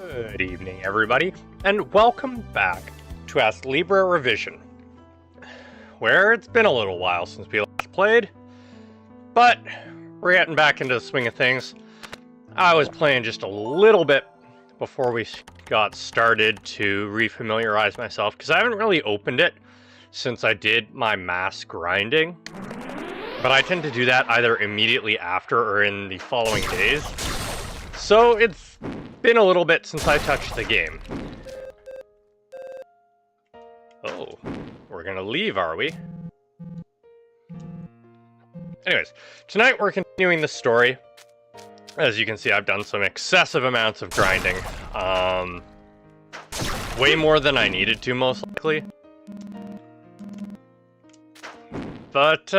Good evening, everybody, and welcome back to Astlibra Revision, where it's been a little while since we last played, but we're getting back into the swing of things. I was playing just a little bit before we got started to refamiliarize myself, because I haven't really opened it since I did my mass grinding, but I tend to do that either immediately after or in the following days, so it's been a little bit since I touched the game. Oh, we're gonna leave, are we? Anyways, tonight we're continuing the story. As you can see, I've done some excessive amounts of grinding. Way more than I needed to, most likely. But,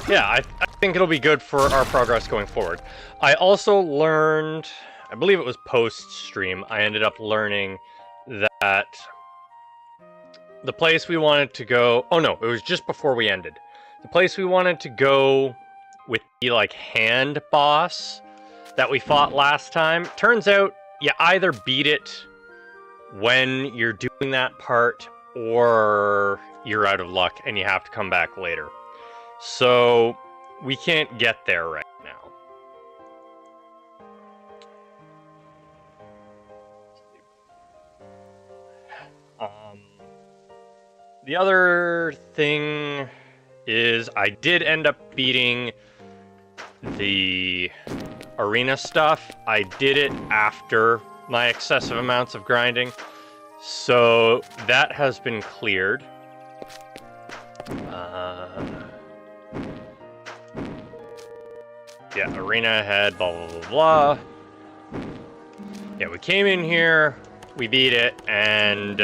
yeah, I think it'll be good for our progress going forward. I also learned, I believe it was post-stream, I ended up learning that the place we wanted to go... Oh no, it was just before we ended. The place we wanted to go with the, like, hand boss that we fought last time, turns out you either beat it when you're doing that part, or you're out of luck and you have to come back later. So, we can't get there right now. The other thing is I did end up beating the arena stuff. I did it after my excessive amounts of grinding, so that has been cleared. Yeah, arena ahead, blah, blah, blah, blah. Yeah, we came in here, we beat it, and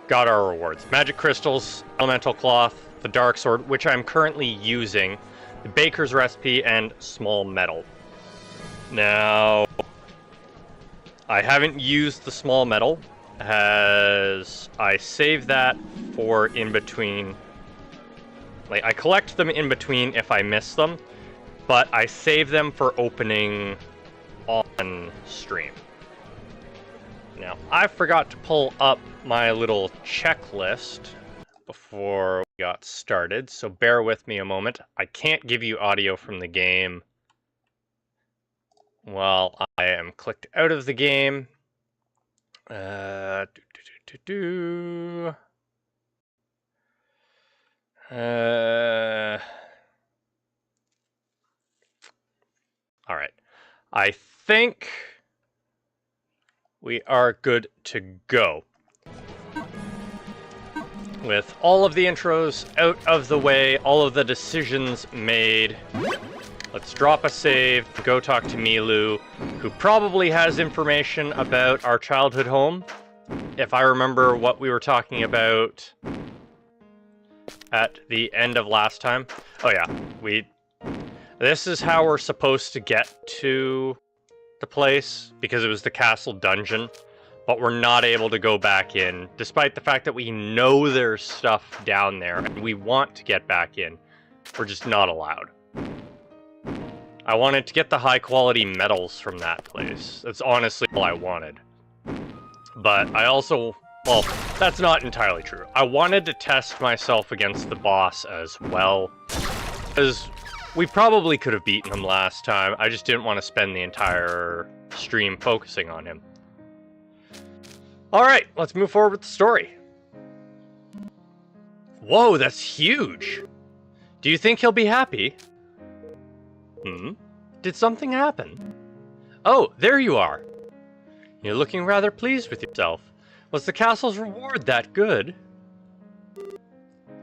got our rewards. Magic crystals, elemental cloth, the dark sword, which I'm currently using, the baker's recipe, and small metal. Now, I haven't used the small metal, as I saved that for in between. Like, I collect them in between if I miss them, but I save them for opening on stream. Now, I forgot to pull up my little checklist before we got started, so bear with me a moment. I can't give you audio from the game while I am clicked out of the game. Alright. I think we are good to go. With all of the intros out of the way, all of the decisions made, let's drop a save, go talk to Milu, who probably has information about our childhood home, if I remember what we were talking about at the end of last time. Oh yeah, this is how we're supposed to get to the place, because it was the castle dungeon, but we're not able to go back in, despite the fact that we know there's stuff down there, and we want to get back in. We're just not allowed. I wanted to get the high-quality metals from that place. That's honestly all I wanted. But I also... Well, that's not entirely true. I wanted to test myself against the boss as well, because we probably could have beaten him last time. I just didn't want to spend the entire stream focusing on him. Alright, let's move forward with the story. Whoa, that's huge! Do you think he'll be happy? Did something happen? Oh, there you are! You're looking rather pleased with yourself. Was the castle's reward that good?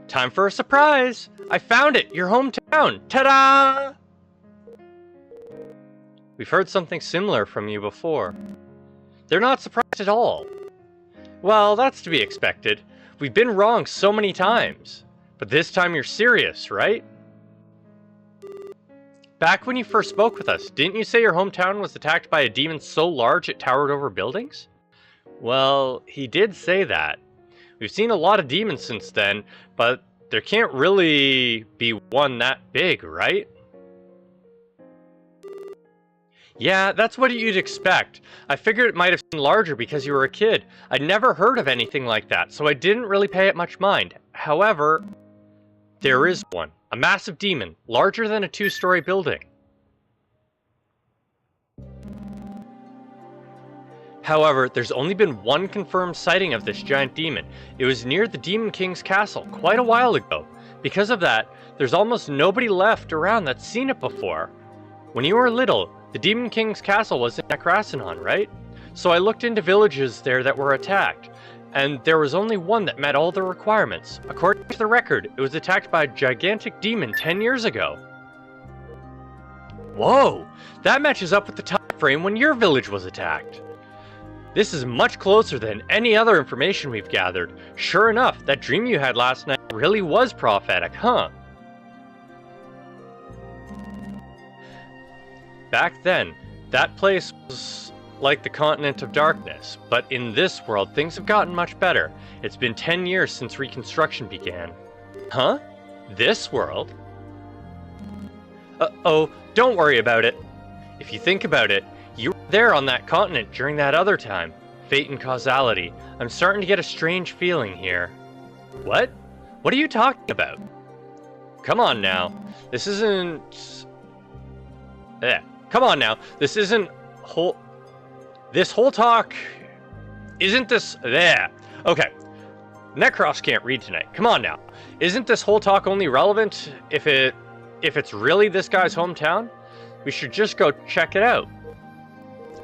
Time for a surprise! I found it! Your hometown! Ta-da! We've heard something similar from you before. They're not surprised at all. Well, that's to be expected. We've been wrong so many times. But this time you're serious, right? Back when you first spoke with us, didn't you say your hometown was attacked by a demon so large it towered over buildings? Well, he did say that. We've seen a lot of demons since then, but there can't really be one that big, right? Yeah, that's what you'd expect. I figured it might have been larger because you were a kid. I'd never heard of anything like that, so I didn't really pay it much mind. However, there is one. A massive demon, larger than a 2-story building. However, there's only been one confirmed sighting of this giant demon. It was near the Demon King's castle quite a while ago. Because of that, there's almost nobody left around that's seen it before. When you were little, the Demon King's castle was in Akrasinon, right? So I looked into villages there that were attacked, and there was only one that met all the requirements. According to the record, it was attacked by a gigantic demon 10 years ago. Whoa! That matches up with the time frame when your village was attacked. This is much closer than any other information we've gathered. Sure enough, that dream you had last night really was prophetic, huh? Back then, that place was like the continent of darkness, but in this world, things have gotten much better. It's been 10 years since reconstruction began. Huh? This world? Uh-oh, don't worry about it. If you think about it, you were there on that continent during that other time. Fate and causality. I'm starting to get a strange feeling here. What? What are you talking about? Come on now. This isn't... Come on now. This isn't whole... This whole talk... Isn't this... There. Okay. Necros can't read tonight. Come on now. Isn't this whole talk only relevant if it's really this guy's hometown? We should just go check it out.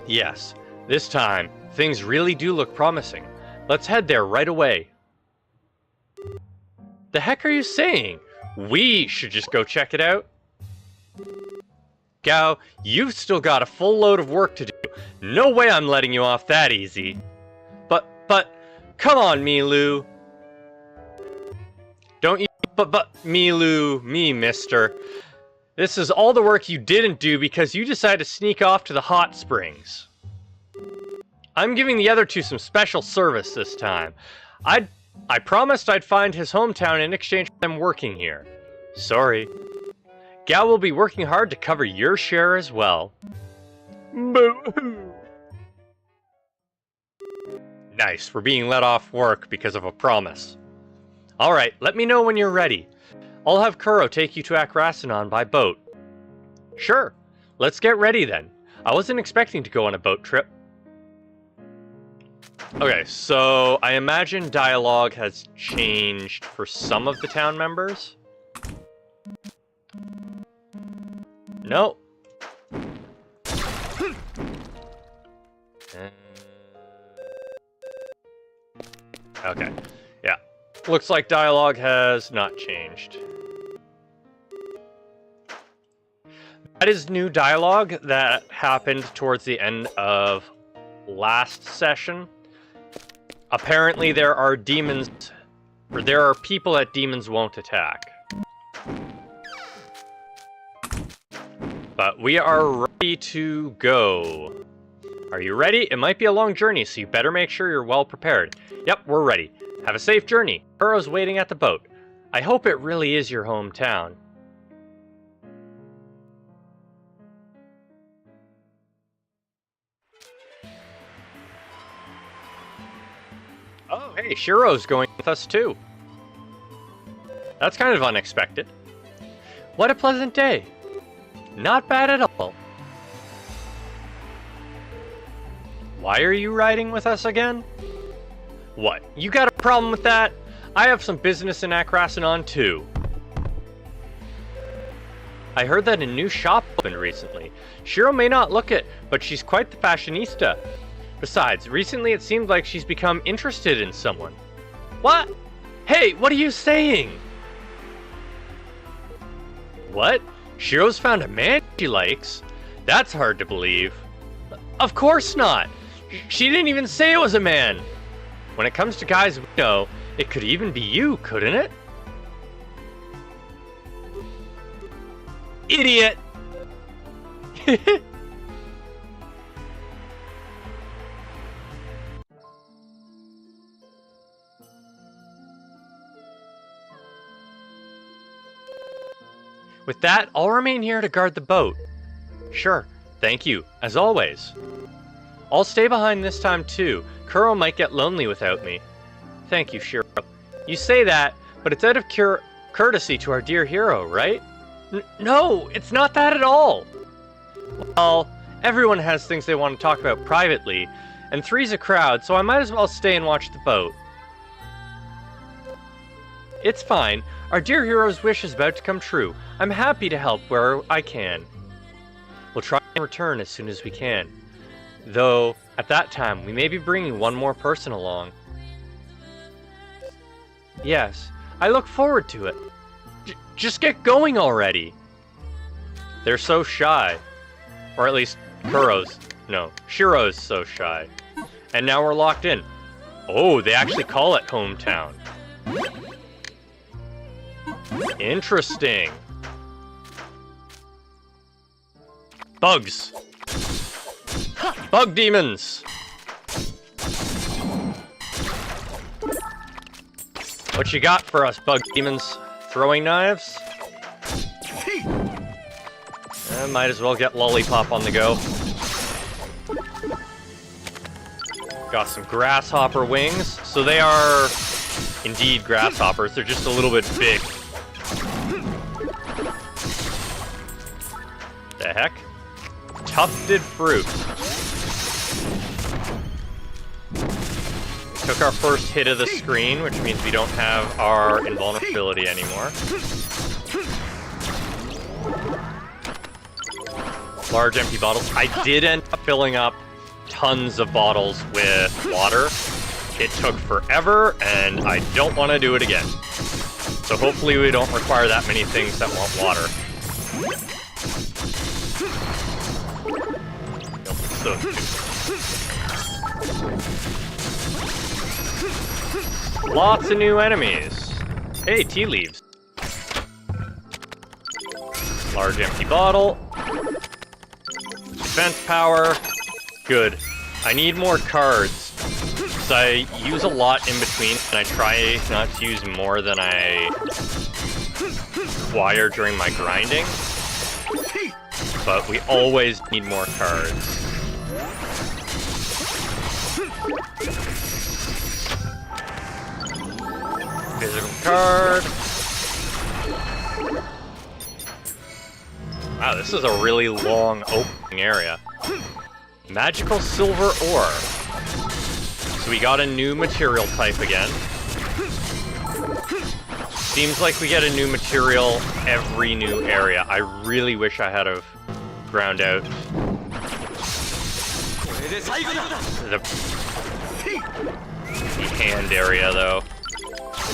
Yes, this time, things really do look promising. Let's head there right away. The heck are you saying? We should just go check it out? Gao, you've still got a full load of work to do. No way I'm letting you off that easy. But, come on, Milu. Don't you, but, Milu, me, mister. This is all the work you didn't do because you decided to sneak off to the hot springs. I'm giving the other two some special service this time. I promised I'd find his hometown in exchange for them working here. Sorry. Gal will be working hard to cover your share as well. Boo-hoo. Nice, we're being let off work because of a promise. Alright, let me know when you're ready. I'll have Kuro take you to Akrasinon by boat. Sure, let's get ready then. I wasn't expecting to go on a boat trip. Okay, so I imagine dialogue has changed for some of the town members. No. Okay, yeah. Looks like dialogue has not changed. That is new dialogue that happened towards the end of last session. Apparently there are demons, or there are people that demons won't attack. But we are ready to go. Are you ready? It might be a long journey, so you better make sure you're well prepared. Yep, we're ready. Have a safe journey. Kuro's waiting at the boat. I hope it really is your hometown. Oh, hey, Shiro's going with us too. That's kind of unexpected. What a pleasant day. Not bad at all. Why are you riding with us again? What, you got a problem with that? I have some business in Akrasinon too. I heard that a new shop opened recently. Shiro may not look it, but she's quite the fashionista. Besides, recently it seemed like she's become interested in someone. What? Hey, what are you saying? What? Shiro's found a man she likes? That's hard to believe. Of course not! She didn't even say it was a man! When it comes to guys we know, it could even be you, couldn't it? Idiot! With that, I'll remain here to guard the boat. Sure, Thank you, as always. I'll stay behind this time too. Kuro might get lonely without me. Thank you, Shiro. You say that, but it's out of courtesy to our dear hero, right? No, it's not that at all. Well, everyone has things they want to talk about privately, and 3's a crowd, so I might as well stay and watch the boat. It's fine. Our dear hero's wish is about to come true. I'm happy to help where I can. We'll try and return as soon as we can. Though, at that time, we may be bringing one more person along. Yes, I look forward to it. Just get going already! They're so shy. Or at least, Shiro's so shy. And now we're locked in. Oh, they actually call it hometown. Interesting. Bugs. Bug demons. What you got for us, bug demons? Throwing knives? Might as well get Lollipop on the go. Got some grasshopper wings. So they are indeed grasshoppers. They're just a little bit big. The heck? Tufted fruit. Took our first hit of the screen, which means we don't have our invulnerability anymore. Large empty bottles. I did end up filling up tons of bottles with water. It took forever, and I don't want to do it again. So hopefully we don't require that many things that want water. Lots of new enemies. Hey, tea leaves. Large empty bottle. Defense power. Good. I need more cards. So I use a lot in between, and I try not to use more than I acquire during my grinding. But we always need more cards. Physical card. Wow, this is a really long opening area. Magical silver ore. So we got a new material type again. Seems like we get a new material every new area. I really wish I had have ground out the hand area though.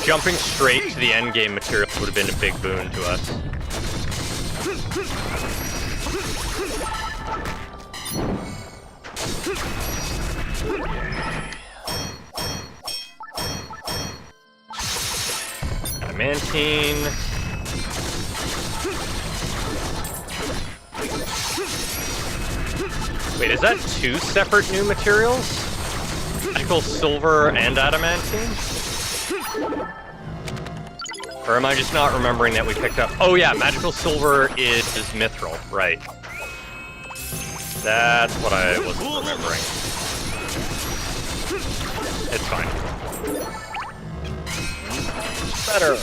Jumping straight to the endgame material would have been a big boon to us. Adamantine. Wait, is that two separate new materials? Magical silver and adamantine? Or am I just not remembering that we picked up? Oh yeah, magical silver is mithril, right. That's what I wasn't remembering. It's fine. Better.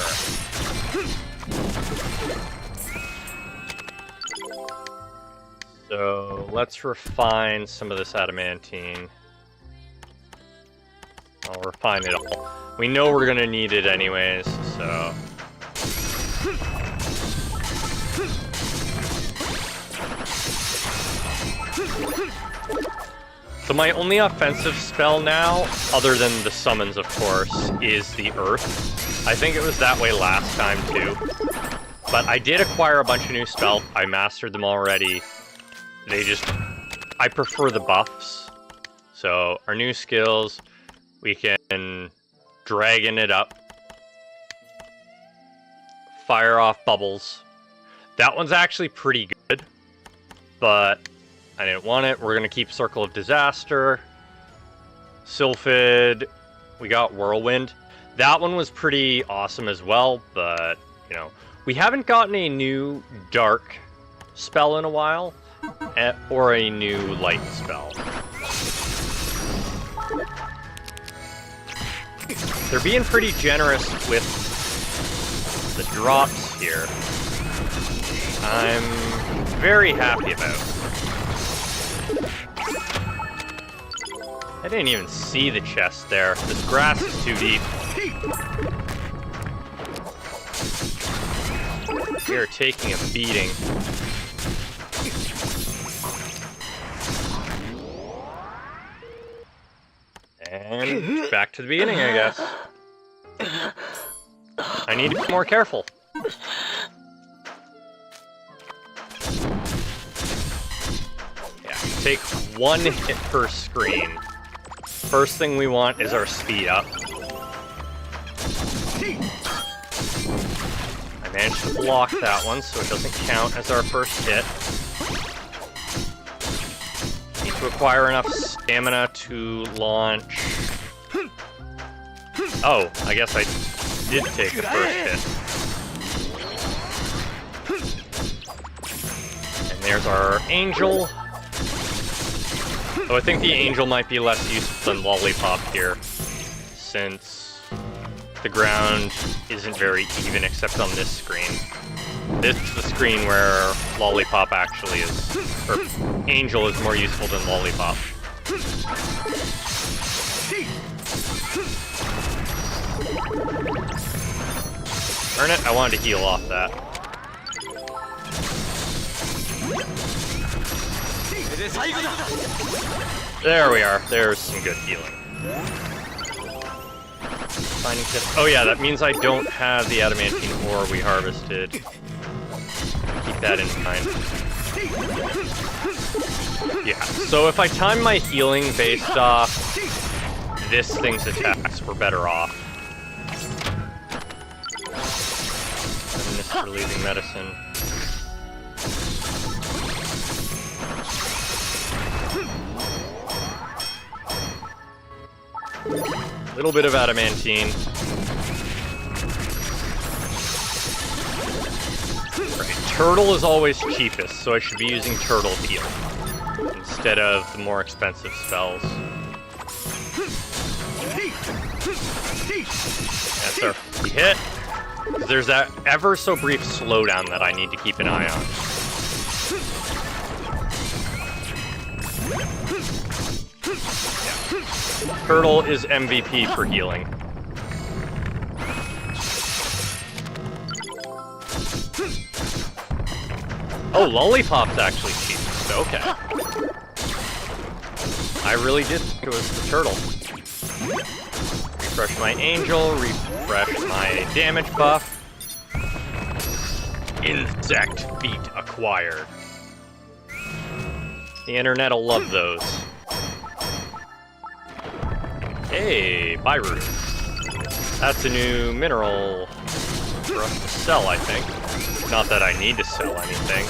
So let's refine some of this adamantine. I'll refine it all. We know we're gonna need it anyways, so. So my only offensive spell now, other than the summons of course, is the Earth. I think it was that way last time too. But I did acquire a bunch of new spells. I mastered them already. I prefer the buffs. So our new skills, we can dragon it up. Fire off bubbles. That one's actually pretty good, but I didn't want it. We're going to keep Circle of Disaster. Sylphid. We got Whirlwind. That one was pretty awesome as well, but, you know, we haven't gotten a new Dark spell in a while. or a new light spell. They're being pretty generous with the drops here. I'm very happy about. I didn't even see the chest there. This grass is too deep. We are taking a beating. And back to the beginning, I guess. I need to be more careful. Yeah, take one hit per screen. First thing we want is our speed up. I managed to block that one, so it doesn't count as our first hit. Need to acquire enough stamina to launch. Oh, I guess I did take the first hit. And there's our angel. Oh, I think the angel might be less useful than Lollipop here, since the ground isn't very even except on this screen. This is the screen where Lollipop actually is, or Angel is more useful than Lollipop. Earn it? I wanted to heal off that. There we are. There's some good healing. Finding tips. Oh yeah, that means I don't have the adamantine ore we harvested. Keep that in mind. Yeah, so if I time my healing based off this thing's attacks, we're better off. Feminist relieving medicine. Little bit of adamantine. Right, turtle is always cheapest, so I should be using turtle heal instead of the more expensive spells. That's our hit. There's that ever so brief slowdown that I need to keep an eye on. Turtle is MVP for healing. Oh, Lollipop's actually cheap. Okay. I really did think it was the turtle. Refresh my angel, refresh my damage buff. Insect feet acquired. The internet'll love those. Hey, Byru. That's a new mineral for us to sell, I think. Not that I need to sell anything.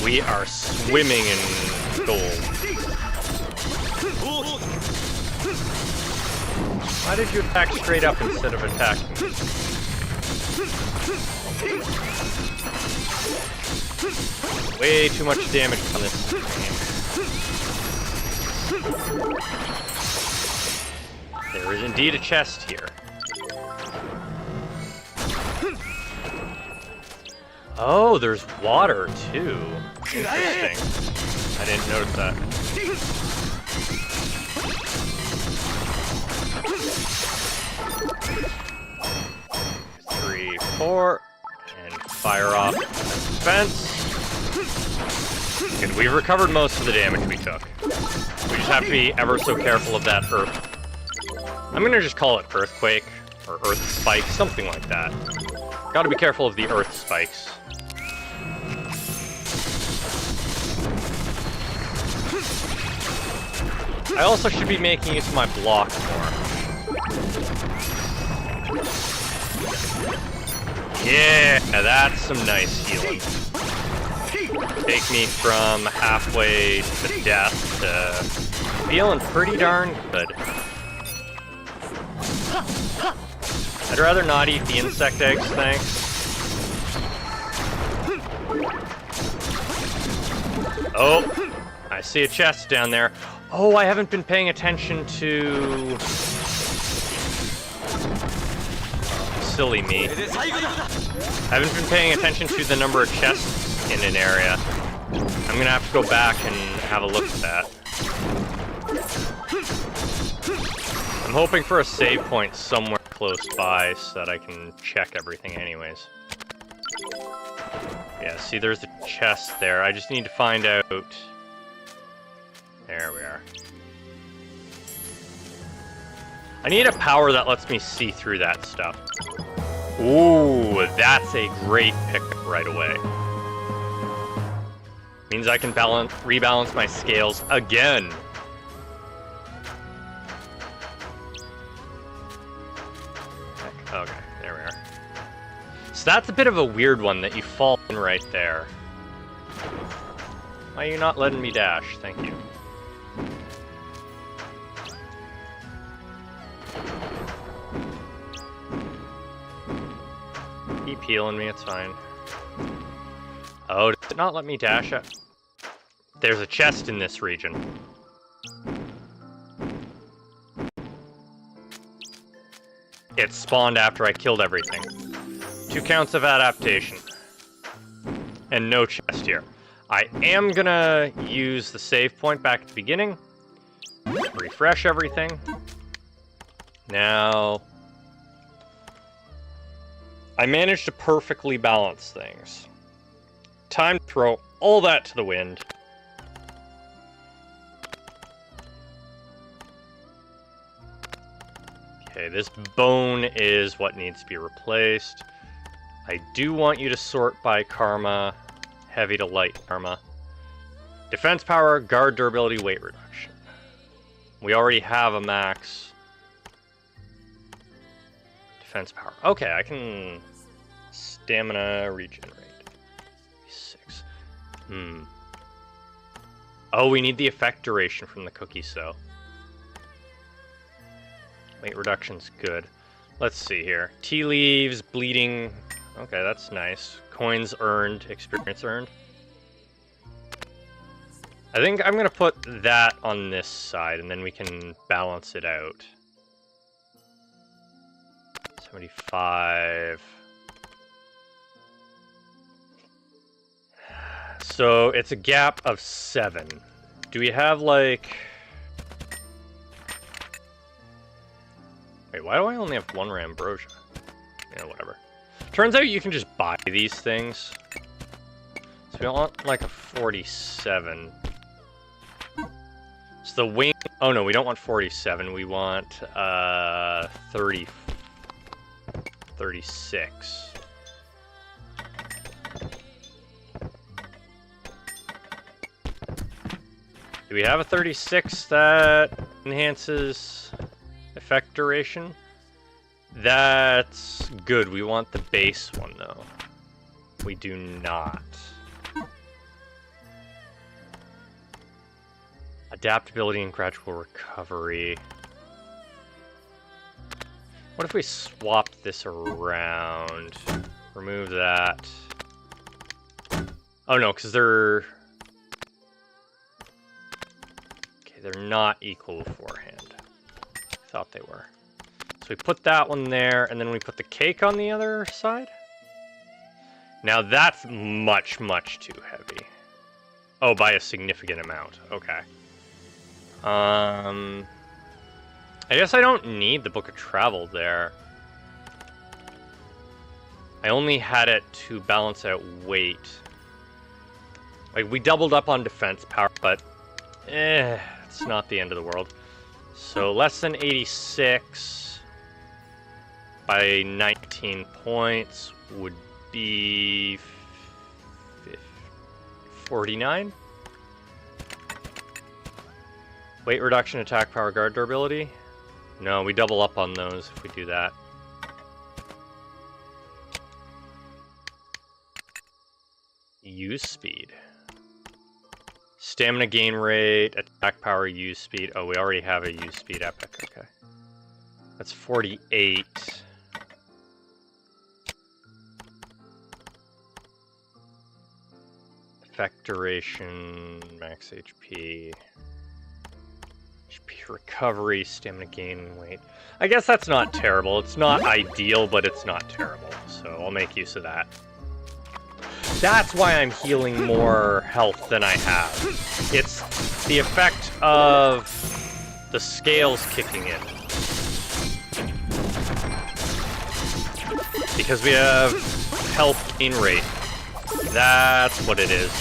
We are swimming in gold. Why did you attack straight up instead of attacking me? Way too much damage on this game. There is indeed a chest here. Oh, there's water too. Interesting. I didn't notice that. 3, 4, and fire off defense. Good, we've recovered most of the damage we took. We just have to be ever so careful of that earth. I'm gonna just call it earthquake, or earth spike, something like that. Gotta be careful of the earth spikes. I also should be making use of my block more. Yeah, that's some nice healing. Take me from halfway to death to feeling pretty darn good. I'd rather not eat the insect eggs, thanks. Oh, I see a chest down there. Oh, I haven't been paying attention to... Silly me. I haven't been paying attention to the number of chests in an area. I'm gonna have to go back and have a look at that. I'm hoping for a save point somewhere close by so that I can check everything anyways. Yeah, see, there's a chest there. I just need to find out... There we are. I need a power that lets me see through that stuff. Ooh, that's a great pickup right away. Means I can rebalance my scales again. Okay, there we are. So that's a bit of a weird one that you fall in right there. Why are you not letting me dash? Thank you. Keep healing me, it's fine. Oh, did it not let me dash it? There's a chest in this region. It spawned after I killed everything. 2 counts of adaptation. And no chest here. I am gonna use the save point back at the beginning. Refresh everything. Now... I managed to perfectly balance things. Time to throw all that to the wind. Okay, this bone is what needs to be replaced. I do want you to sort by karma, heavy to light karma. Defense power, guard durability, weight reduction. We already have a max defense power. Okay, I can stamina regenerate. 6. Oh, we need the effect duration from the cookies, though. Weight reduction's good. Let's see here. Tea leaves, bleeding. Okay, that's nice. Coins earned, experience earned. I think I'm gonna put that on this side, and then we can balance it out. 75. So it's a gap of 7. Do we have like... Wait, why do I only have 1 Rambrosia? Yeah, whatever. Turns out you can just buy these things. So we want like a 47. So the wing... Oh no, we don't want 47. We want 30... 36. Do we have a 36 that enhances effect duration? That's good. We want the base one, though. We do not. Adaptability and gradual recovery. What if we swapped this around? Remove that. Oh no, because they're... Okay, they're not equal beforehand. I thought they were. So we put that one there, and then we put the cake on the other side? Now that's much, much too heavy. Oh, by a significant amount. Okay. I guess I don't need the Book of Travel there. I only had it to balance out weight. Like, we doubled up on defense power, but it's not the end of the world. So less than 86 by 19 points would be 49. Weight reduction, attack power, guard durability. No, we double up on those if we do that. Use speed. Stamina gain rate, attack power, use speed. Oh, we already have a use speed epic. Okay. That's 48. Effect duration, max HP. HP recovery, stamina gain, weight. I guess that's not terrible. It's not ideal, but it's not terrible. So I'll make use of that. That's why I'm healing more health than I have. It's the effect of the scales kicking in. Because we have health gain rate. That's what it is.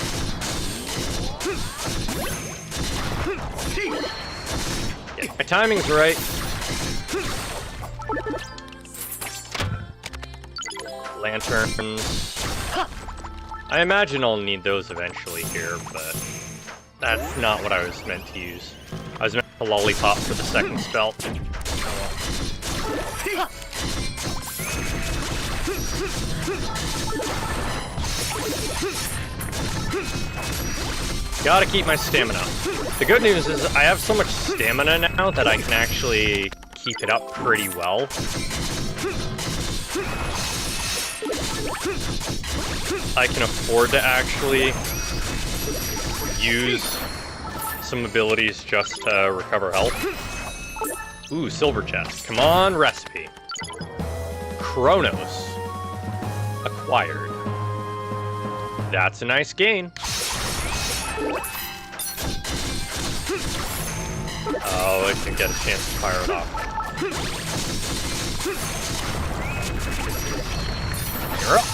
Yeah, my timing's right. Lanterns. I imagine I'll need those eventually here, but that's not what I was meant to use. I was meant to lollipop for the second spell. Gotta keep my stamina. The good news is I have so much stamina now that I can actually keep it up pretty well. I can afford to actually use some abilities just to recover health. Ooh, silver chest. Come on, recipe. Chronos. Acquired. That's a nice gain. Oh, I didn't get a chance to fire it off. You're up.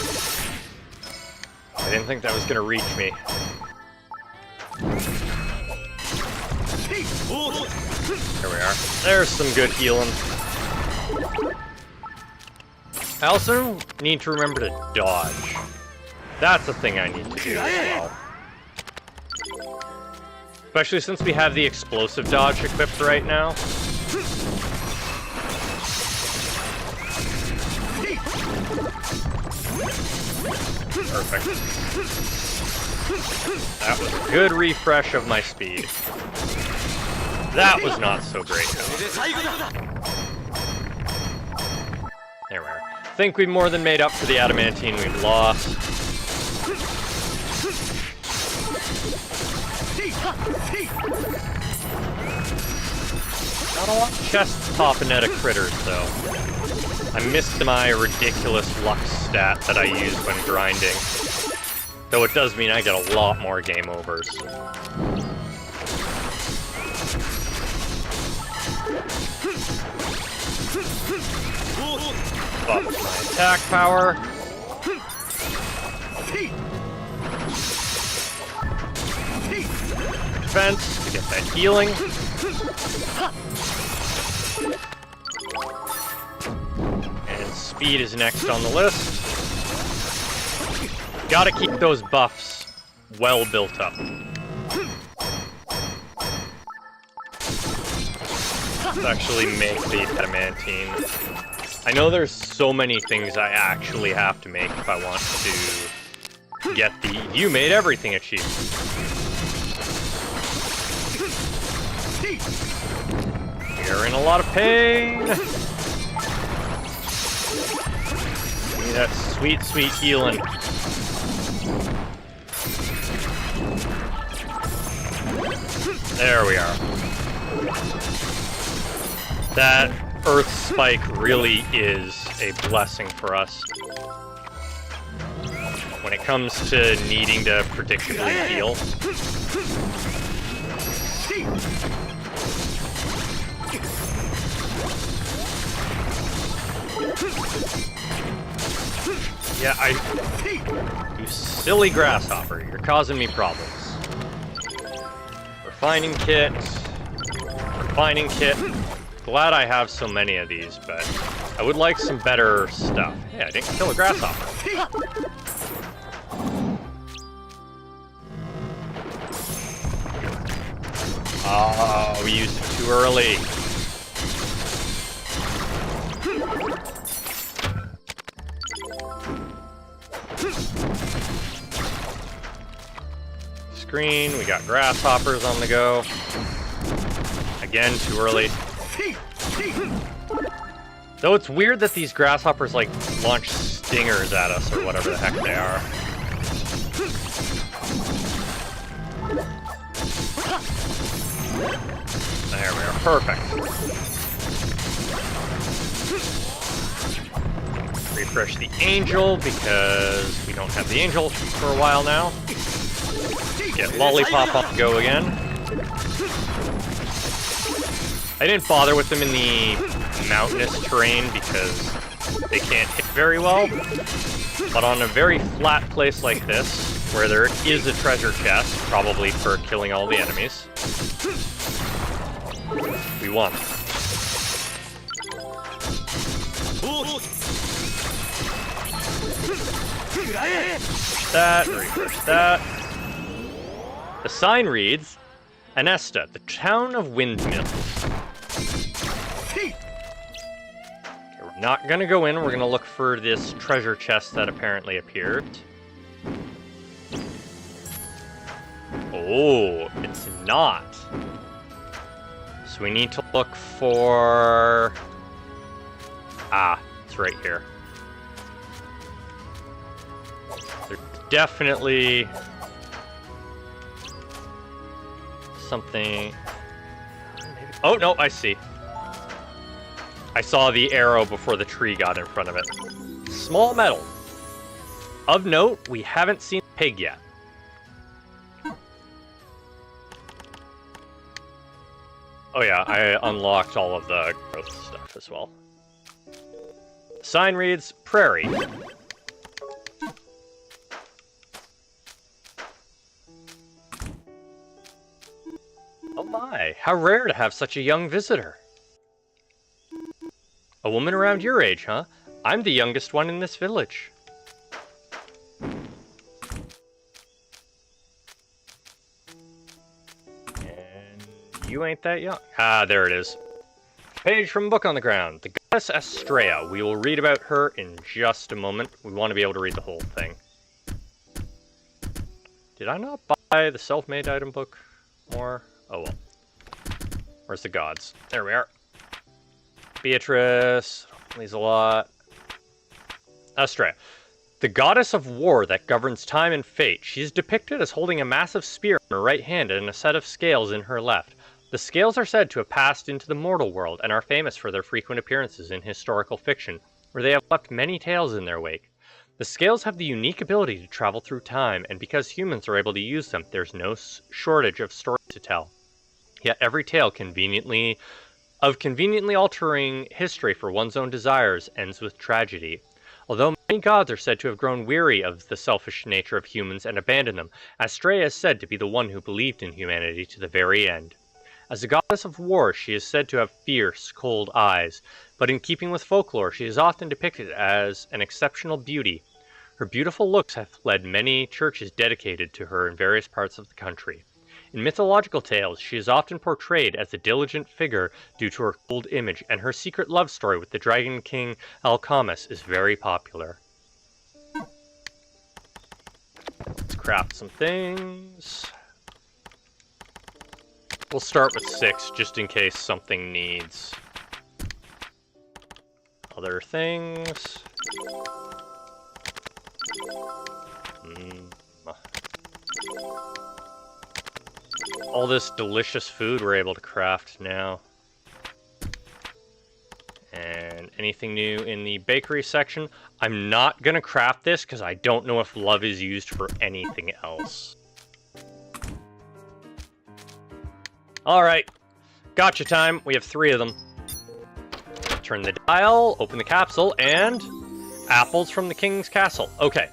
I didn't think that was gonna reach me. There we are. There's some good healing. I also need to remember to dodge. That's a thing I need to do as well. Especially since we have the explosive dodge equipped right now. Perfect. That was a good refresh of my speed. That was not so great, though. There we are. I think we've more than made up for the adamantine we've lost. Not a lot of chests popping out of critters, though. I missed my ridiculous luck stat that I use when grinding. Though it does mean I get a lot more game overs. Buff my attack power. Defense to get that healing. And speed is next on the list. Gotta keep those buffs well built up. Let's actually make the adamantine. I know there's so many things I actually have to make if I want to get the You Made Everything achievement. You're in a lot of pain. Give me that sweet, sweet healing. There we are. That Earth Spike really is a blessing for us. When it comes to needing to predictably heal. Yeah, you silly grasshopper, you're causing me problems. Refining kit. Refining kit. Glad I have so many of these, but I would like some better stuff. Hey, I didn't kill a grasshopper. Oh, we used it too early. Screen, we got grasshoppers on the go. Again, too early. Though it's weird that these grasshoppers, like, launch stingers at us or whatever the heck they are. Perfect. Refresh the angel because we don't have the angel for a while now. Get Lollipop up and go again. I didn't bother with them in the mountainous terrain because they can't hit very well. But on a very flat place like this, where there is a treasure chest, probably for killing all the enemies, we won. That, refresh that. The sign reads, Anesta, the town of windmills. Okay, we're not gonna go in, we're gonna look for this treasure chest that apparently appeared. Oh, it's not. So we need to look for... Ah, it's right here. There's definitely something... Oh, no, I see. I saw the arrow before the tree got in front of it. Small metal. Of note, we haven't seen pig yet. Oh yeah, I unlocked all of the growth stuff as well. Sign reads, Prairie. Oh my, how rare to have such a young visitor. A woman around your age, huh? I'm the youngest one in this village. You ain't that young. Ah, there it is. Page from a book on the ground. The goddess Astlibra. We will read about her in just a moment. We want to be able to read the whole thing. Did I not buy the self-made item book more? Oh well. Where's the gods? There we are. Beatrice. Lieselot. Astlibra. The goddess of war that governs time and fate. She is depicted as holding a massive spear in her right hand and a set of scales in her left. The scales are said to have passed into the mortal world and are famous for their frequent appearances in historical fiction, where they have left many tales in their wake. The scales have the unique ability to travel through time, and because humans are able to use them, there's no shortage of stories to tell. Yet every tale conveniently altering history for one's own desires ends with tragedy. Although many gods are said to have grown weary of the selfish nature of humans and abandoned them, Astlibra is said to be the one who believed in humanity to the very end. As a goddess of war, she is said to have fierce, cold eyes, but in keeping with folklore, she is often depicted as an exceptional beauty. Her beautiful looks have led many churches dedicated to her in various parts of the country. In mythological tales, she is often portrayed as a diligent figure due to her cold image, and her secret love story with the Dragon King Alcamus is very popular. Let's craft some things. We'll start with 6, just in case something needs other things. All this delicious food we're able to craft now. And anything new in the bakery section? I'm not gonna craft this because I don't know if love is used for anything else. Alright, gotcha time. We have 3 of them. Turn the dial, open the capsule, and apples from the king's castle. Okay.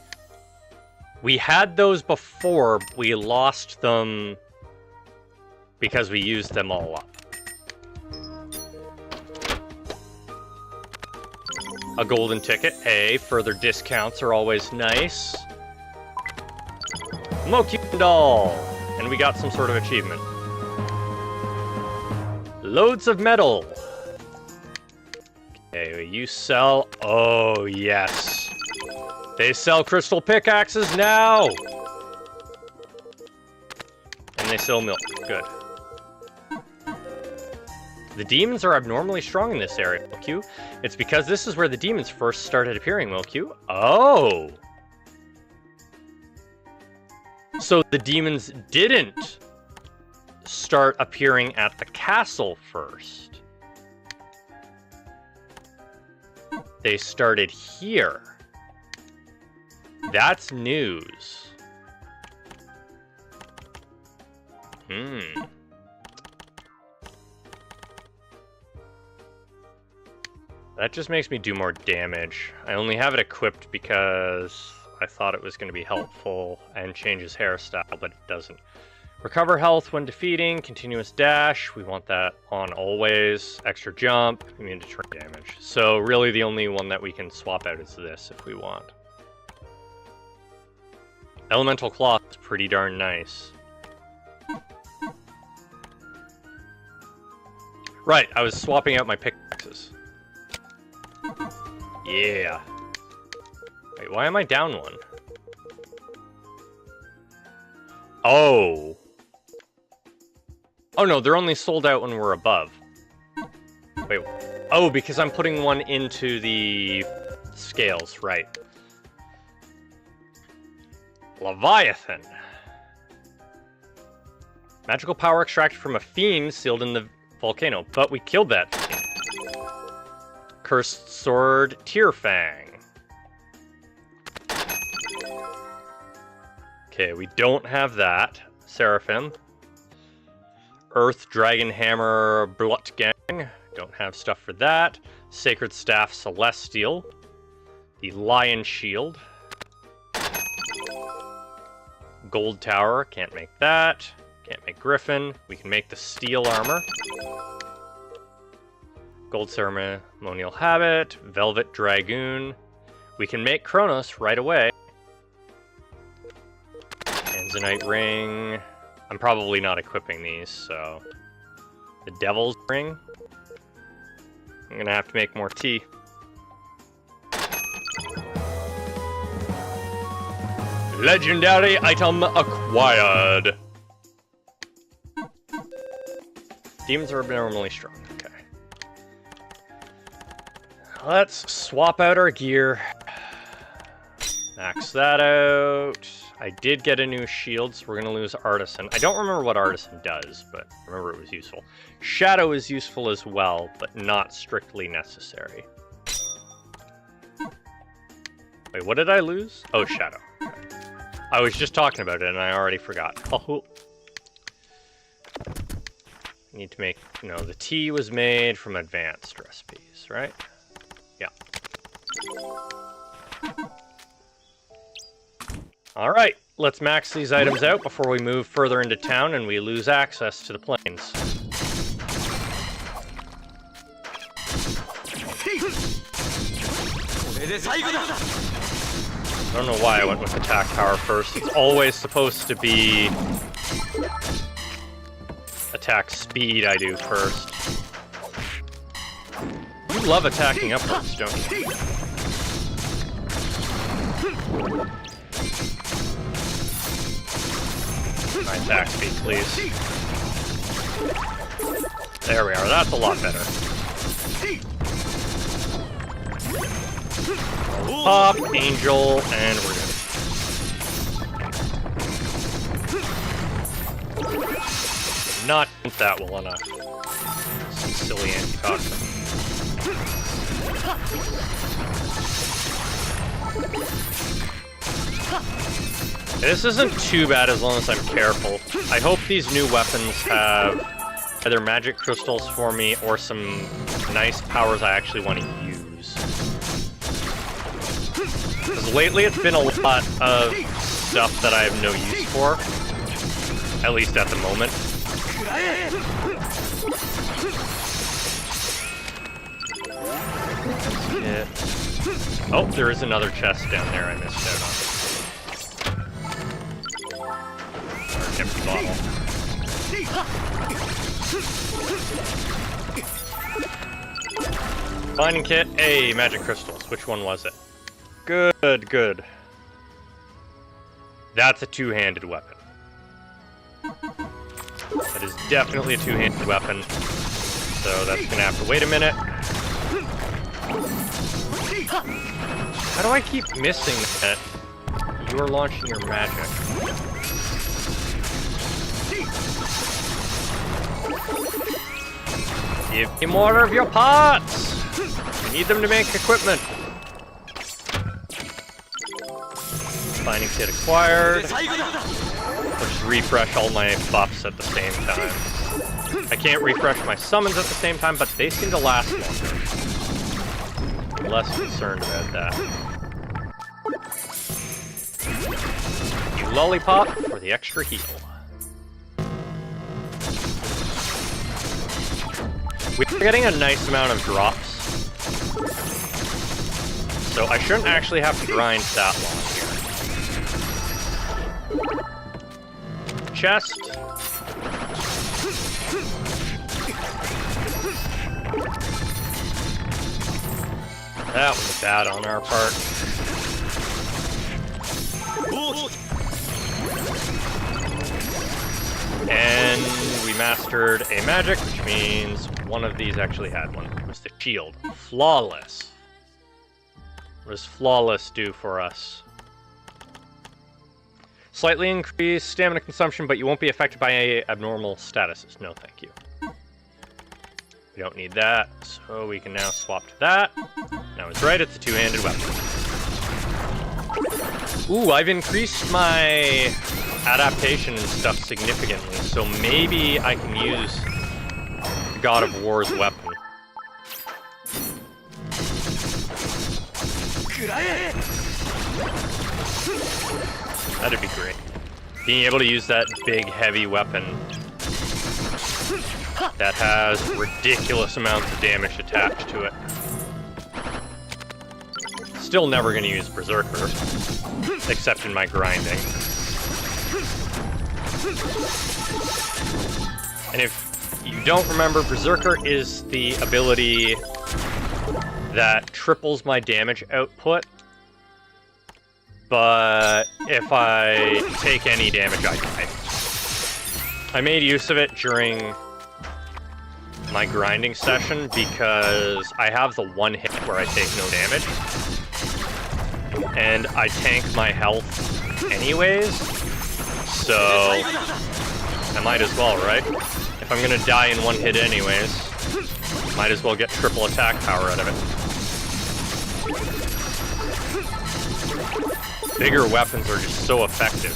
We had those before, we lost them because we used them all up. A golden ticket. Hey, further discounts are always nice. Moki doll! And we got some sort of achievement. Loads of metal. Okay, you sell... Oh, yes. They sell crystal pickaxes now! And they sell milk. Good. The demons are abnormally strong in this area, Milq. It's because this is where the demons first started appearing, Milq. Oh! So the demons didn't start appearing at the castle first. They started here. That's news. That just makes me do more damage. I only have it equipped because I thought it was going to be helpful and change his hairstyle, but it doesn't. Recover health when defeating, continuous dash, we want that on always. Extra jump, immune to turn damage. So really the only one that we can swap out is this if we want. Elemental Cloth is pretty darn nice. Right, I was swapping out my pickaxes. Yeah. Wait, why am I down one? Oh. Oh no, they're only sold out when we're above. Wait, oh, because I'm putting one into the scales, right. Leviathan. Magical power extracted from a fiend sealed in the volcano, but we killed that fiend. Cursed Sword, Tearfang. Okay, we don't have that. Seraphim. Earth Dragon Hammer, Blutgang. Don't have stuff for that. Sacred Staff, Celestial. The Lion Shield. Gold Tower, can't make that. Can't make Griffin. We can make the Steel Armor. Gold Ceremonial Habit, Velvet Dragoon. We can make Kronos right away. Tanzanite Ring. I'm probably not equipping these, so... The Devil's Ring. I'm gonna have to make more tea. Legendary item acquired. Demons are abnormally strong. Okay. Let's swap out our gear. Max that out. I did get a new shield, so we're going to lose Artisan. I don't remember what Artisan does, but I remember it was useful. Shadow is useful as well, but not strictly necessary. Wait, what did I lose? Oh, Shadow. Okay. I was just talking about it, and I already forgot. Oh. Need to make... No, the tea was made from advanced recipes, right? Yeah. Alright, let's max these items out before we move further into town and we lose access to the plains. I don't know why I went with attack power first. It's always supposed to be attack speed I do first. You love attacking upwards, don't you? My attack speed, please. There we are, that's a lot better. Pop, Angel, and we're good. Not that well enough. Some silly antitoxin. This isn't too bad as long as I'm careful. I hope these new weapons have either magic crystals for me or some nice powers I actually want to use. Because lately it's been a lot of stuff that I have no use for. At least at the moment. Yeah. Oh, there is another chest down there I missed out on. Empty bottle. Binding kit. Hey, magic crystals. Which one was it? Good, good. That's a two-handed weapon. That is definitely a two-handed weapon. So that's gonna have to wait a minute. How do I keep missing that? You are launching your magic. Give me more of your parts! I need them to make equipment. Finding kit acquired. I'll just refresh all my buffs at the same time. I can't refresh my summons at the same time, but they seem to last longer. I'm less concerned about that. You lollipop for the extra heal. We're getting a nice amount of drops. So I shouldn't actually have to grind that long here. Chest. That was bad on our part. And we mastered a magic, which means one of these actually had one. It was the shield. Flawless. What does flawless do for us? Slightly increased stamina consumption, but you won't be affected by abnormal statuses. No, thank you. We don't need that, so we can now swap to that. Now it's right, it's a two-handed weapon. Ooh, I've increased my adaptation and stuff significantly, so maybe I can use the God of War's weapon. That'd be great. Being able to use that big, heavy weapon that has ridiculous amounts of damage attached to it. Still never going to use Berserker, except in my grinding. And if you don't remember, Berserker is the ability that triples my damage output, but if I take any damage, I die. I made use of it during my grinding session because I have the one hit where I take no damage, and I tank my health anyways, so I might as well, right? If I'm gonna die in one hit anyways, might as well get triple attack power out of it. Bigger weapons are just so effective.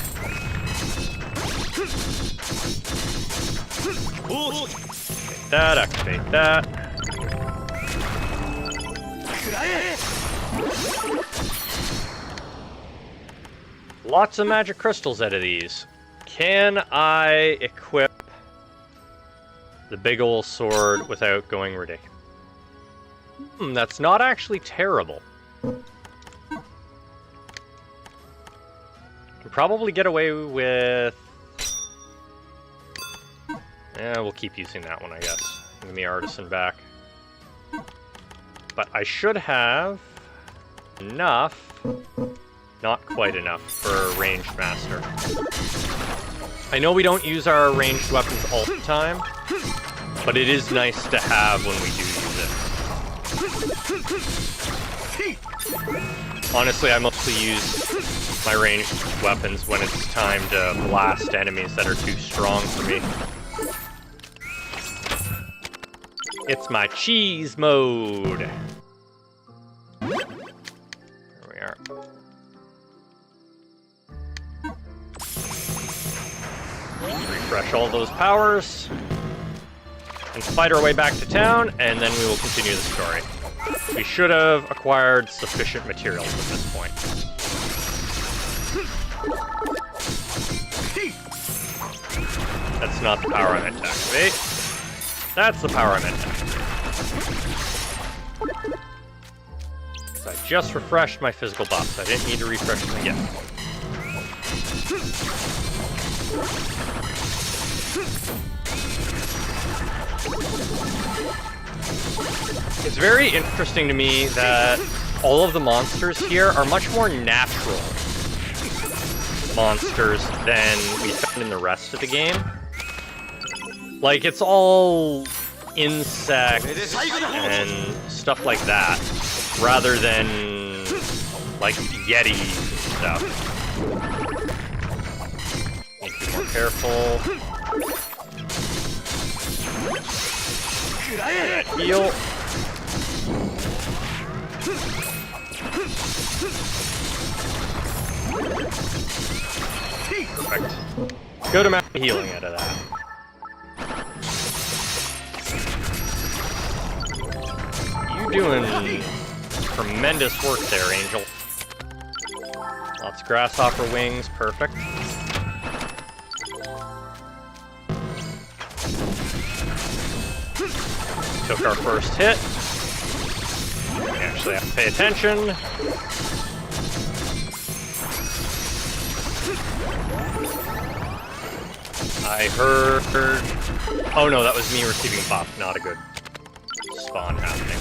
That, activate that. Lots of magic crystals out of these. Can I equip the big ol' sword without going ridiculous? That's not actually terrible. Can probably get away with... Yeah, we'll keep using that one, I guess. Give me Artisan back. But I should have enough, not quite enough, for Ranged Master. I know we don't use our ranged weapons all the time, but it is nice to have when we do use it. Honestly, I mostly use my ranged weapons when it's time to blast enemies that are too strong for me. It's my cheese mode. There we are. Refresh all those powers. And fight our way back to town, and then we will continue the story. We should have acquired sufficient materials at this point. That's not the power I meant to activate. That's the power I meant to activate. So I just refreshed my physical buffs. I didn't need to refresh them again. It's very interesting to me that all of the monsters here are much more natural monsters than we found in the rest of the game. Like, it's all insects and stuff like that, rather than, like, yetis and stuff. Need to be more careful. That heal. Perfect. Good amount of healing out of that. You doing tremendous work there, Angel. Lots of grasshopper wings, perfect. Took our first hit. We actually have to pay attention. I heard... Oh no, that was me receiving buff. Not a good spawn happening.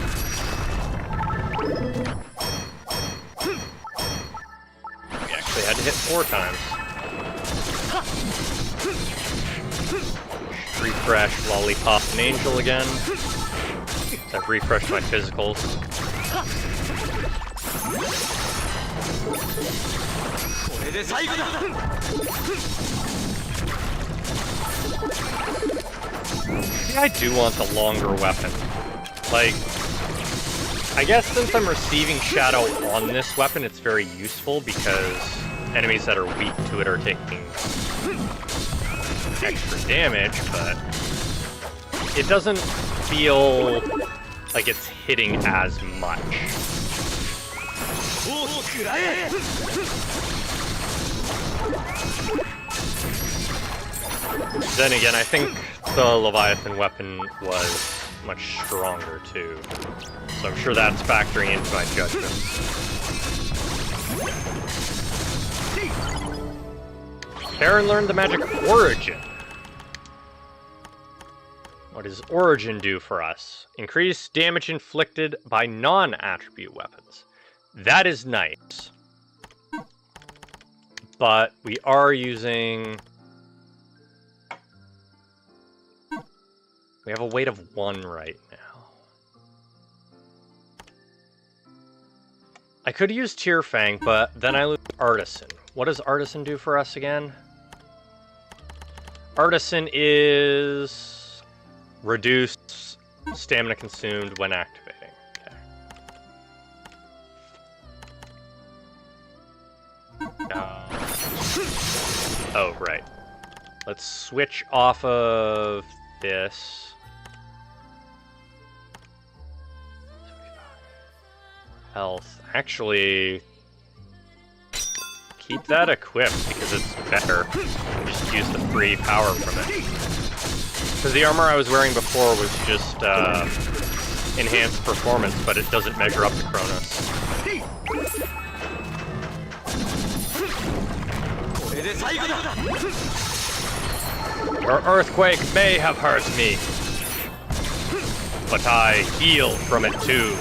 We actually had to hit 4 times. Refresh, Lollipop, and Angel again. I've refreshed my physicals. I do want the longer weapon. Like, I guess since I'm receiving Shadow on this weapon, it's very useful because enemies that are weak to it are taking extra damage, but it doesn't feel like it's hitting as much. Then again, I think the Leviathan weapon was much stronger too, so I'm sure that's factoring into my judgment. Baron learned the magic Origin. What does Origin do for us? Increase damage inflicted by non-attribute weapons. That is nice. But we are using... We have a weight of 1 right now. I could use Tearfang, but then I lose Artisan. What does Artisan do for us again? Artisan is... reduce stamina consumed when activating. Okay. Oh, right. Let's switch off of this. Health. Actually, keep that equipped because it's better. Just use the free power from it. Because the armor I was wearing before was just enhanced performance, but it doesn't measure up to Kronos. Your earthquake may have hurt me, but I heal from it too.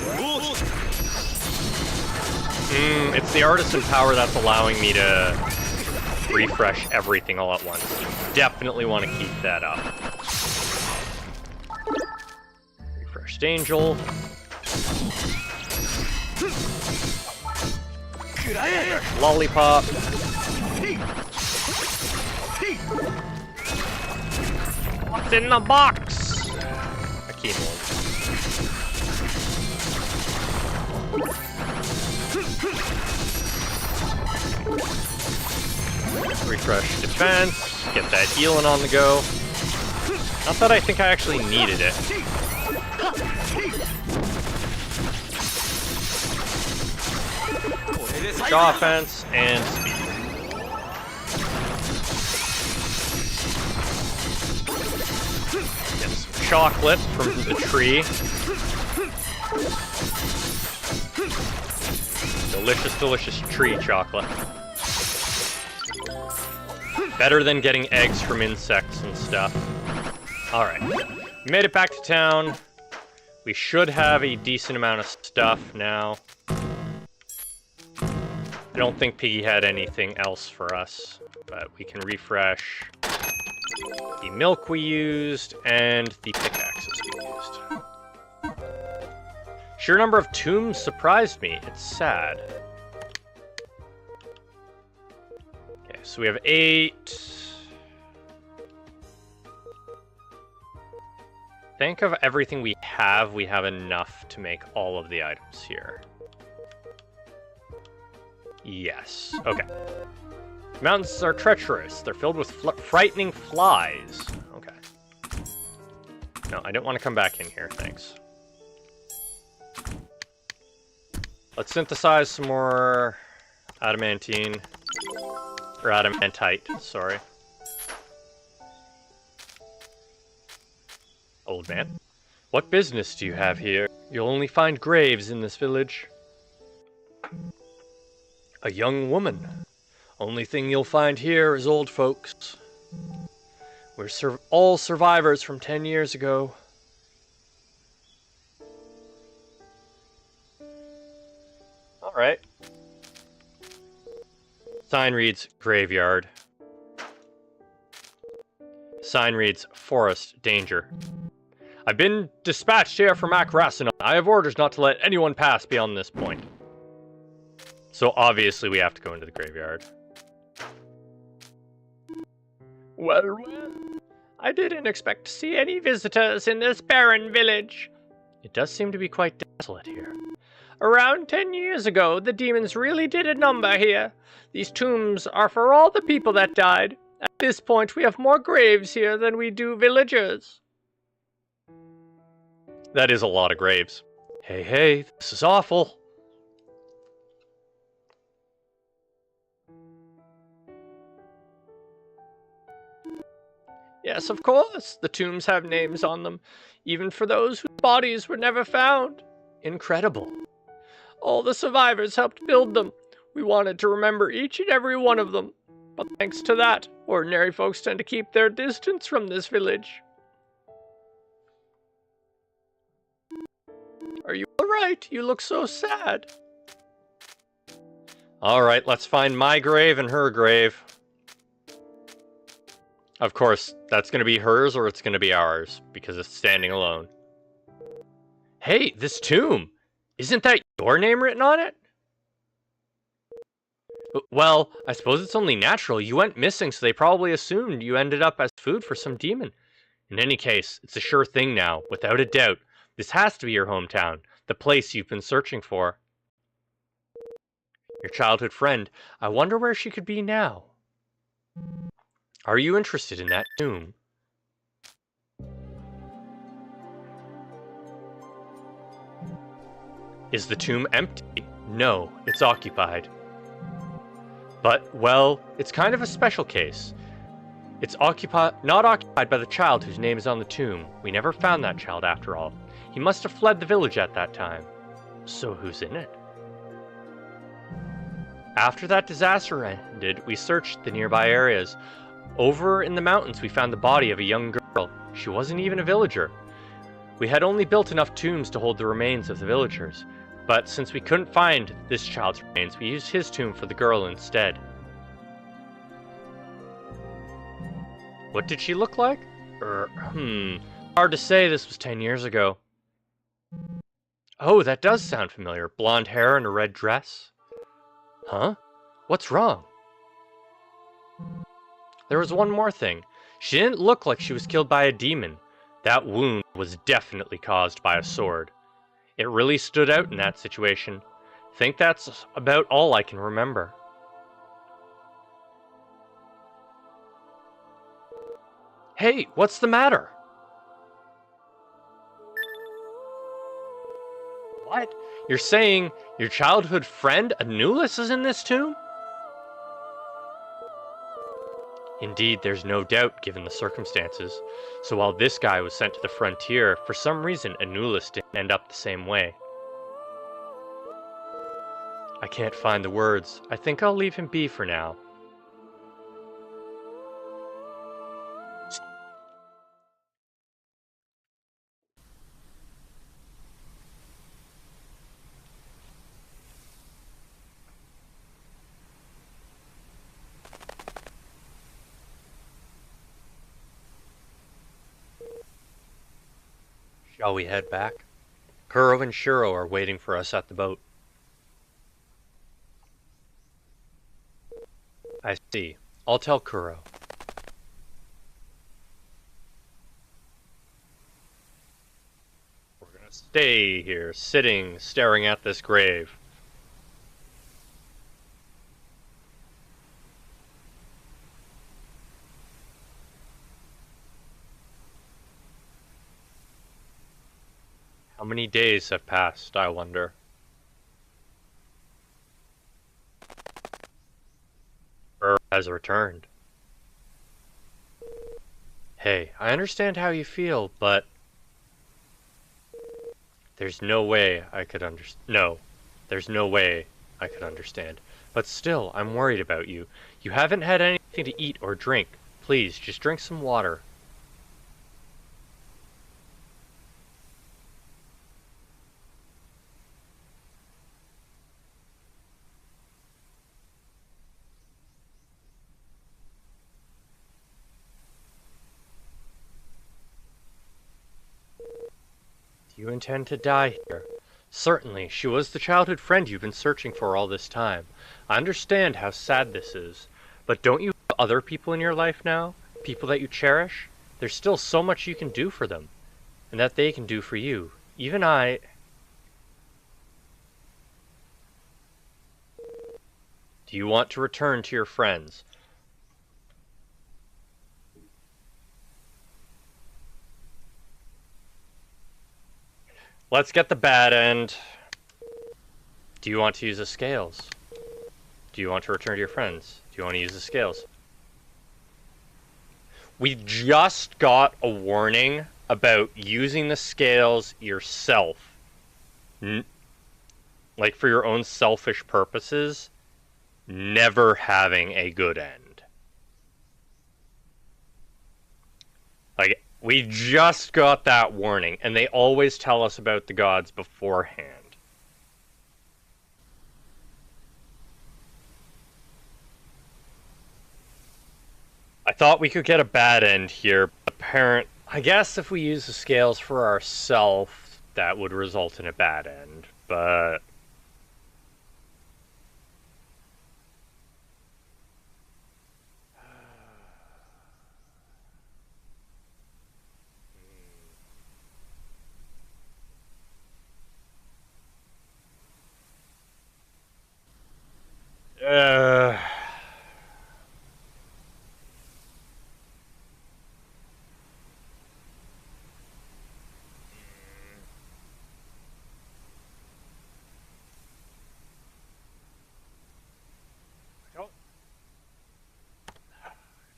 It's the Artisan power that's allowing me to refresh everything all at once. Definitely want to keep that up. Refreshed Angel. Lollipop. What's in the box? A keyboard. Refresh defense, get that healing on the go. Not that I think I actually needed it. Offense and speed. Get some chocolate from the tree. Delicious, delicious tree chocolate. Better than getting eggs from insects and stuff. Alright. We made it back to town. We should have a decent amount of stuff now. I don't think Piggy had anything else for us, but we can refresh the milk we used and the pickaxes we used. Sheer number of tombs surprised me. It's sad. Okay, so we have 8. think of everything we have enough to make all of the items here. Yes. Okay. Mountains are treacherous. They're filled with frightening flies. Okay. No, I don't want to come back in here, thanks. Let's synthesize some more adamantine. Or adamantite, sorry. Old man. What business do you have here? You'll only find graves in this village. A young woman. Only thing you'll find here is old folks. We're all survivors from 10 years ago. Alright. Sign reads graveyard. Sign reads forest danger. I've been dispatched here from Akrasinon. I have orders not to let anyone pass beyond this point. So obviously we have to go into the graveyard. Well, I didn't expect to see any visitors in this barren village. It does seem to be quite desolate here. Around 10 years ago, the demons really did a number here. These tombs are for all the people that died. At this point, we have more graves here than we do villagers. That is a lot of graves. Hey, this is awful. Yes, of course. The tombs have names on them, even for those whose bodies were never found. Incredible. All the survivors helped build them. We wanted to remember each and every one of them. But thanks to that, ordinary folks tend to keep their distance from this village. Are you alright? You look so sad. Alright, let's find my grave and her grave. Of course, that's going to be hers or it's going to be ours, because it's standing alone. Hey, this tomb! Isn't that your name written on it? Well, I suppose it's only natural. You went missing, so they probably assumed you ended up as food for some demon. In any case, it's a sure thing now, without a doubt. This has to be your hometown, the place you've been searching for. Your childhood friend, I wonder where she could be now. Are you interested in that tomb? Is the tomb empty? No, it's occupied. But, well, it's kind of a special case. It's not occupied by the child whose name is on the tomb. We never found that child after all. He must have fled the village at that time. So who's in it? After that disaster ended, we searched the nearby areas. Over in the mountains, we found the body of a young girl. She wasn't even a villager. We had only built enough tombs to hold the remains of the villagers. But since we couldn't find this child's remains, we used his tomb for the girl instead. What did she look like? Hard to say, this was 10 years ago. Oh, that does sound familiar. Blonde hair and a red dress. Huh? What's wrong? There was one more thing. She didn't look like she was killed by a demon. That wound was definitely caused by a sword. It really stood out in that situation. Think that's about all I can remember. Hey, what's the matter? What? You're saying your childhood friend Anulus is in this tomb? Indeed, there's no doubt given the circumstances. So while this guy was sent to the frontier, for some reason Anulus didn't end up the same way. I can't find the words. I think I'll leave him be for now. Shall we head back? Kuro and Shuro are waiting for us at the boat. I see. I'll tell Kuro. stay here, sitting, staring at this grave. How many days have passed, I wonder? Or has returned. Hey, I understand how you feel, but there's no way I could there's no way I could understand. But still, I'm worried about you. You haven't had anything to eat or drink. Please, just drink some water. Do you intend to die here? Certainly, she was the childhood friend you've been searching for all this time. I understand how sad this is, but don't you have other people in your life now? People that you cherish? There's still so much you can do for them, and that they can do for you. Even I... Do you want to return to your friends? Let's get the bad end. Do you want to use the scales? Do you want to return to your friends? Do you want to use the scales? We just got a warning about using the scales yourself. Like for your own selfish purposes, never having a good end. Like, we just got that warning, and they always tell us about the gods beforehand. I thought we could get a bad end here. I guess if we use the scales for ourselves, that would result in a bad end, but...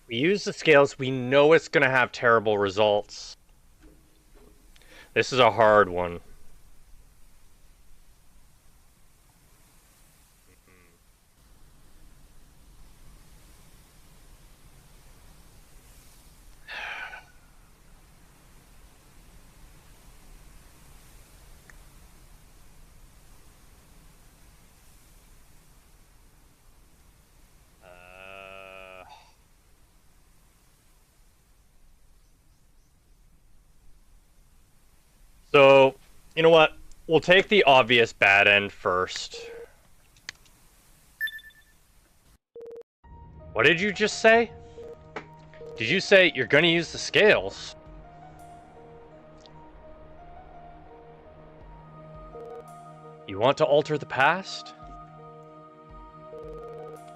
We use the scales, we know it's going to have terrible results. This is a hard one. So, you know what? We'll take the obvious bad end first. What did you just say? Did you say you're gonna use the scales? You want to alter the past?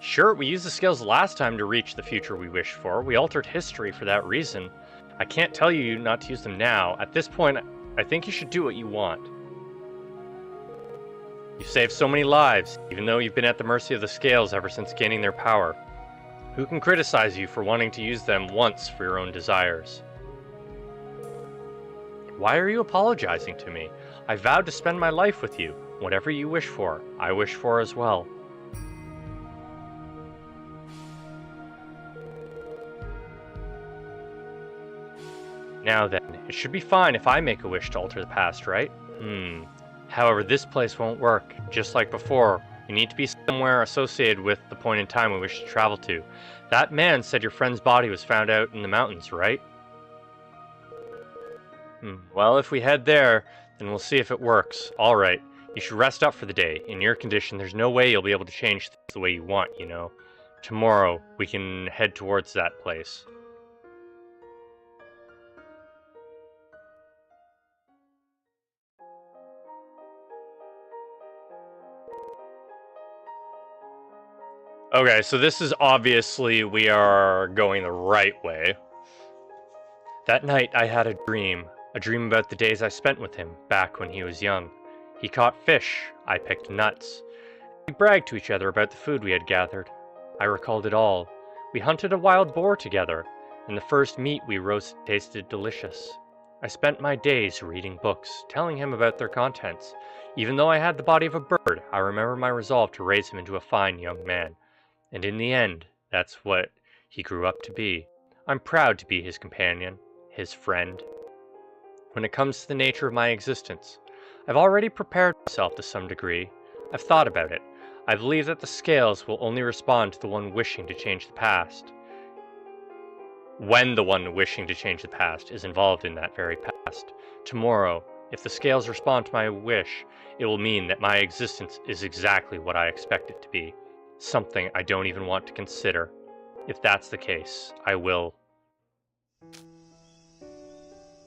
Sure, we used the scales last time to reach the future we wished for. We altered history for that reason. I can't tell you not to use them now. At this point, I think you should do what you want. You've saved so many lives, even though you've been at the mercy of the scales ever since gaining their power. Who can criticize you for wanting to use them once for your own desires? Why are you apologizing to me? I vowed to spend my life with you. Whatever you wish for, I wish for as well. Now then, it should be fine if I make a wish to alter the past, right? However, this place won't work. Just like before, you need to be somewhere associated with the point in time we wish to travel to. That man said your friend's body was found out in the mountains, right? Well, if we head there, then we'll see if it works. Alright, you should rest up for the day. In your condition, there's no way you'll be able to change things the way you want, you know. Tomorrow, we can head towards that place. Okay, so this is obviously we are going the right way. That night I had a dream about the days I spent with him back when he was young. He caught fish, I picked nuts. We bragged to each other about the food we had gathered. I recalled it all. We hunted a wild boar together, and the first meat we roasted tasted delicious. I spent my days reading books, telling him about their contents. Even though I had the body of a bird, I remember my resolve to raise him into a fine young man. And in the end, that's what he grew up to be. I'm proud to be his companion, his friend. When it comes to the nature of my existence, I've already prepared myself to some degree. I've thought about it. I believe that the scales will only respond to the one wishing to change the past, when the one wishing to change the past is involved in that very past. Tomorrow, if the scales respond to my wish, it will mean that my existence is exactly what I expect it to be. Something I don't even want to consider. If that's the case, I will.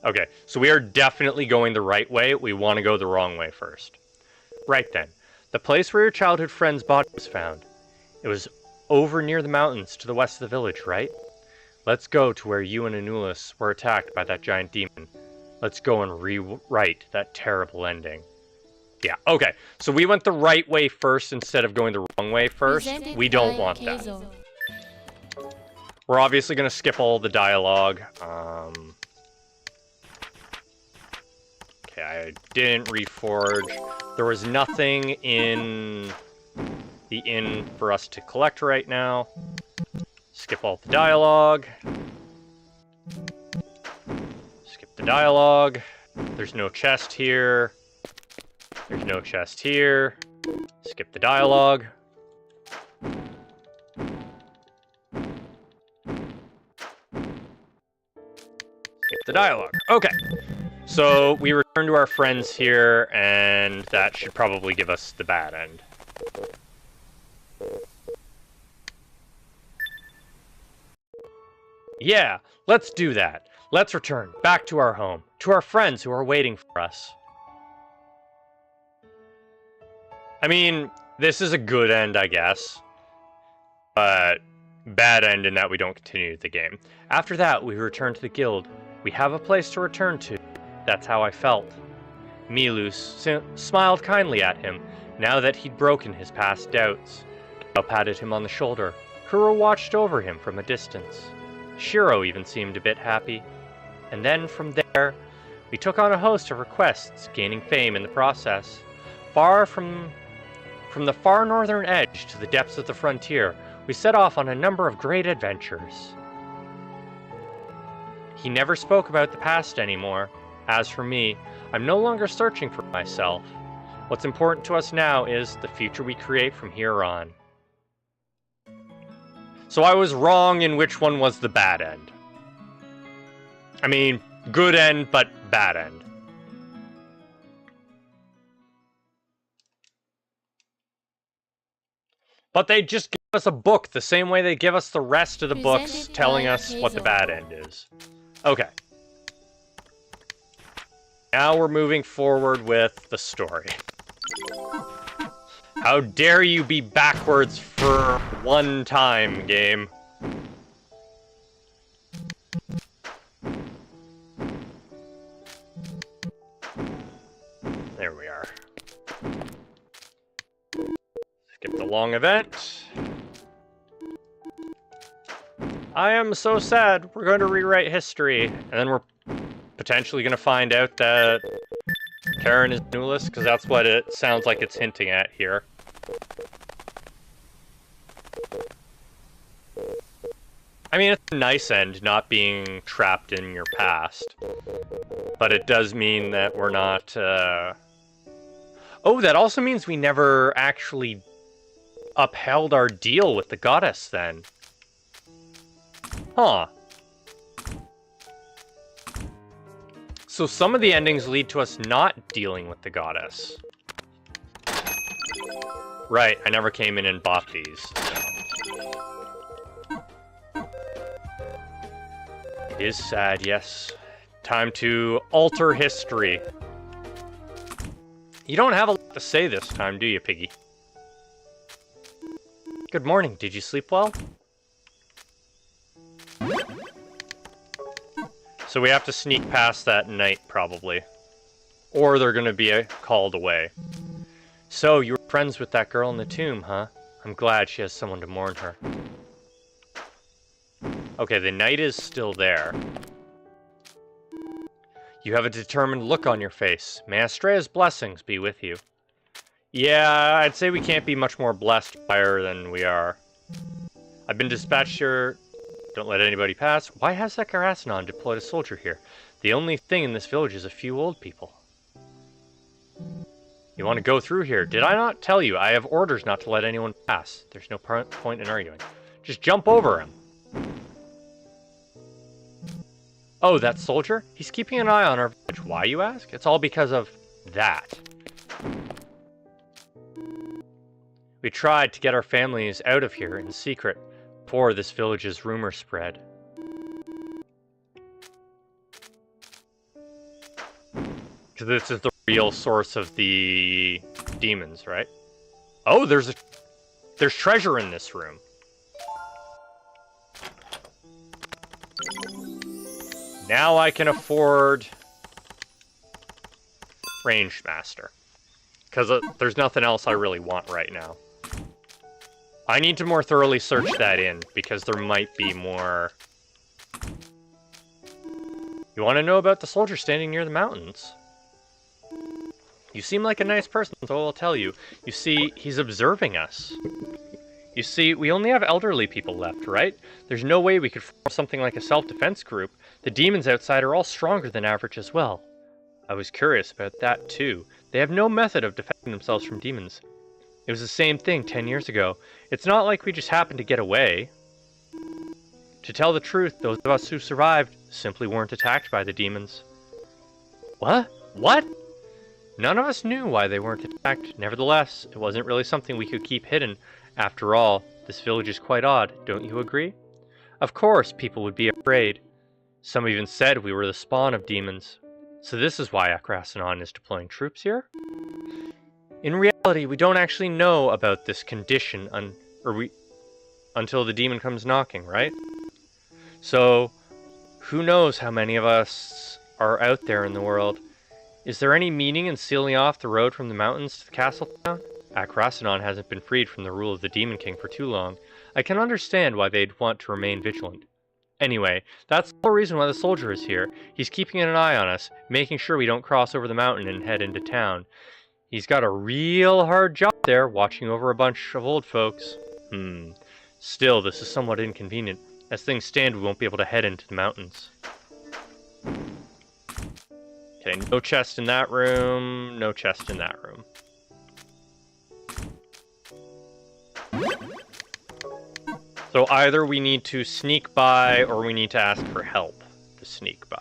Okay, so we are definitely going the right way. We want to go the wrong way first. Right then. The place where your childhood friend's body was found. It was over near the mountains to the west of the village, right? Let's go to where you and Anulis were attacked by that giant demon. Let's go and rewrite that terrible ending. Yeah, okay. So we went the right way first instead of going the wrong way first. We don't want that. We're obviously going to skip all the dialogue. Okay, I didn't reforge. There was nothing in the inn for us to collect right now. Skip all the dialogue. Skip the dialogue. There's no chest here. There's no chest here. Skip the dialogue. Skip the dialogue. Okay. So we return to our friends here, and that should probably give us the bad end. Yeah, let's do that. Let's return back to our home, to our friends who are waiting for us. I mean, this is a good end, I guess. But bad end in that we don't continue the game. After that, we return to the guild. We have a place to return to. That's how I felt. Milus smiled kindly at him, now that he'd broken his past doubts. Gao patted him on the shoulder. Kuro watched over him from a distance. Shiro even seemed a bit happy. And then, from there, we took on a host of requests, gaining fame in the process. Far from the far northern edge to the depths of the frontier, we set off on a number of great adventures. He never spoke about the past anymore. As for me, I'm no longer searching for myself. What's important to us now is the future we create from here on. So I was wrong in which one was the bad end. I mean, good end, but bad end. But they just give us a book the same way they give us the rest of the books telling us what the bad end is. Okay. Now we're moving forward with the story. How dare you be backwards for one time, game? There we are. Skip the long event. I am so sad. We're going to rewrite history, and then we're potentially going to find out that Karen is Nulis, because that's what it sounds like it's hinting at here. I mean, it's a nice end, not being trapped in your past. But it does mean that we're not, Oh, that also means we never actually upheld our deal with the goddess, then. Huh. So some of the endings lead to us not dealing with the goddess. Right, I never came in and bought these. It is sad, yes. Time to alter history. You don't have a lot to say this time, do you, Piggy? Good morning. Did you sleep well? So we have to sneak past that night, probably. Or they're gonna be called away. So, you were friends with that girl in the tomb, huh? I'm glad she has someone to mourn her. Okay, the knight is still there. You have a determined look on your face. May Astrea's blessings be with you. Yeah, I'd say we can't be much more blessed by her than we are. I've been dispatched here. Don't let anybody pass. Why has that Garasanon deployed a soldier here? The only thing in this village is a few old people. You want to go through here? Did I not tell you? I have orders not to let anyone pass. There's no point in arguing. Just jump over him. Oh, that soldier? He's keeping an eye on our village. Why, you ask? It's all because of that. We tried to get our families out of here in secret before this village's rumor spread. Because this is the real source of the demons, right? Oh, there's treasure in this room. Now I can afford Ranged Master. Because there's nothing else I really want right now. I need to more thoroughly search that in, because there might be more. You want to know about the soldier standing near the mountains? You seem like a nice person, so I'll tell you. You see, he's observing us. You see, we only have elderly people left, right? There's no way we could form something like a self-defense group. The demons outside are all stronger than average as well. I was curious about that, too. They have no method of defending themselves from demons. It was the same thing 10 years ago. It's not like we just happened to get away. To tell the truth, those of us who survived simply weren't attacked by the demons. What? What? None of us knew why they weren't attacked. Nevertheless, it wasn't really something we could keep hidden. After all, this village is quite odd, don't you agree? Of course, people would be afraid. Some even said we were the spawn of demons. So this is why Akrasanon is deploying troops here? In reality, we don't actually know about this condition until the demon comes knocking, right? So, who knows how many of us are out there in the world? Is there any meaning in sealing off the road from the mountains to the castle town? Akrasanon hasn't been freed from the rule of the Demon King for too long. I can understand why they'd want to remain vigilant. Anyway, that's the whole reason why the soldier is here. He's keeping an eye on us, making sure we don't cross over the mountain and head into town. He's got a real hard job there, watching over a bunch of old folks. Still, this is somewhat inconvenient. As things stand, we won't be able to head into the mountains. Okay, no chest in that room, no chest in that room. So either we need to sneak by, or we need to ask for help to sneak by.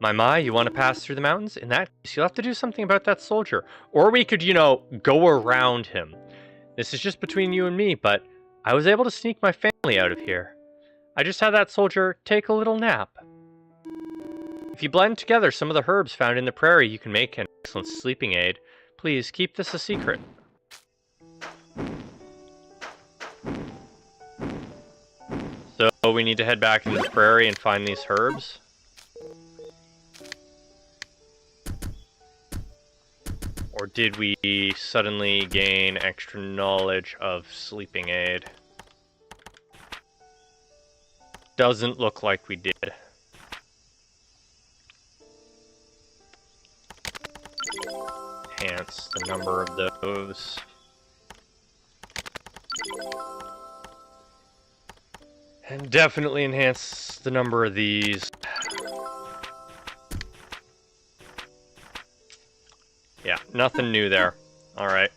My, you want to pass through the mountains? In that case, you'll have to do something about that soldier. Or we could, go around him. This is just between you and me, but I was able to sneak my family out of here. I just had that soldier take a little nap. If you blend together some of the herbs found in the prairie, you can make an excellent sleeping aid. Please, keep this a secret. So we need to head back into the prairie and find these herbs. Or did we suddenly gain extra knowledge of sleeping aid? Doesn't look like we did. Enhance the number of those. And definitely enhance the number of these. Yeah, nothing new there. Alright.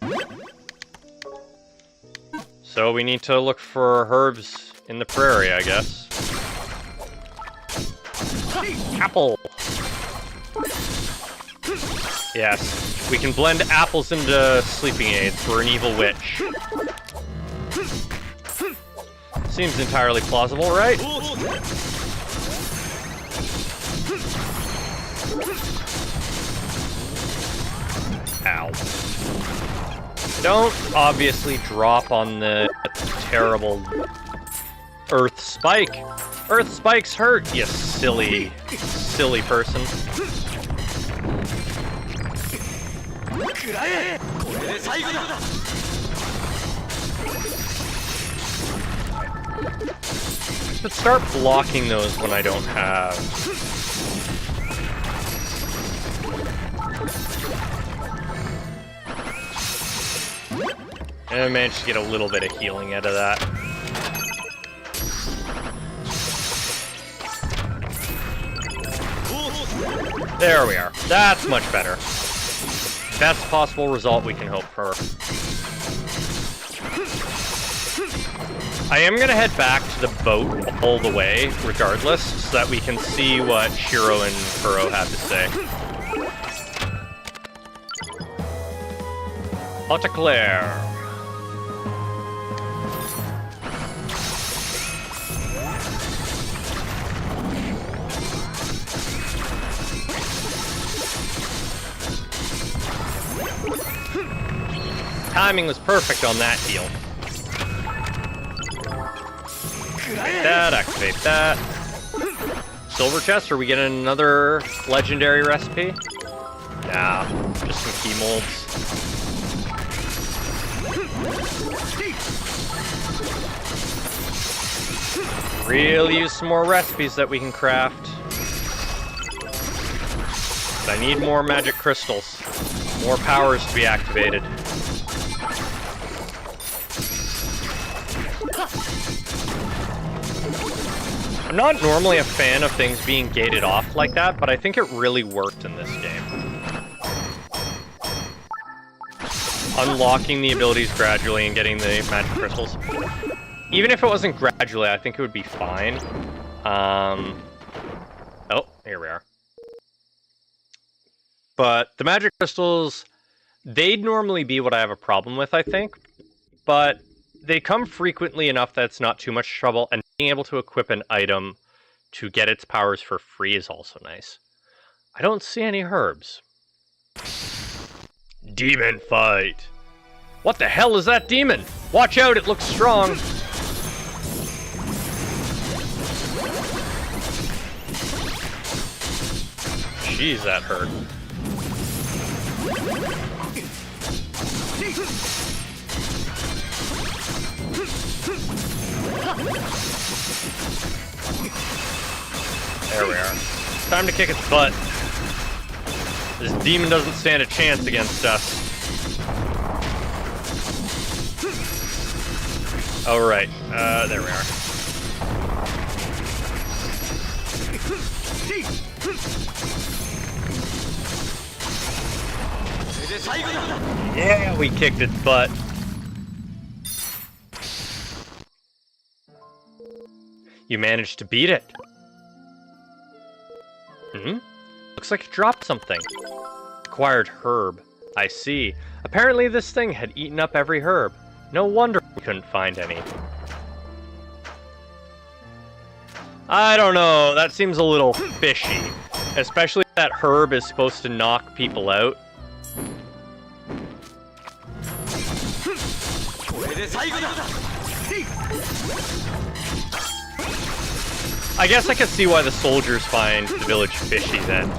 So we need to look for herbs in the prairie, I guess. Apple! Yes, we can blend apples into sleeping aids for an evil witch. Seems entirely plausible, right? Ow. Don't obviously drop on the terrible Earth Spike. Earth Spikes hurt, you silly, silly person. But start blocking those when I don't have. And I managed to get a little bit of healing out of that. There we are. That's much better. Best possible result we can hope for. I am going to head back to the boat all the way, regardless, so that we can see what Shiro and Kuro have to say. Hauteclair. Timing was perfect on that heal. Activate that, activate that. Silver chest, are we getting another legendary recipe? Nah, just some key molds. Really use some more recipes that we can craft. But I need more magic crystals. More powers to be activated. I'm not normally a fan of things being gated off like that, but I think it really worked in this game. Unlocking the abilities gradually and getting the magic crystals. Even if it wasn't gradually, I think it would be fine. Oh, here we are. But the magic crystals, they'd normally be what I have a problem with, I think. But they come frequently enough that it's not too much trouble, and being able to equip an item to get its powers for free is also nice. I don't see any herbs. Demon fight! What the hell is that demon? Watch out, it looks strong! Jeez, that hurt. There we are. Time to kick its butt. This demon doesn't stand a chance against us. Oh, right. There we are. Yeah, we kicked its butt. You managed to beat it. Looks like it dropped something. Acquired herb. I see. Apparently this thing had eaten up every herb. No wonder we couldn't find any. I don't know, that seems a little fishy. Especially if that herb is supposed to knock people out. I guess I can see why the soldiers find the village fishy then.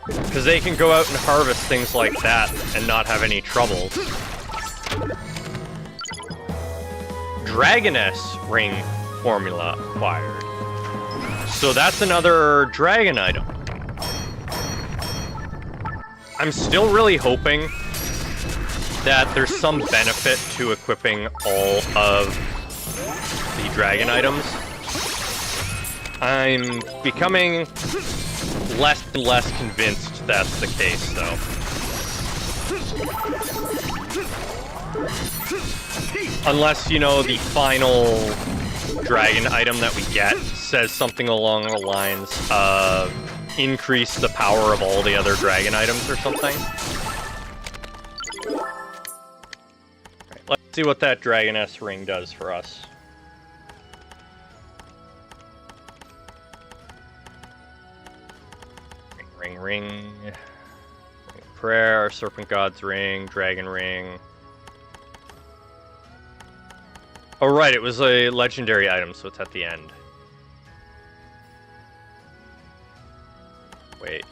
Because they can go out and harvest things like that and not have any troubles. Dragoness ring formula acquired. So that's another dragon item. I'm still really hoping that there's some benefit to equipping all of the dragon items. I'm becoming less and less convinced that's the case, though. Unless, you know, the final dragon item that we get says something along the lines of increase the power of all the other dragon items or something. Right, let's see what that Dragoness ring does for us. Ring. Prayer, Serpent God's Ring, Dragon Ring. Oh right, it was a legendary item, so it's at the end. Wait.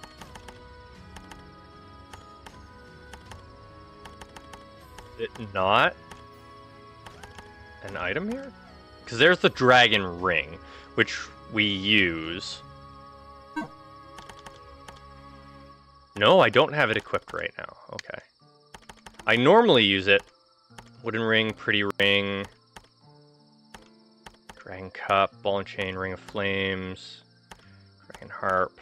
Is it not an item here? Because there's the Dragon Ring, which we use. No, I don't have it equipped right now. Okay. I normally use it. Wooden Ring, Pretty Ring, Dragon Cup, Ball and Chain, Ring of Flames, Dragon Harp.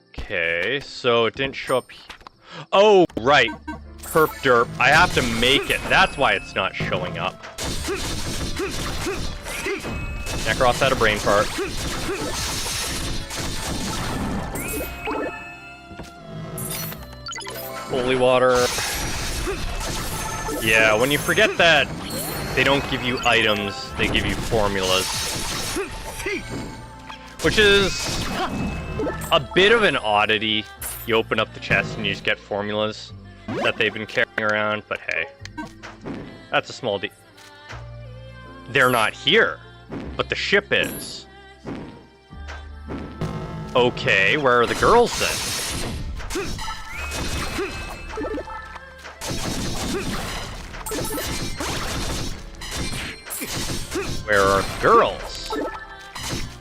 Okay, so it didn't show up. Oh, right. Herp derp. I have to make it. That's why it's not showing up. Necros had a brain fart. Holy water. Yeah, when you forget that they don't give you items, they give you formulas. Which is a bit of an oddity. You open up the chest and you just get formulas that they've been carrying around, but hey. That's a small deal. They're not here, but the ship is. Okay, where are the girls then? Where are the girls?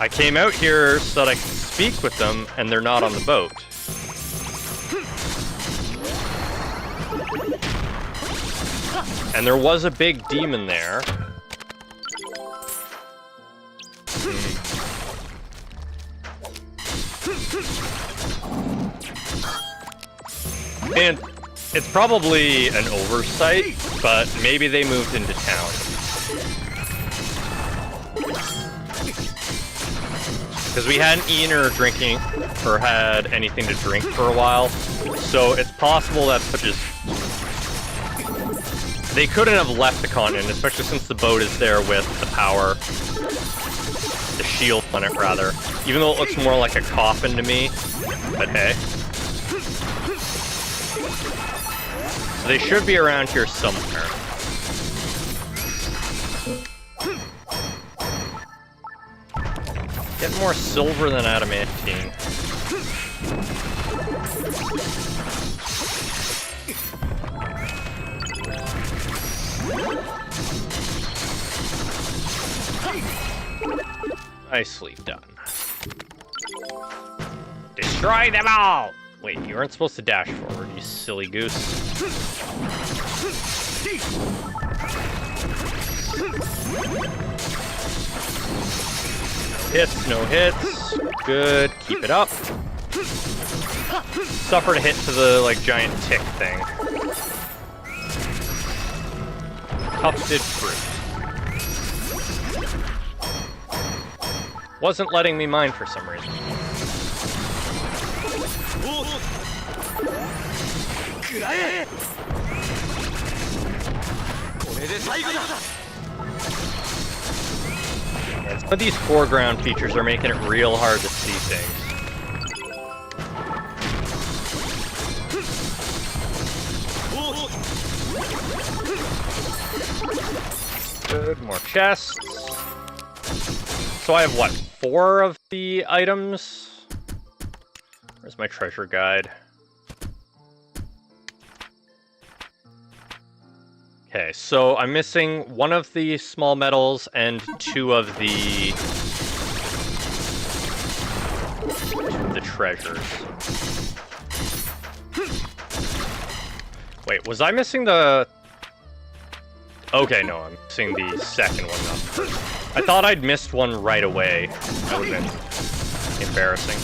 I came out here so that I could speak with them, and they're not on the boat. And there was a big demon there. And it's probably an oversight, but maybe they moved into town. Because we hadn't eaten or drinking, or had anything to drink for a while, so it's possible that just... They couldn't have left the continent, especially since the boat is there with the power, the shield on it rather, even though it looks more like a coffin to me, but hey. So they should be around here somewhere. Get more silver than adamantine. Nicely done. Destroy them all! Wait, you aren't supposed to dash forward, you silly goose. Hits, no hits. Good, keep it up. Suffered a hit to the, like, giant tick thing. Tufted fruit. Wasn't letting me mine for some reason. And some of these foreground features are making it real hard to see things. Good, more chests. So I have, what, 4 of the items? Where's my treasure guide? Okay, so I'm missing 1 of the small metals and 2 of the treasures. Wait, was I missing the... Okay, no, I'm missing the second one now. I thought I'd missed one right away. That would have been embarrassing.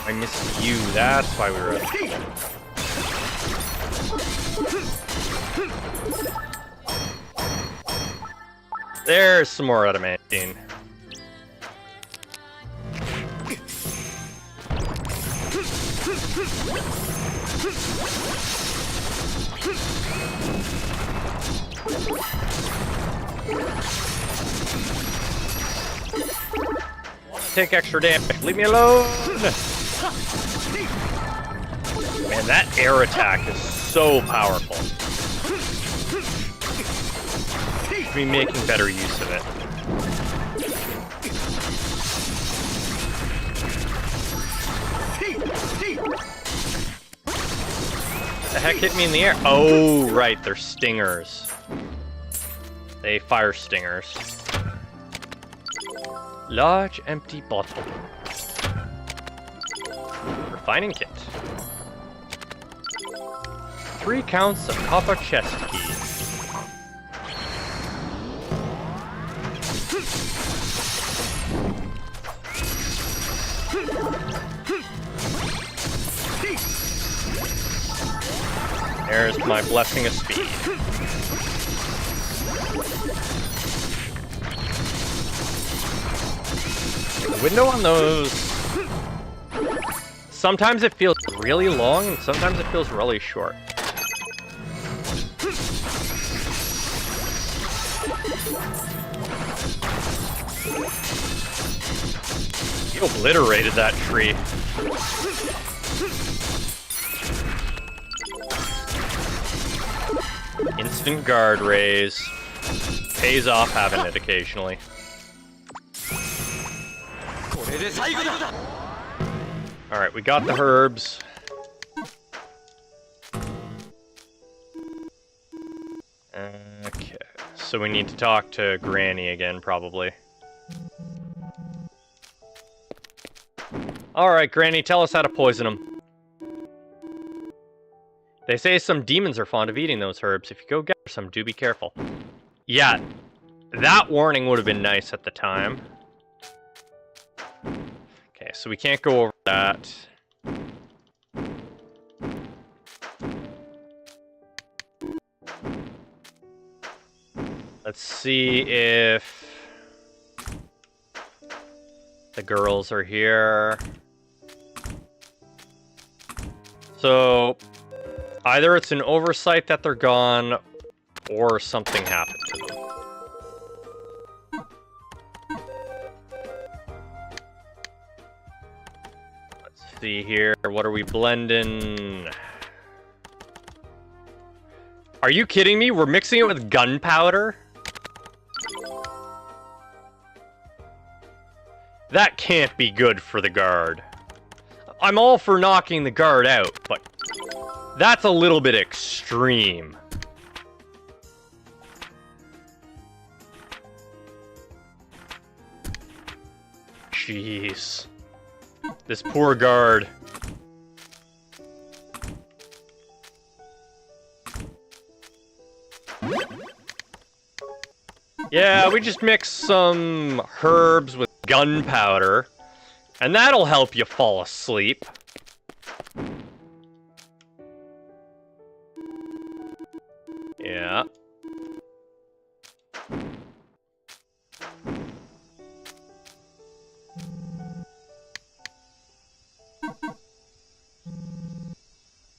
I missed you, that's why we were at it. There's some more adamantine. Take extra damage. Leave me alone! Man, that air attack is so powerful. Should be making better use of it. The heck hit me in the air? Oh, right, they're stingers. They fire stingers. Large empty bottle. Refining kit. 3 counts of copper chest key. There's my blessing of speed. The window on those... Sometimes it feels really long, and sometimes it feels really short. You obliterated that tree. Instant guard raise. Pays off having it occasionally. Alright, we got the herbs. Okay, so we need to talk to Granny again, probably. Alright, Granny, tell us how to poison them. They say some demons are fond of eating those herbs. If you go get some, do be careful. Yeah, that warning would have been nice at the time. Okay, so we can't go over that. Let's see if the girls are here. So, either it's an oversight that they're gone, or something happened to them. Let's see here. What are we blending? Are you kidding me? We're mixing it with gunpowder? That can't be good for the guard. I'm all for knocking the guard out, but that's a little bit extreme. Jeez. This poor guard. Yeah, we just mix some herbs with gunpowder, and that'll help you fall asleep. Yeah.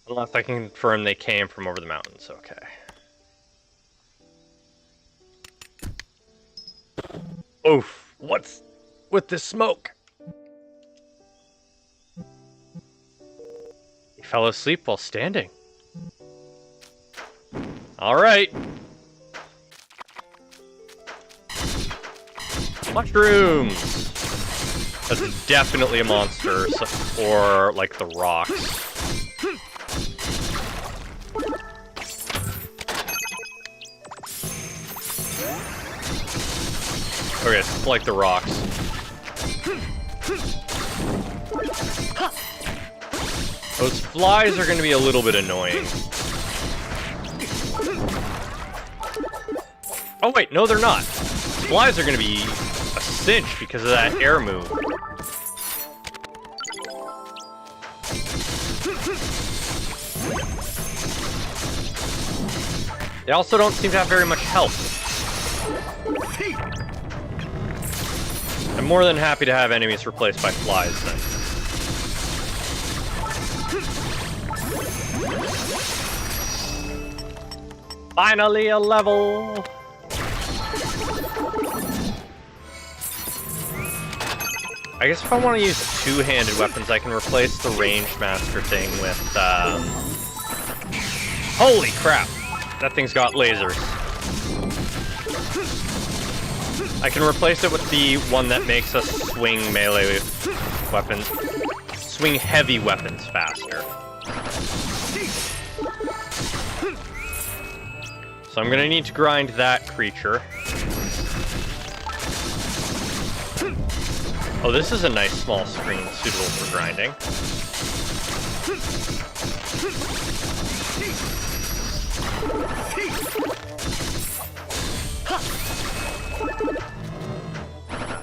Unless I can confirm they came from over the mountains, okay. Oof, what's with this smoke? He fell asleep while standing. Alright. Mushrooms! That's definitely a monster, or like the rocks. Okay, it's like the rocks. Those flies are going to be a little bit annoying. Oh wait, no they're not. Flies are going to be a cinch because of that air move. They also don't seem to have very much health. I'm more than happy to have enemies replaced by flies, then. Finally a level! I guess if I want to use two-handed weapons, I can replace the ranged master thing with, Holy crap! That thing's got lasers. I can replace it with the one that makes us swing melee weapons, swing heavy weapons faster. So I'm gonna need to grind that creature. Oh, this is a nice small screen suitable for grinding.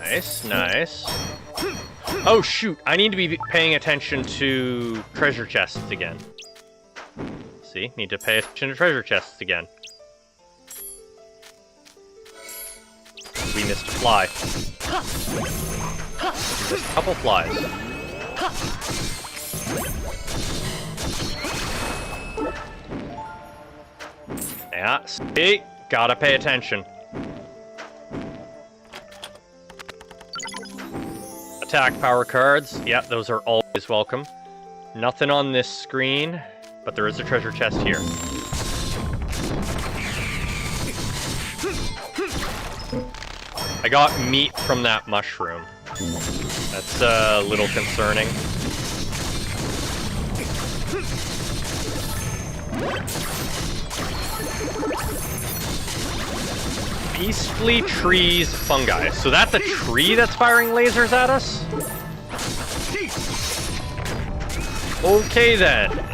Nice, nice. Oh shoot, I need to be paying attention to treasure chests again. See, need to pay attention to treasure chests again. We missed a fly. Just a couple flies. Yeah, see? Gotta pay attention. Attack power cards. Yeah, those are always welcome. Nothing on this screen, but there is a treasure chest here. I got meat from that mushroom. That's a little concerning. Beastly trees fungi. So that's a tree that's firing lasers at us? Okay then.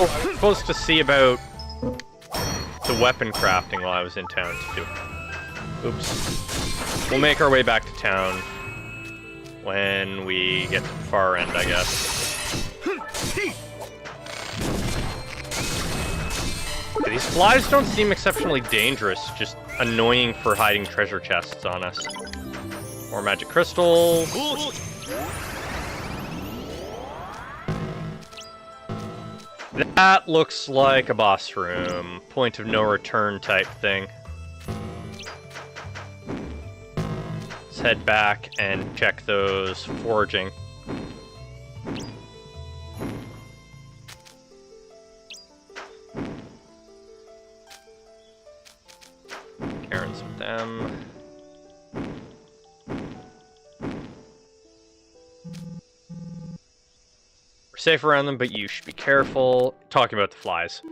Oh, I was supposed to see about the weapon crafting while I was in town too. Oops. We'll make our way back to town when we get to the far end, I guess. These flies don't seem exceptionally dangerous, just annoying for hiding treasure chests on us. More magic crystals. That looks like a boss room. Point of no return type thing. Let's head back and check those foraging. Karen's with them. We're safe around them, but you should be careful. Talking about the flies.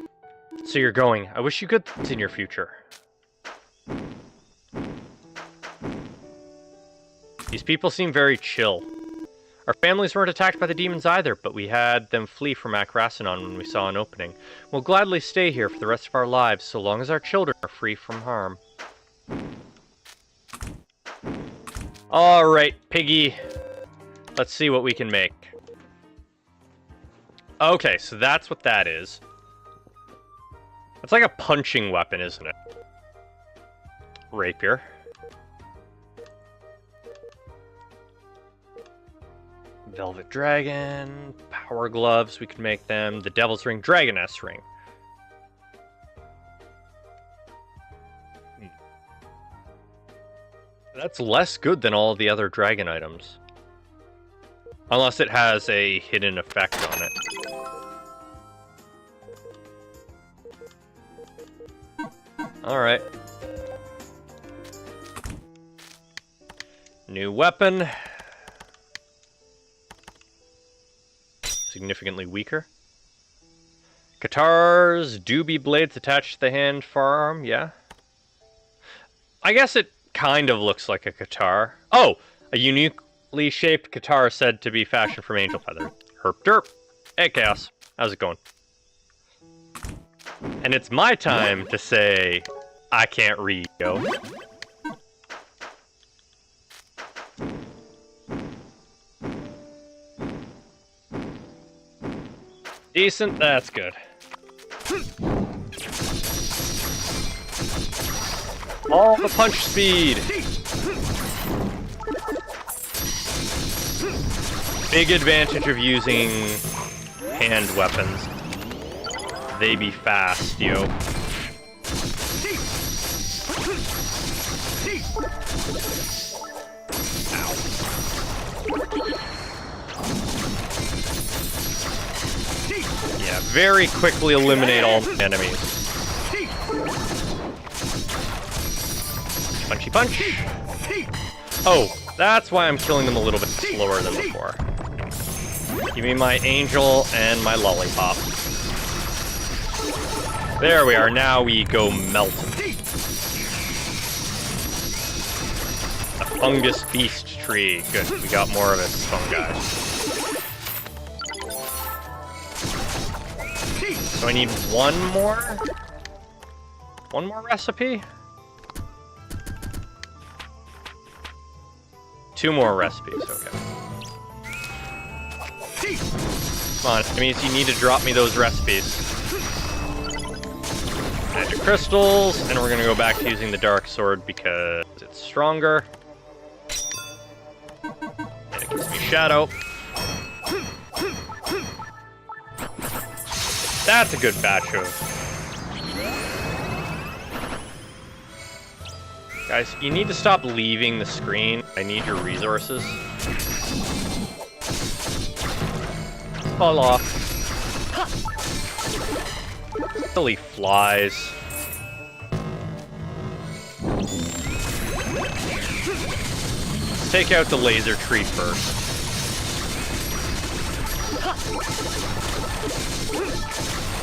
So you're going. I wish you good things in your future. These people seem very chill. Our families weren't attacked by the demons either, but we had them flee from Akrasinon when we saw an opening. We'll gladly stay here for the rest of our lives, so long as our children are free from harm. Alright, Piggy. Let's see what we can make. Okay, so that's what that is. It's like a punching weapon, isn't it? Rapier. Velvet Dragon, Power Gloves, we can make them. The Devil's Ring, Dragoness Ring. That's less good than all the other dragon items. Unless it has a hidden effect on it. Alright. New weapon. Significantly weaker. Katars, doobie blades attached to the hand forearm, yeah. I guess it kind of looks like a Katar. Oh! A uniquely shaped Katar said to be fashioned from angel feather. Herp derp. Hey, Chaos. How's it going? And it's my time to say, I can't read, yo. Decent, that's good. All the punch speed! Big advantage of using hand weapons. They be fast, yo. Ow. Yeah, very quickly eliminate all enemies. Punchy punch. Oh, that's why I'm killing them a little bit slower than before. Give me my angel and my lollipop. There we are, now we go melt. A fungus beast tree. Good, we got more of its fungi. So I need one more? One more recipe? 2 more recipes, okay. Come on, it means you need to drop me those recipes. Magic crystals, and we're gonna go back to using the dark sword because it's stronger. And it gives me shadow. That's a good batch of... Guys, you need to stop leaving the screen. I need your resources. Fall off. Silly flies. Let's take out the laser tree first.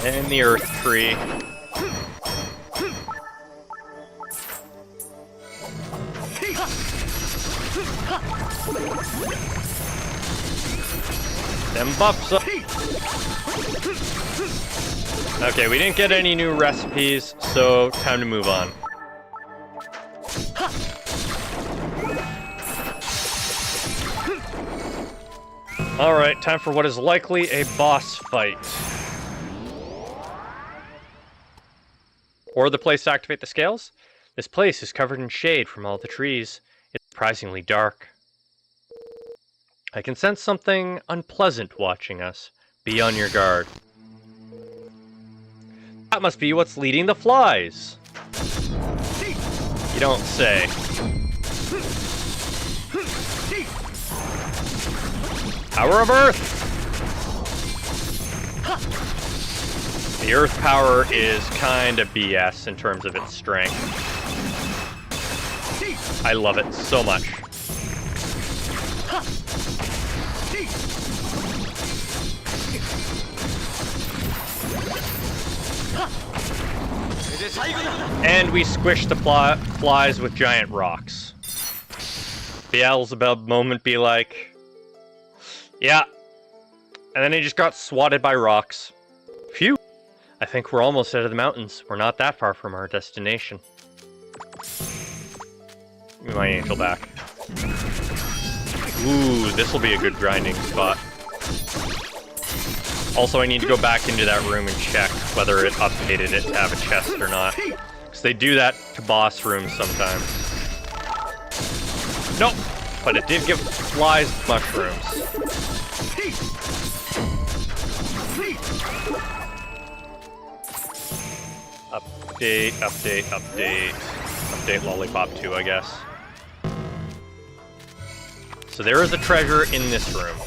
And the earth tree. Them buffs up. Okay, we didn't get any new recipes, so time to move on. Alright, time for what is likely a boss fight. Or the place to activate the scales? This place is covered in shade from all the trees. It's surprisingly dark. I can sense something unpleasant watching us. Be on your guard. That must be what's leading the flies. You don't say. Power of Earth! The Earth power is kinda BS in terms of its strength. I love it so much. And we squish the flies with giant rocks. Beelzebub moment be like, yeah. And then he just got swatted by rocks. Phew. I think we're almost out of the mountains. We're not that far from our destination. Give me my angel back. Ooh, this will be a good grinding spot. Also, I need to go back into that room and check whether it updated it to have a chest or not. Because they do that to boss rooms sometimes. Nope, but it did give flies mushrooms. Update, update, update. Update Lollipop 2, I guess. So there is a treasure in this room.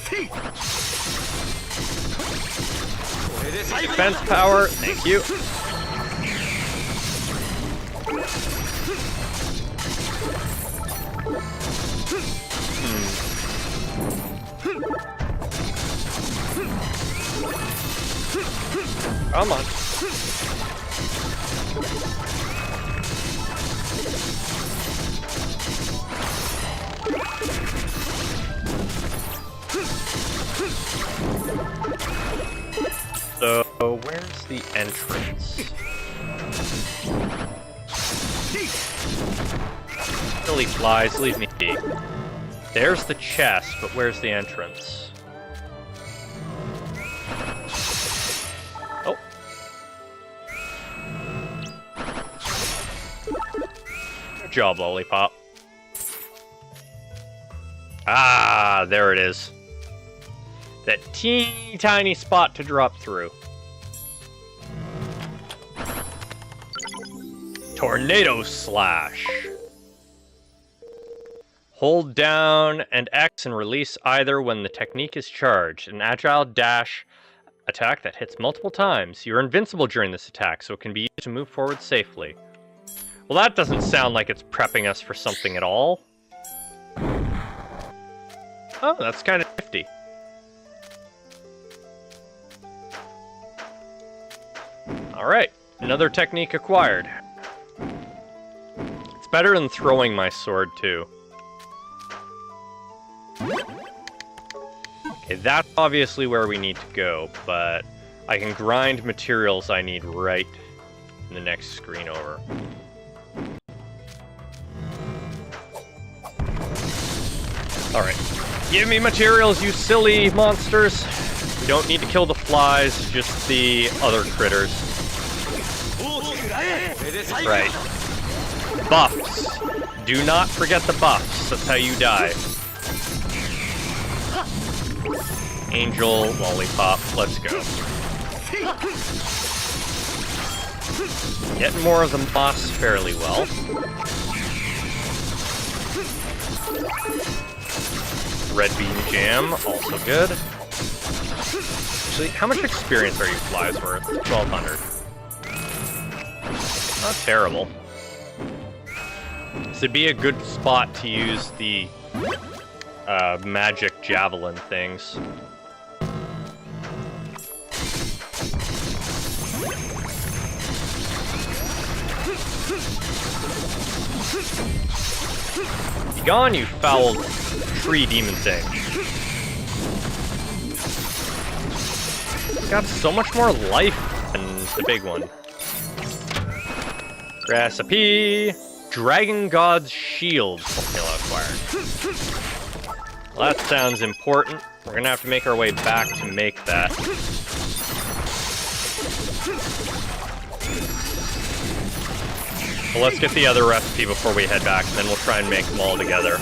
Defense power, thank you. Come on. So, where's the entrance? Silly flies, leave me be. There's the chest, but where's the entrance? Oh. Good job, Lollipop. Ah, there it is. that teeny tiny spot to drop through. Tornado Slash. Hold down and X and release either when the technique is charged. An agile dash attack that hits multiple times. You're invincible during this attack, so it can be used to move forward safely. Well, that doesn't sound like it's prepping us for something at all. Oh, that's kind of nifty. Alright, another technique acquired. It's better than throwing my sword, too. Okay, that's obviously where we need to go, but I can grind materials I need right in the next screen over. Alright, give me materials, you silly monsters! We don't need to kill the flies, just the other critters. Right. Buffs. Do not forget the buffs, that's how you die. Angel, lollipop, let's go. Getting more of the moss fairly well. Red bean jam, also good. Actually, how much experience are you flies worth? 1,200. Not terrible. This would be a good spot to use the magic javelin things. Be gone, you foul tree demon thing. It's got so much more life than the big one. Recipe! Dragon God's Shield formula acquired. Well, that sounds important. We're gonna have to make our way back to make that. Well, let's get the other recipe before we head back, and then we'll try and make them all together.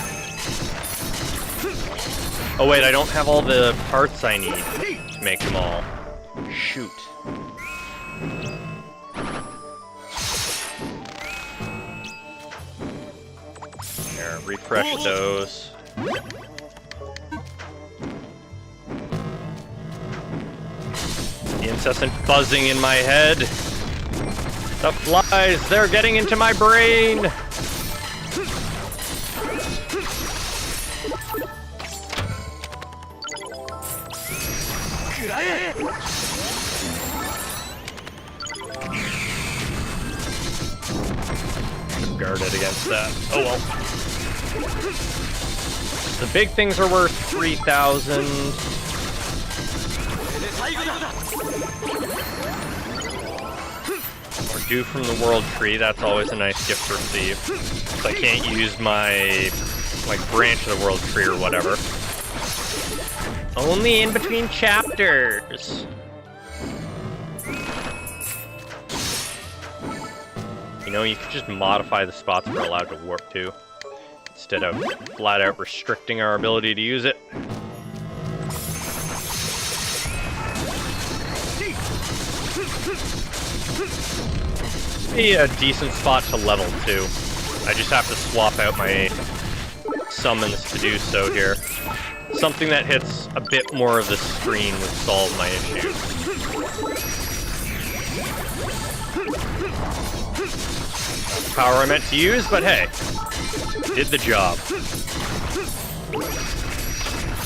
Oh wait, I don't have all the parts I need to make them all. Shoot. Here, refresh those. The incessant buzzing in my head. The flies, they're getting into my brain! Guarded against that. Oh well. The big things are worth 3,000. Or due from the world tree, that's always a nice gift to receive. So I can't use my branch of the world tree or whatever. Only in between chapters. You know, you could just modify the spots we're allowed to warp to, instead of flat out restricting our ability to use it. Be a decent spot to level too. I just have to swap out my summons to do so here. Something that hits a bit more of the screen would solve my issue. Power I meant to use, but hey, did the job.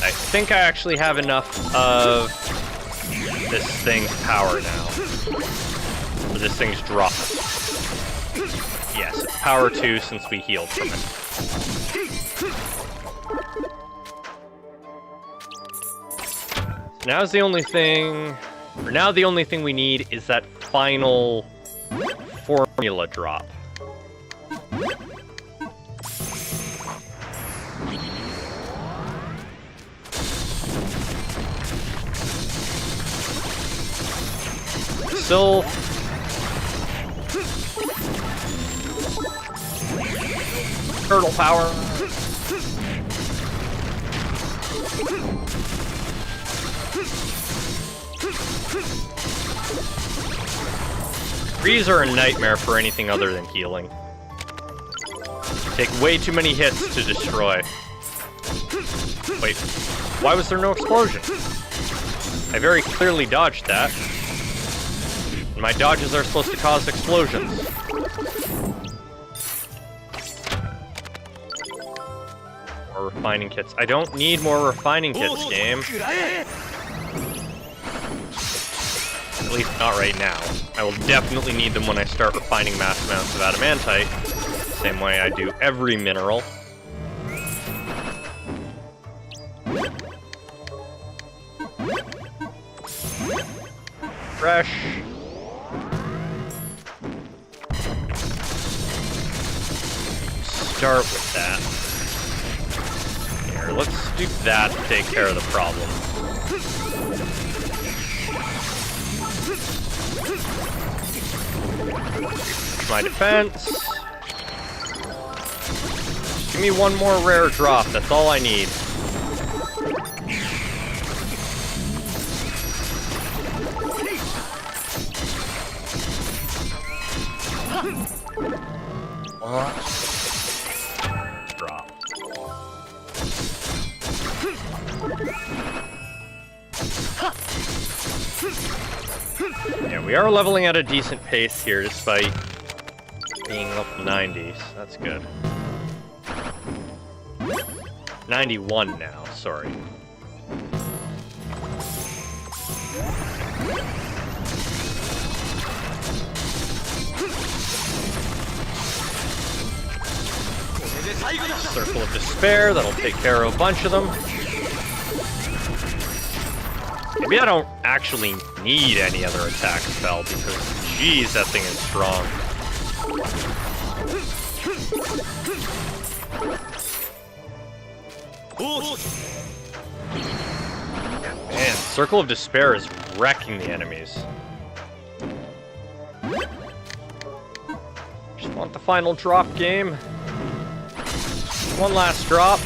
I think I actually have enough of this thing's power now. Or this thing's drop. Yes, it's power 2 since we healed from it. Now the only thing we need is that final formula drop. Still turtle power. Trees are a nightmare for anything other than healing. Take way too many hits to destroy. Wait, why was there no explosion? I very clearly dodged that. And my dodges are supposed to cause explosions. More refining kits. I don't need more refining kits, game. At least not right now. I will definitely need them when I start refining mass amounts of adamantite. Same way I do every mineral. Fresh. Start with that. Here, let's do that to take care of the problem. My defense. Give me one more rare drop, that's all I need. What? Drop. Yeah, we are leveling at a decent pace here despite being level 90, so that's good. 91 now, sorry. Circle of Despair, that'll take care of a bunch of them. Maybe I don't actually need any other attack spell because, geez, that thing is strong. Man, Circle of Despair is wrecking the enemies. Just want the final drop, game. One last drop.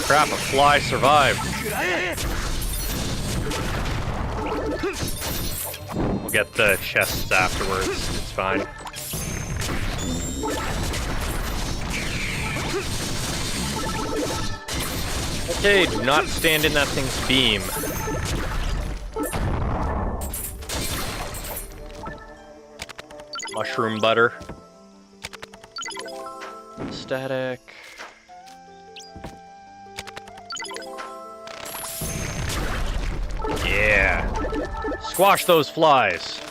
Crap, a fly survived. We'll get the chests afterwards, it's fine. Okay, do not stand in that thing's beam. Mushroom butter. Static. Yeah. Squash those flies.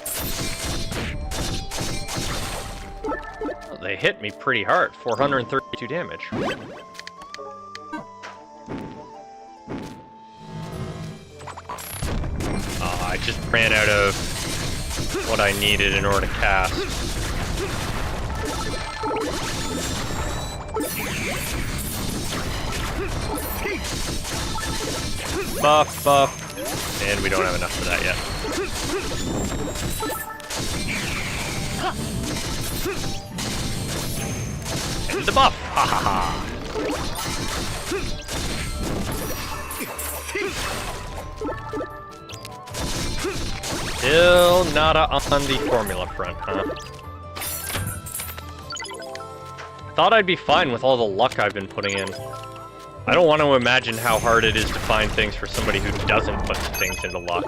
Well, they hit me pretty hard. 432 damage. I just ran out of what I needed in order to cast. Buff, buff, and we don't have enough for that yet. And the buff! Ha ha ha! Still nada on the formula front, huh? Thought I'd be fine with all the luck I've been putting in. I don't want to imagine how hard it is to find things for somebody who doesn't put things into luck.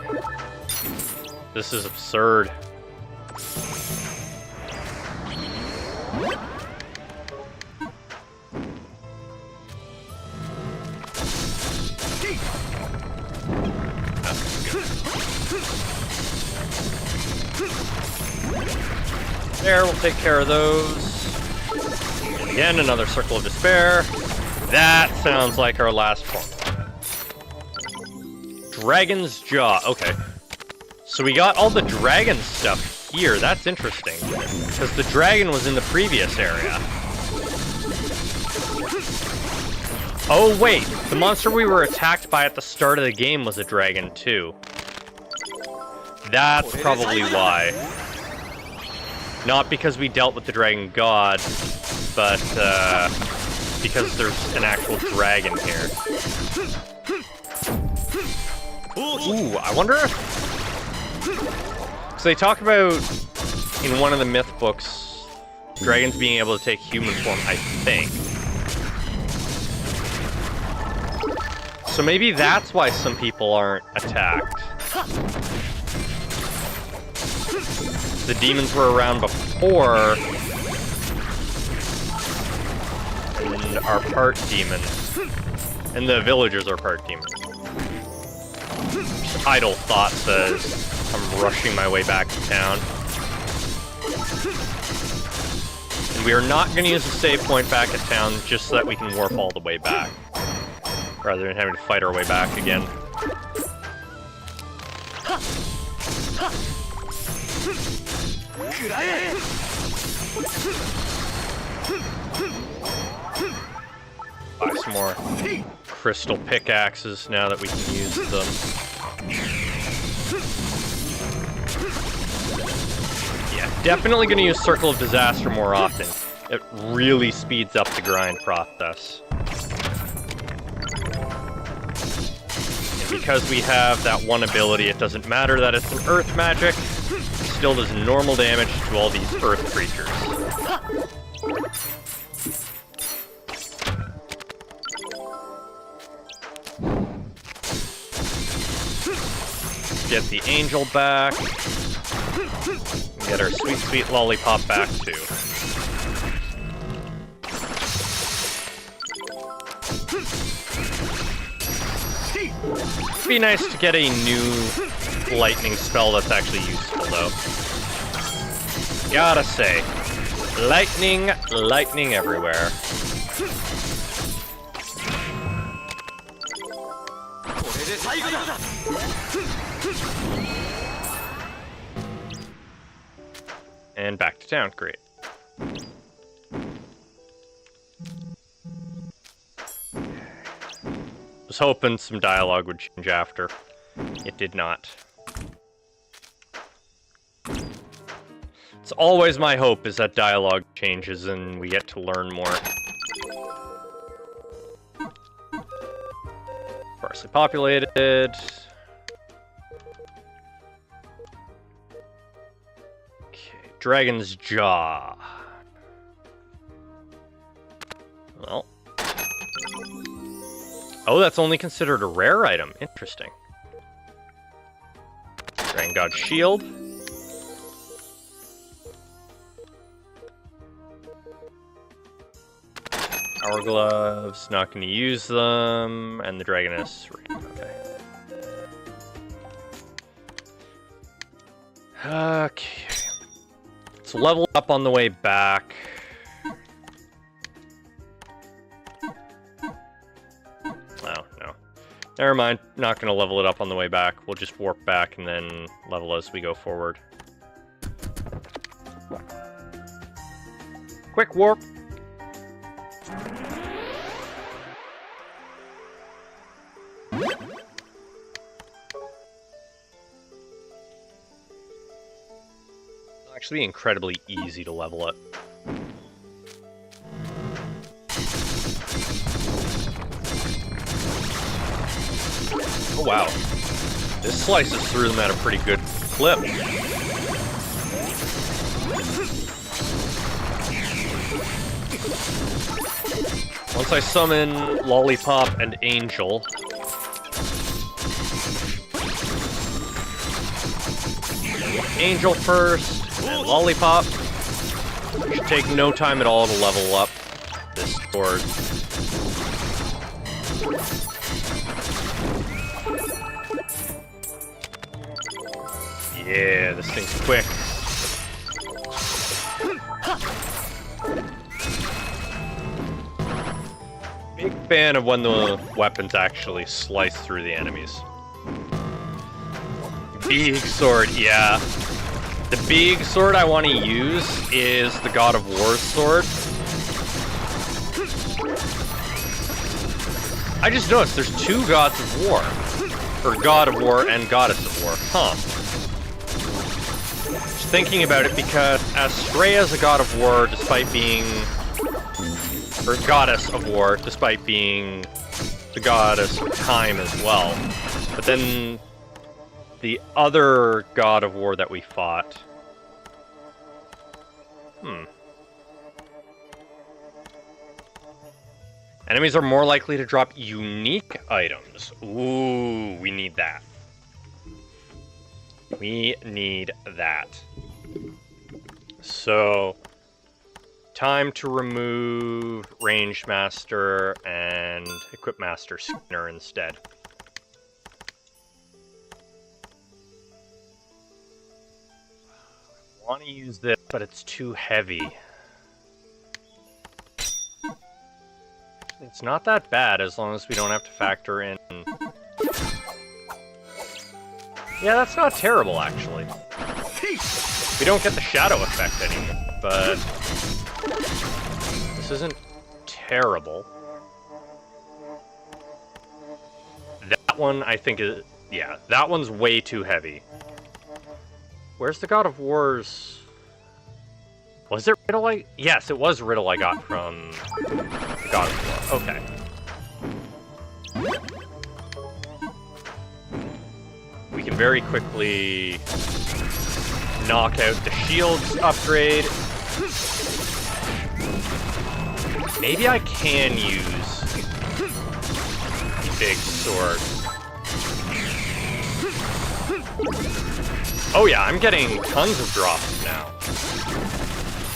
This is absurd. There, we'll take care of those. And again, another Circle of Despair. That sounds like our last form. Dragon's Jaw. Okay. So we got all the dragon stuff here. That's interesting. Because the dragon was in the previous area. Oh, wait. The monster we were attacked by at the start of the game was a dragon, too. That's probably why. Not because we dealt with the dragon god, but, because there's an actual dragon here. Ooh, I wonder if... So they talk about, in one of the myth books, dragons being able to take human form, I think. So maybe that's why some people aren't attacked. The demons were around before, and are part demon. And the villagers are part demon. Just idle thoughts as I'm rushing my way back to town. And we are not going to use a save point back at town just so that we can warp all the way back, rather than having to fight our way back again. Buy some more crystal pickaxes now that we can use them. Yeah, definitely going to use Circle of Disaster more often. It really speeds up the grind process. And because we have that one ability, it doesn't matter that it's an earth magic. It still does normal damage to all these earth creatures. Get the angel back. Get our sweet, sweet lollipop back, too. It'd be nice to get a new lightning spell that's actually useful, though. Gotta say, lightning everywhere. And back to town, great. Was hoping some dialogue would change after. It did not. It's always my hope is that dialogue changes and we get to learn more. Sparsely populated. Okay, Dragon's Jaw. Well. Oh, that's only considered a rare item. Interesting. Dragon God Shield. Power Gloves, not going to use them. And the Dragoness Ring, okay. Okay. Let's level up on the way back. Oh, no. Never mind. Not going to level it up on the way back. We'll just warp back and then level as we go forward. Quick warp. Actually incredibly easy to level up. Oh wow. This slices through them at a pretty good clip. Once I summon Lollipop and Angel, Angel first, and Lollipop. Should take no time at all to level up this sword. Yeah, this thing's quick. Big fan of when the weapons actually slice through the enemies. Big sword, yeah. The big sword I want to use is the God of War's sword. I just noticed there's two Gods of War. Or God of War and Goddess of War. Huh. Just thinking about it because Astrea's a God of War despite being or goddess of war, despite being the goddess of time as well. But then the other god of war that we fought... Enemies are more likely to drop unique items. Ooh, we need that. We need that. So, time to remove Range Master and Equip Master Skinner instead. I want to use this, but it's too heavy. It's not that bad as long as we don't have to factor in... Yeah, that's not terrible, actually. We don't get the shadow effect anymore, but... This isn't terrible. That one, I think, is... Yeah, that one's way too heavy. Where's the God of War's... Was it Riddle Yes, it was Riddle I got from the God of War. Okay. We can very quickly knock out the shields upgrade. Maybe I can use the big sword. Oh yeah, I'm getting tons of drops now.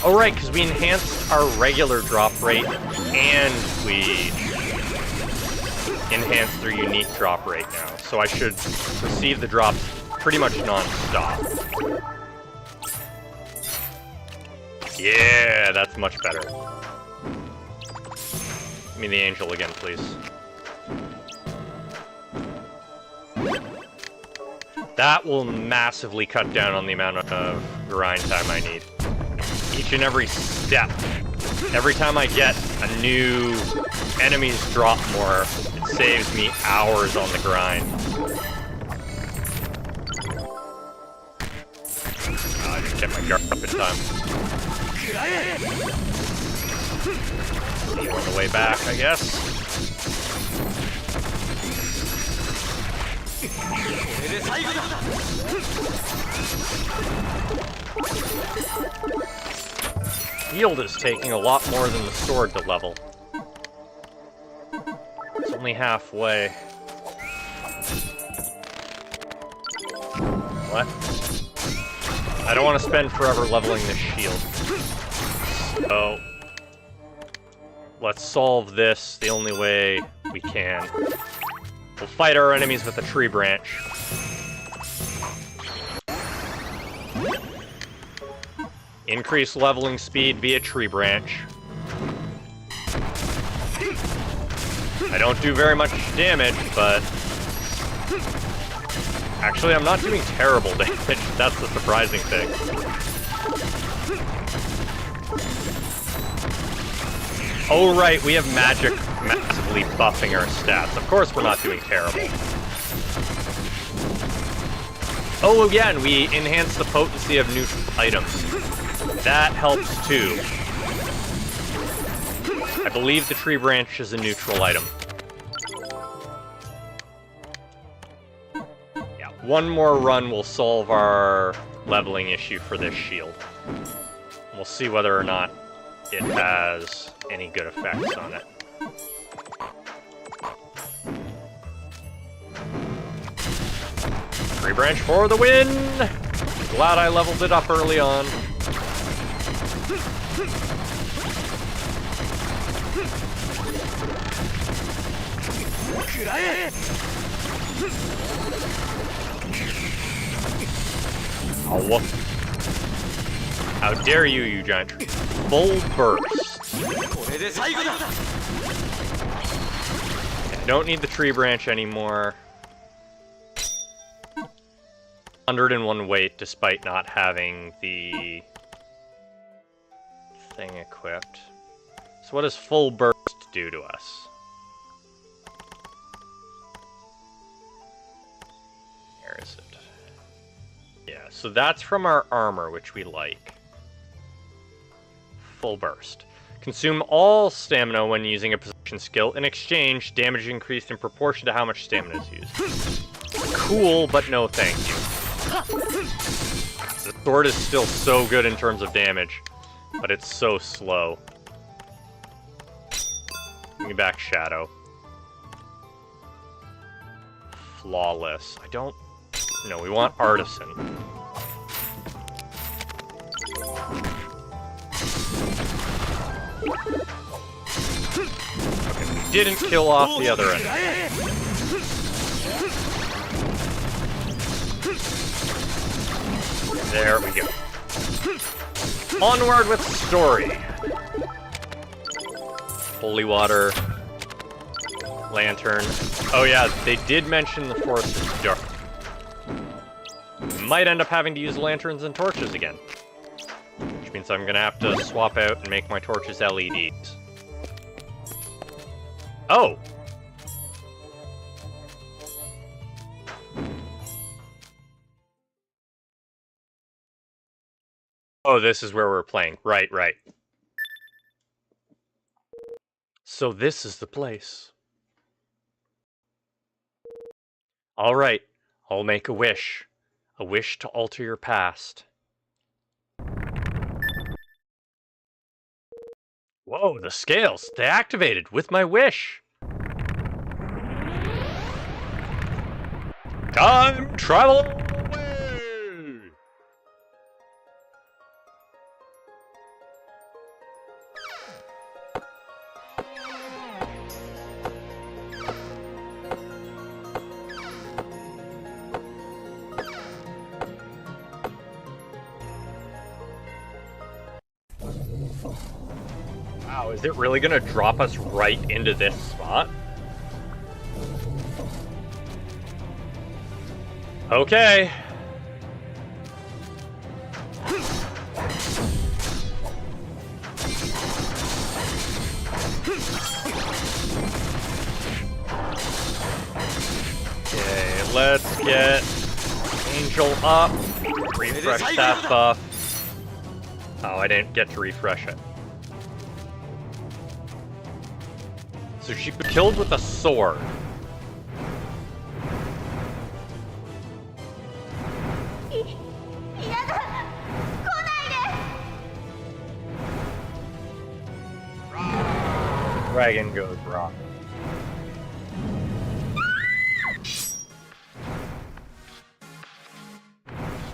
Oh right, because we enhanced our regular drop rate, and we enhanced their unique drop rate now. So I should receive the drops pretty much non-stop. Yeah, that's much better. Give me the angel again, please. That will massively cut down on the amount of grind time I need. Each and every step. Every time I get a new enemies drop more, it saves me hours on the grind. Oh, I didn't get my guard up in time. See you on the way back, I guess. Shield is taking a lot more than the sword to level. It's only halfway. What? I don't want to spend forever leveling this shield. So, let's solve this the only way we can. We'll fight our enemies with a tree branch. Increase leveling speed via tree branch. I don't do very much damage, but... Actually, I'm not doing terrible damage. That's the surprising thing. Oh right, we have magic massively buffing our stats. Of course we're not doing terrible. Oh yeah, and we enhance the potency of neutral items. That helps too. I believe the tree branch is a neutral item. Yeah, one more run will solve our leveling issue for this shield. We'll see whether or not it has any good effects on it. Tree branch for the win! Glad I leveled it up early on. Oh, what? How dare you, you giant tree. Full burst. I don't need the tree branch anymore. 101 weight despite not having the thing equipped. So what does full burst do to us? Where is it? Yeah, so that's from our armor, which we like. Full burst. Consume all stamina when using a possession skill. In exchange, damage increased in proportion to how much stamina is used. Cool, but no thank you. The sword is still so good in terms of damage, but it's so slow. Give me back Shadow. Flawless. I don't... No, we want Artisan. Okay, we didn't kill off the other end. There we go. Onward with story. Holy water. Lantern. Oh yeah, they did mention the forest is dark. Might end up having to use lanterns and torches again. Which means I'm gonna have to swap out and make my torches LEDs. Oh! Oh, this is where we're playing. Right, right. So this is the place. Alright, I'll make a wish. A wish to alter your past. Whoa, the scales! They activated with my wish! Time travel away! Wow, is it really gonna drop us right into this spot? Okay. Okay, let's get Angel up. Refresh that buff. Oh, I didn't get to refresh it. So she was killed with a sword. Dragon goes wrong.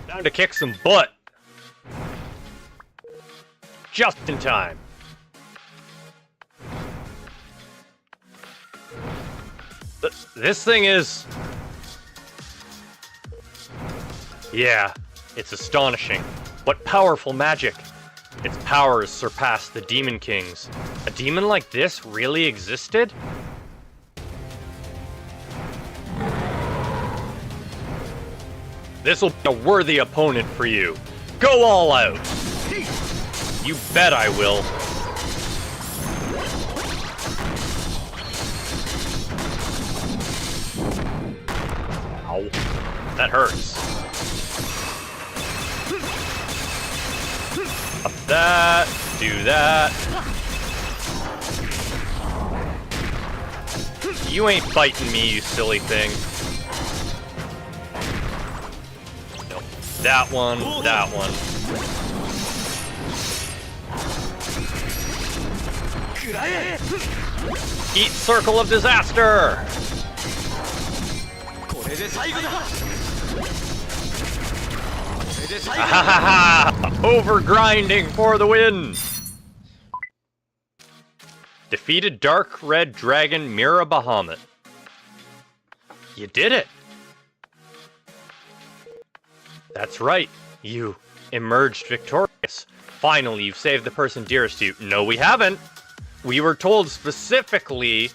Time to kick some butt. Just in time. This thing is... Yeah, it's astonishing. What powerful magic. Its powers surpass the Demon King's. A demon like this really existed? This'll be a worthy opponent for you. Go all out! You bet I will. Ow. That hurts. Up that. Do that. You ain't biting me, you silly thing. Nope. That one. That one. Eat Circle of Disaster! Over grinding for the win! Defeated Dark Red Dragon Mira Bahamut. You did it! That's right, you emerged victorious. Finally, you've saved the person dearest to you. No, we haven't! We were told specifically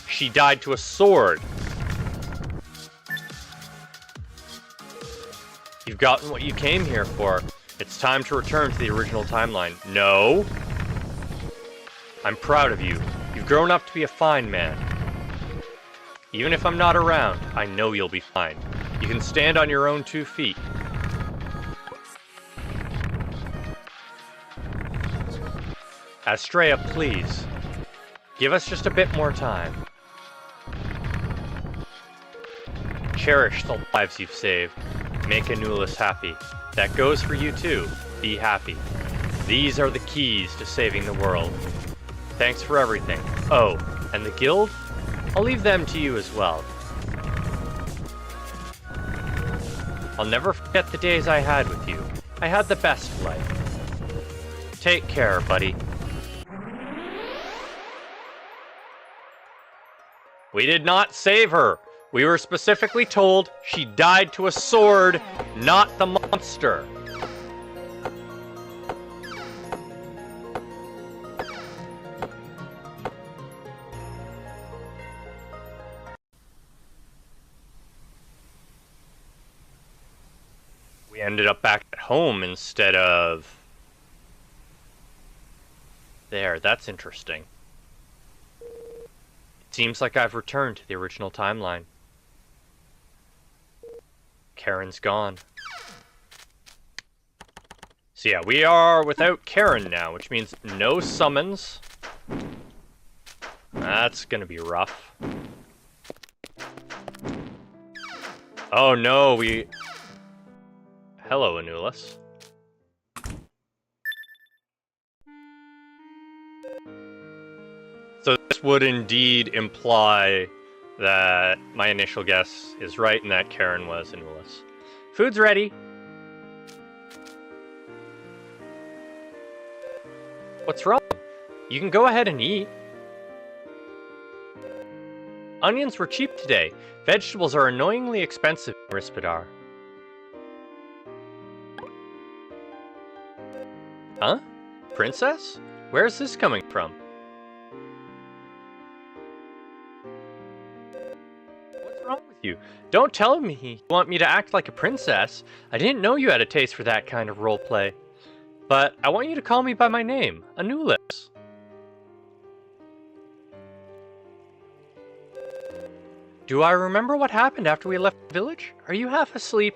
she died to a sword. You've gotten what you came here for. It's time to return to the original timeline. No. I'm proud of you. You've grown up to be a fine man. Even if I'm not around, I know you'll be fine. You can stand on your own 2 feet. Astrea, please. Give us just a bit more time. Cherish the lives you've saved. Make Anulus happy. That goes for you too. Be happy. These are the keys to saving the world. Thanks for everything. Oh, and the guild? I'll leave them to you as well. I'll never forget the days I had with you. I had the best life. Take care, buddy. We did not save her. We were specifically told she died to a sword, not the monster. We ended up back at home instead of... There, that's interesting. It seems like I've returned to the original timeline. Karen's gone. So yeah, we are without Karen now, which means no summons. That's gonna be rough. Oh no, Hello, Anulus. So this would indeed imply that my initial guess is right and that Karen was Anulus. Food's ready. What's wrong? You can go ahead and eat. Onions were cheap today. Vegetables are annoyingly expensive in Rispidar. Huh? Princess? Where's this coming from? What's wrong with you? Don't tell me you want me to act like a princess. I didn't know you had a taste for that kind of roleplay. But I want you to call me by my name, Anulus. Do I remember what happened after we left the village? Are you half asleep?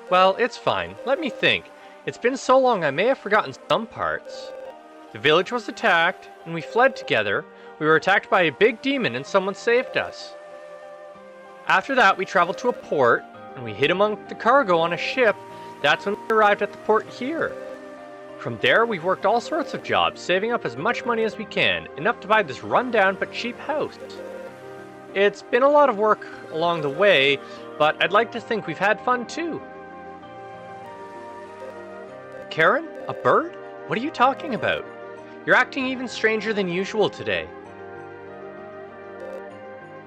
Well, it's fine. Let me think. It's been so long I may have forgotten some parts. The village was attacked, and we fled together. We were attacked by a big demon, and someone saved us. After that, we traveled to a port, and we hid among the cargo on a ship. That's when we arrived at the port here. From there, we've worked all sorts of jobs, saving up as much money as we can, enough to buy this run-down but cheap house. It's been a lot of work along the way, but I'd like to think we've had fun too. Karen? A bird? What are you talking about? You're acting even stranger than usual today.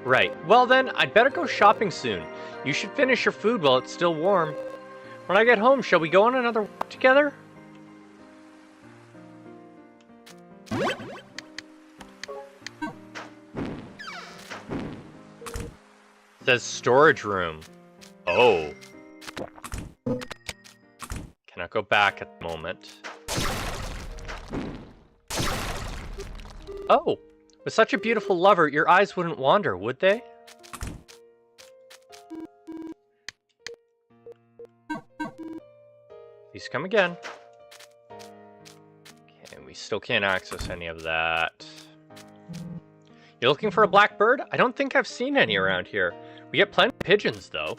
Right. Well then, I'd better go shopping soon. You should finish your food while it's still warm. When I get home, shall we go on another walk together? It says storage room. Oh. Cannot go back at the moment. Oh! With such a beautiful lover, your eyes wouldn't wander, would they? Please come again. Okay, we still can't access any of that. You're looking for a blackbird? I don't think I've seen any around here. We get plenty of pigeons, though.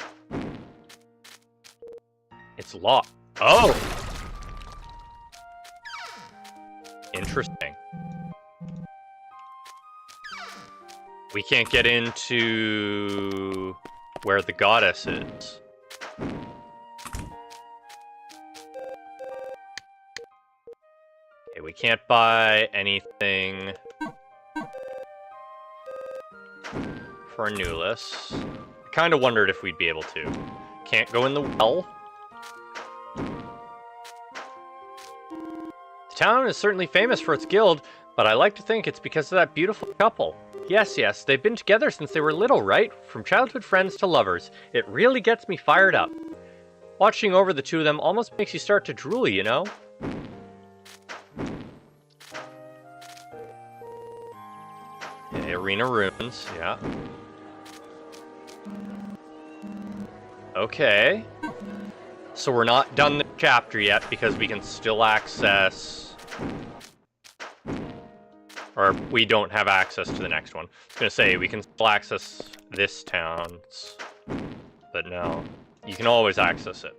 It's locked. Oh! Interesting. We can't get into where the goddess is. Okay, we can't buy anything for Anulus. I kind of wondered if we'd be able to. Can't go in the well. The town is certainly famous for its guild, but I like to think it's because of that beautiful couple. Yes, they've been together since they were little, right? From childhood friends to lovers. It really gets me fired up. Watching over the two of them almost makes you start to drool, you know? Okay, arena ruins, yeah. Okay. So we're not done the chapter yet because we can still access... Or we don't have access to the next one. I was going to say, we can still access this town. But no. You can always access it.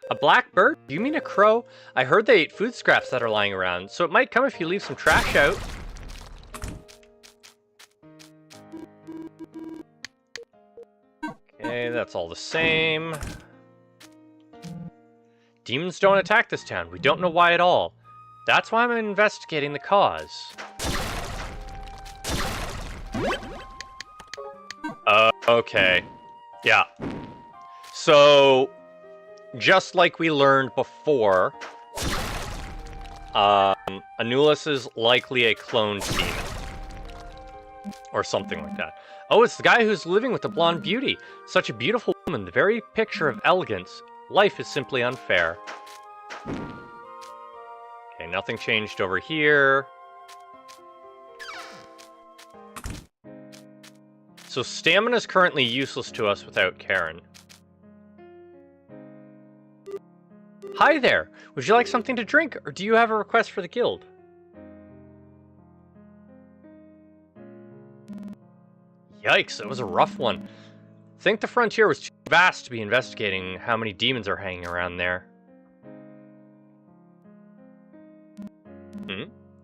A black bird? Do you mean a crow? I heard they ate food scraps that are lying around, so it might come if you leave some trash out. Okay, that's all the same. Demons don't attack this town. We don't know why at all. That's why I'm investigating the cause. Okay. Yeah. So, just like we learned before, Anulus is likely a cloned demon. Or something like that. Oh, it's the guy who's living with the blonde beauty. Such a beautiful woman, the very picture of elegance. Life is simply unfair. Okay, nothing changed over here. So stamina is currently useless to us without Karen. Hi there! Would you like something to drink, or do you have a request for the guild? Yikes, that was a rough one. I think the frontier was too vast to be investigating how many demons are hanging around there.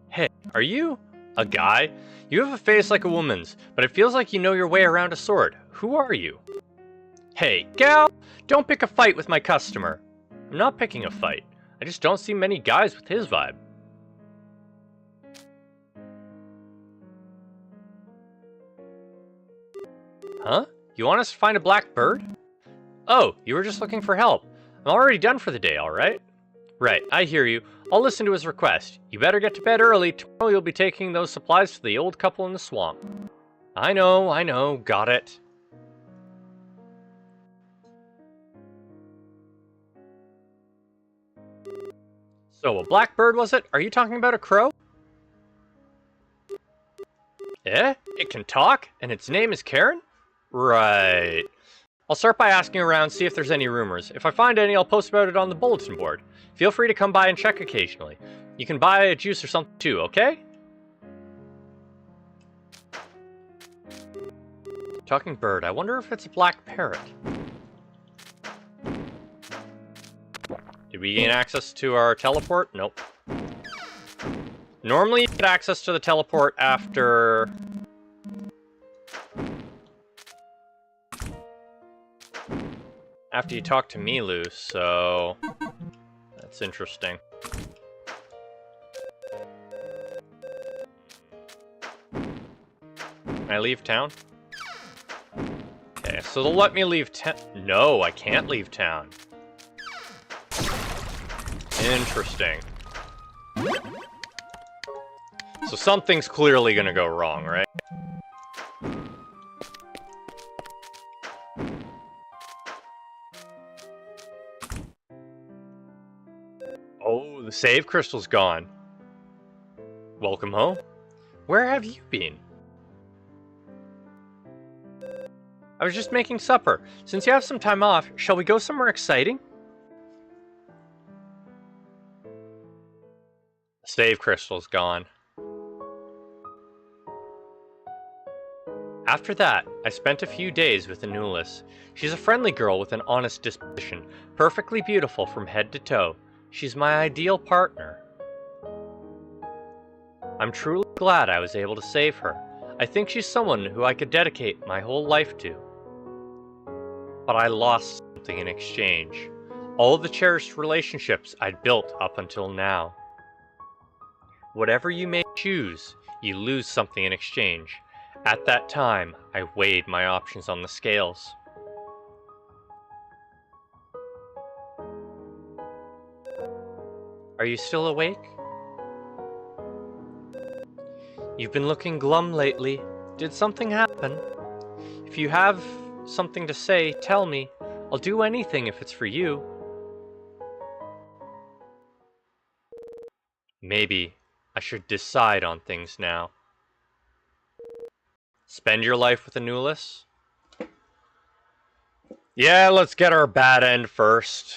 Hey, are you a guy? You have a face like a woman's, but it feels like you know your way around a sword. Who are you? Hey, gal! Don't pick a fight with my customer. I'm not picking a fight. I just don't see many guys with his vibe. Huh? You want us to find a black bird? Oh, you were just looking for help. I'm already done for the day, alright? Right, I hear you. I'll listen to his request. You better get to bed early. Tomorrow you'll be taking those supplies to the old couple in the swamp. I know, got it. So, a black bird was it? Are you talking about a crow? Eh? It can talk? And its name is Karen? Right. I'll start by asking around, see if there's any rumors. If I find any, I'll post about it on the bulletin board. Feel free to come by and check occasionally. You can buy a juice or something too, okay? Talking bird. I wonder if it's a black parrot. Did we gain access to our teleport? Nope. Normally you get access to the teleport after... after you talk to Milu, so... that's interesting. Can I leave town? Okay, so they'll let me leave town. No, I can't leave town. Interesting. So something's clearly gonna go wrong, right? Oh, the save crystal's gone. Welcome home. Where have you been? I was just making supper. Since you have some time off, shall we go somewhere exciting? Save crystal's gone. After that, I spent a few days with Anulus. She's a friendly girl with an honest disposition, perfectly beautiful from head to toe. She's my ideal partner. I'm truly glad I was able to save her. I think she's someone who I could dedicate my whole life to. But I lost something in exchange. All the cherished relationships I'd built up until now. Whatever you may choose, you lose something in exchange. At that time, I weighed my options on the scales. Are you still awake? You've been looking glum lately. Did something happen? If you have something to say, tell me. I'll do anything if it's for you. Maybe I should decide on things now. Spend your life with Anulus? Yeah, let's get our bad end first.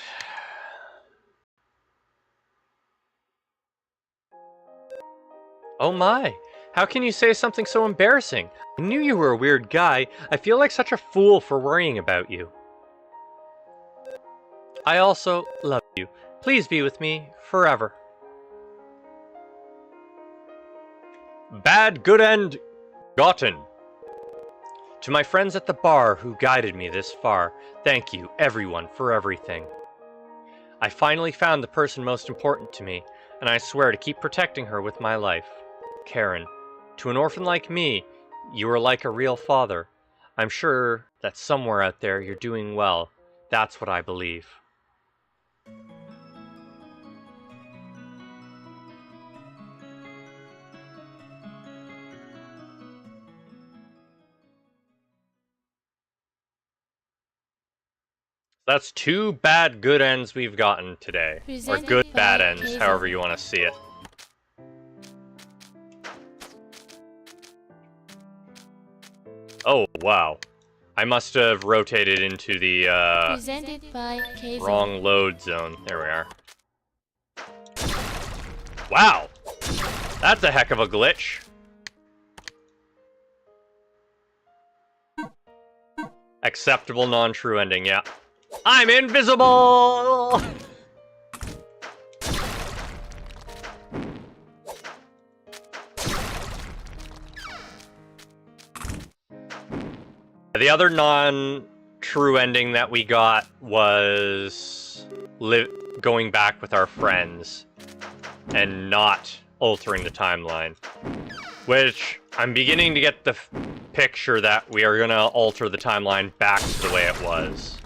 Oh my, how can you say something so embarrassing? I knew you were a weird guy. I feel like such a fool for worrying about you. I also love you. Please be with me forever. Bad good end gotten. To my friends at the bar who guided me this far, thank you, everyone, for everything. I finally found the person most important to me, and I swear to keep protecting her with my life. Karen, to an orphan like me, you are like a real father. I'm sure that somewhere out there you're doing well. That's what I believe. That's two bad good ends we've gotten today. Or good bad ends, however you want to see it. Oh, wow. I must have rotated into the wrong load zone. There we are. Wow! That's a heck of a glitch. Acceptable non-true ending, yeah. I'm invisible! The other non-true ending that we got was going back with our friends and not altering the timeline. Which, I'm beginning to get the picture that we are gonna alter the timeline back to the way it was.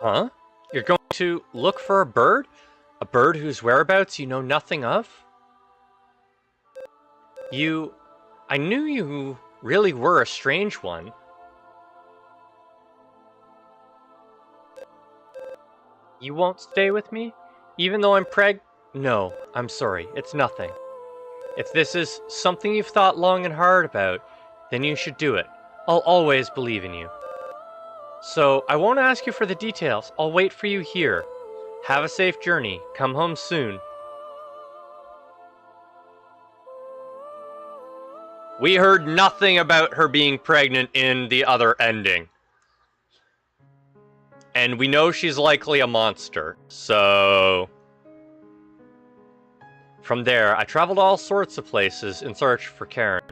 Huh? You're going to look for a bird? A bird whose whereabouts you know nothing of? I knew you really were a strange one. You won't stay with me? Even though I'm No, I'm sorry, it's nothing. If this is something you've thought long and hard about, then you should do it. I'll always believe in you. So, I won't ask you for the details. I'll wait for you here. Have a safe journey. Come home soon. We heard nothing about her being pregnant in the other ending. And we know she's likely a monster, so... From there, I traveled all sorts of places in search for Karen.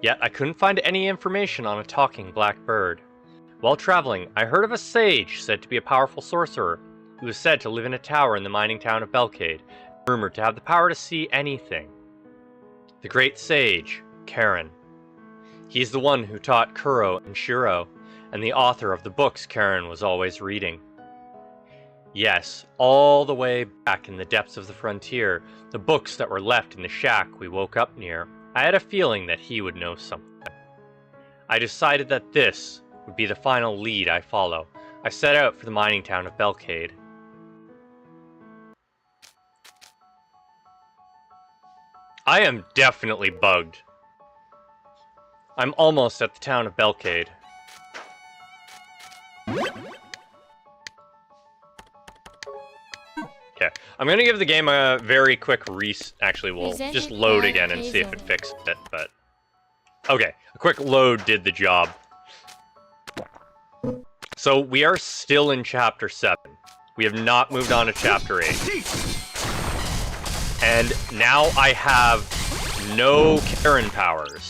Yet I couldn't find any information on a talking black bird. While traveling, I heard of a sage said to be a powerful sorcerer, who was said to live in a tower in the mining town of Belcade, rumored to have the power to see anything. The great sage, Karen. He's the one who taught Kuro and Shiro, and the author of the books Karen was always reading. Yes, all the way back in the depths of the frontier, the books that were left in the shack we woke up near, I had a feeling that he would know something. I decided that this would be the final lead I follow. I set out for the mining town of Belcade. I am definitely bugged. I'm almost at the town of Belcade. Okay, I'm gonna give the game a very quick Actually, we'll just load again and see if it fixed it, but... Okay, a quick load did the job. So, we are still in Chapter 7. We have not moved on to Chapter 8. And now I have no Karen powers.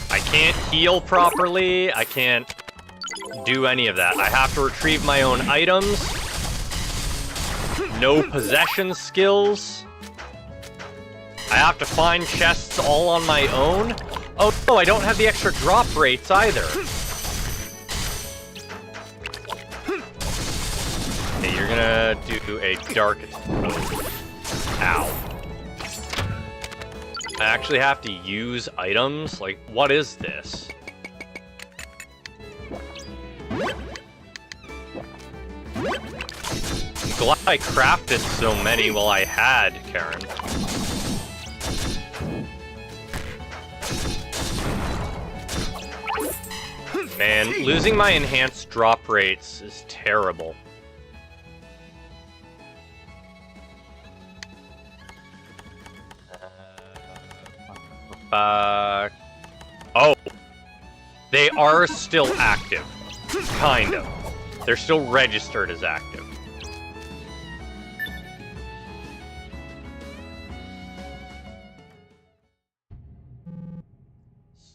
I can't heal properly, I can't do any of that. I have to retrieve my own items. No possession skills. I have to find chests all on my own. Oh no, I don't have the extra drop rates either. Okay, you're gonna do a dark... Ow. I actually have to use items? Like, what is this? I'm glad I crafted so many while I had, Karen. Man, losing my enhanced drop rates is terrible. Oh! They are still active. Kind of. They're still registered as active.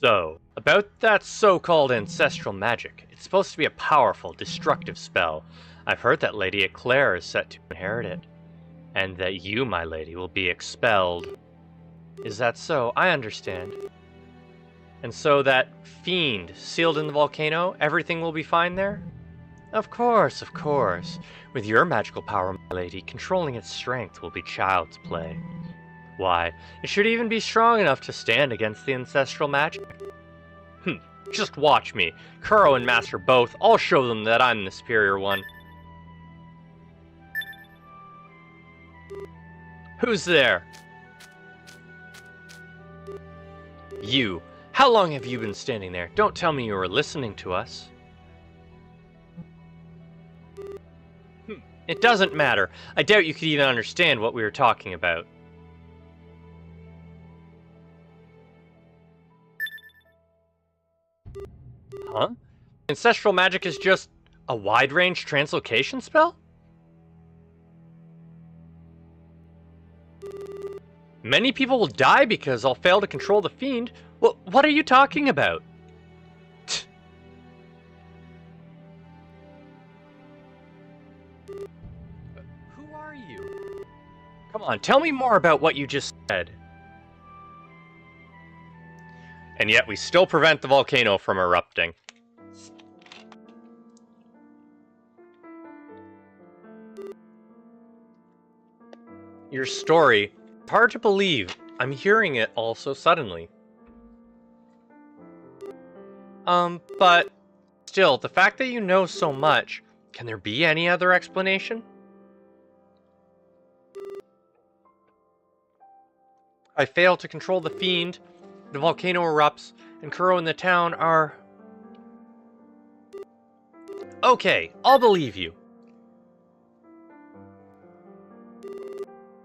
So, about that so-called ancestral magic. It's supposed to be a powerful, destructive spell. I've heard that Lady Eclair is set to inherit it. And that you, my lady, will be expelled. Is that so? I understand. And so that fiend sealed in the volcano, everything will be fine there? Of course, of course. With your magical power, my lady, controlling its strength will be child's play. Why, it should even be strong enough to stand against the ancestral magic. Just watch me. Kuro and Master both. I'll show them that I'm the superior one. Who's there? You. How long have you been standing there? Don't tell me you were listening to us. It doesn't matter. I doubt you could even understand what we were talking about. Huh? Ancestral magic is just a wide-range translocation spell? Many people will die because I'll fail to control the fiend. What are you talking about? Who are you? Come on, tell me more about what you just said. And yet we still prevent the volcano from erupting. Your story, hard to believe. I'm hearing it all so suddenly. But still, the fact that you know so much, can there be any other explanation? I fail to control the fiend, the volcano erupts, and Kuro and the town are... Okay, I'll believe you.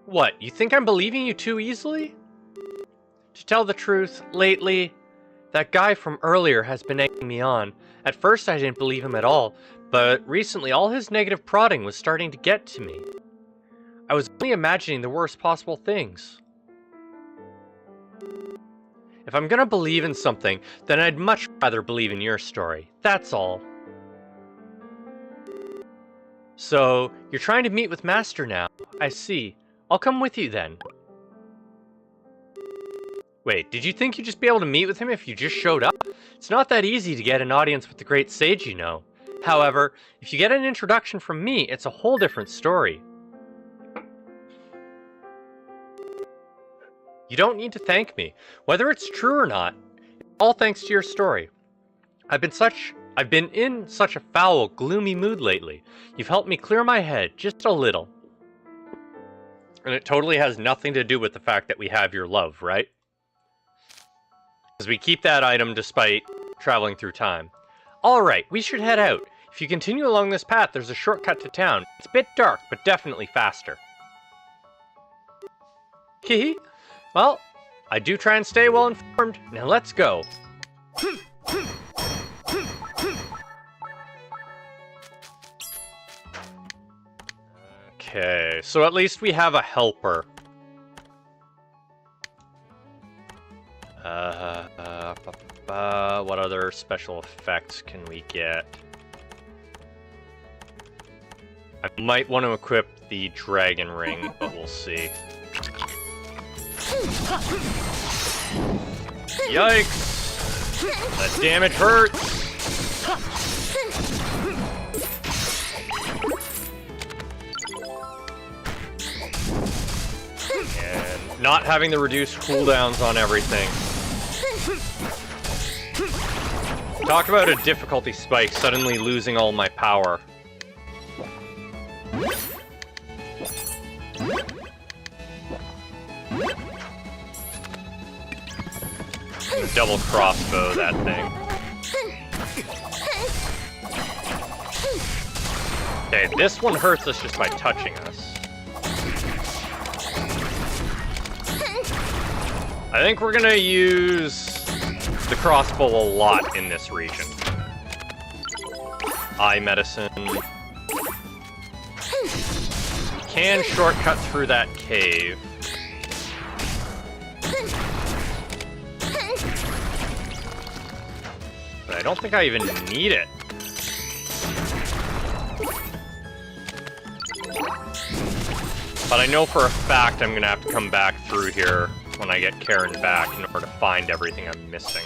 What, you think I'm believing you too easily? To tell the truth, lately, that guy from earlier has been egging me on. At first I didn't believe him at all, but recently all his negative prodding was starting to get to me. I was only imagining the worst possible things. If I'm gonna believe in something, then I'd much rather believe in your story. That's all. So, you're trying to meet with Master now. I see. I'll come with you then. Wait, did you think you'd just be able to meet with him if you just showed up? It's not that easy to get an audience with the great sage, you know. However, if you get an introduction from me, it's a whole different story. You don't need to thank me. Whether it's true or not, it's all thanks to your story. I've been in such a foul, gloomy mood lately. You've helped me clear my head, just a little. And it totally has nothing to do with the fact that we have your love, right? Because we keep that item despite traveling through time. Alright, we should head out. If you continue along this path, there's a shortcut to town. It's a bit dark, but definitely faster. Hehe. Well, I do try and stay well informed. Now let's go. Okay, so at least we have a helper. What other special effects can we get? I might want to equip the dragon ring, but we'll see. Yikes! That damage hurts! And Not having the reduced cooldowns on everything. Talk about a difficulty spike, suddenly losing all my power. Double crossbow that thing. Okay, this one hurts us just by touching us. I think we're gonna use the crossbow a lot in this region. Eye medicine. Can shortcut through that cave. But I don't think I even need it. But I know for a fact I'm gonna have to come back through here when I get Karen back in order to find everything I'm missing.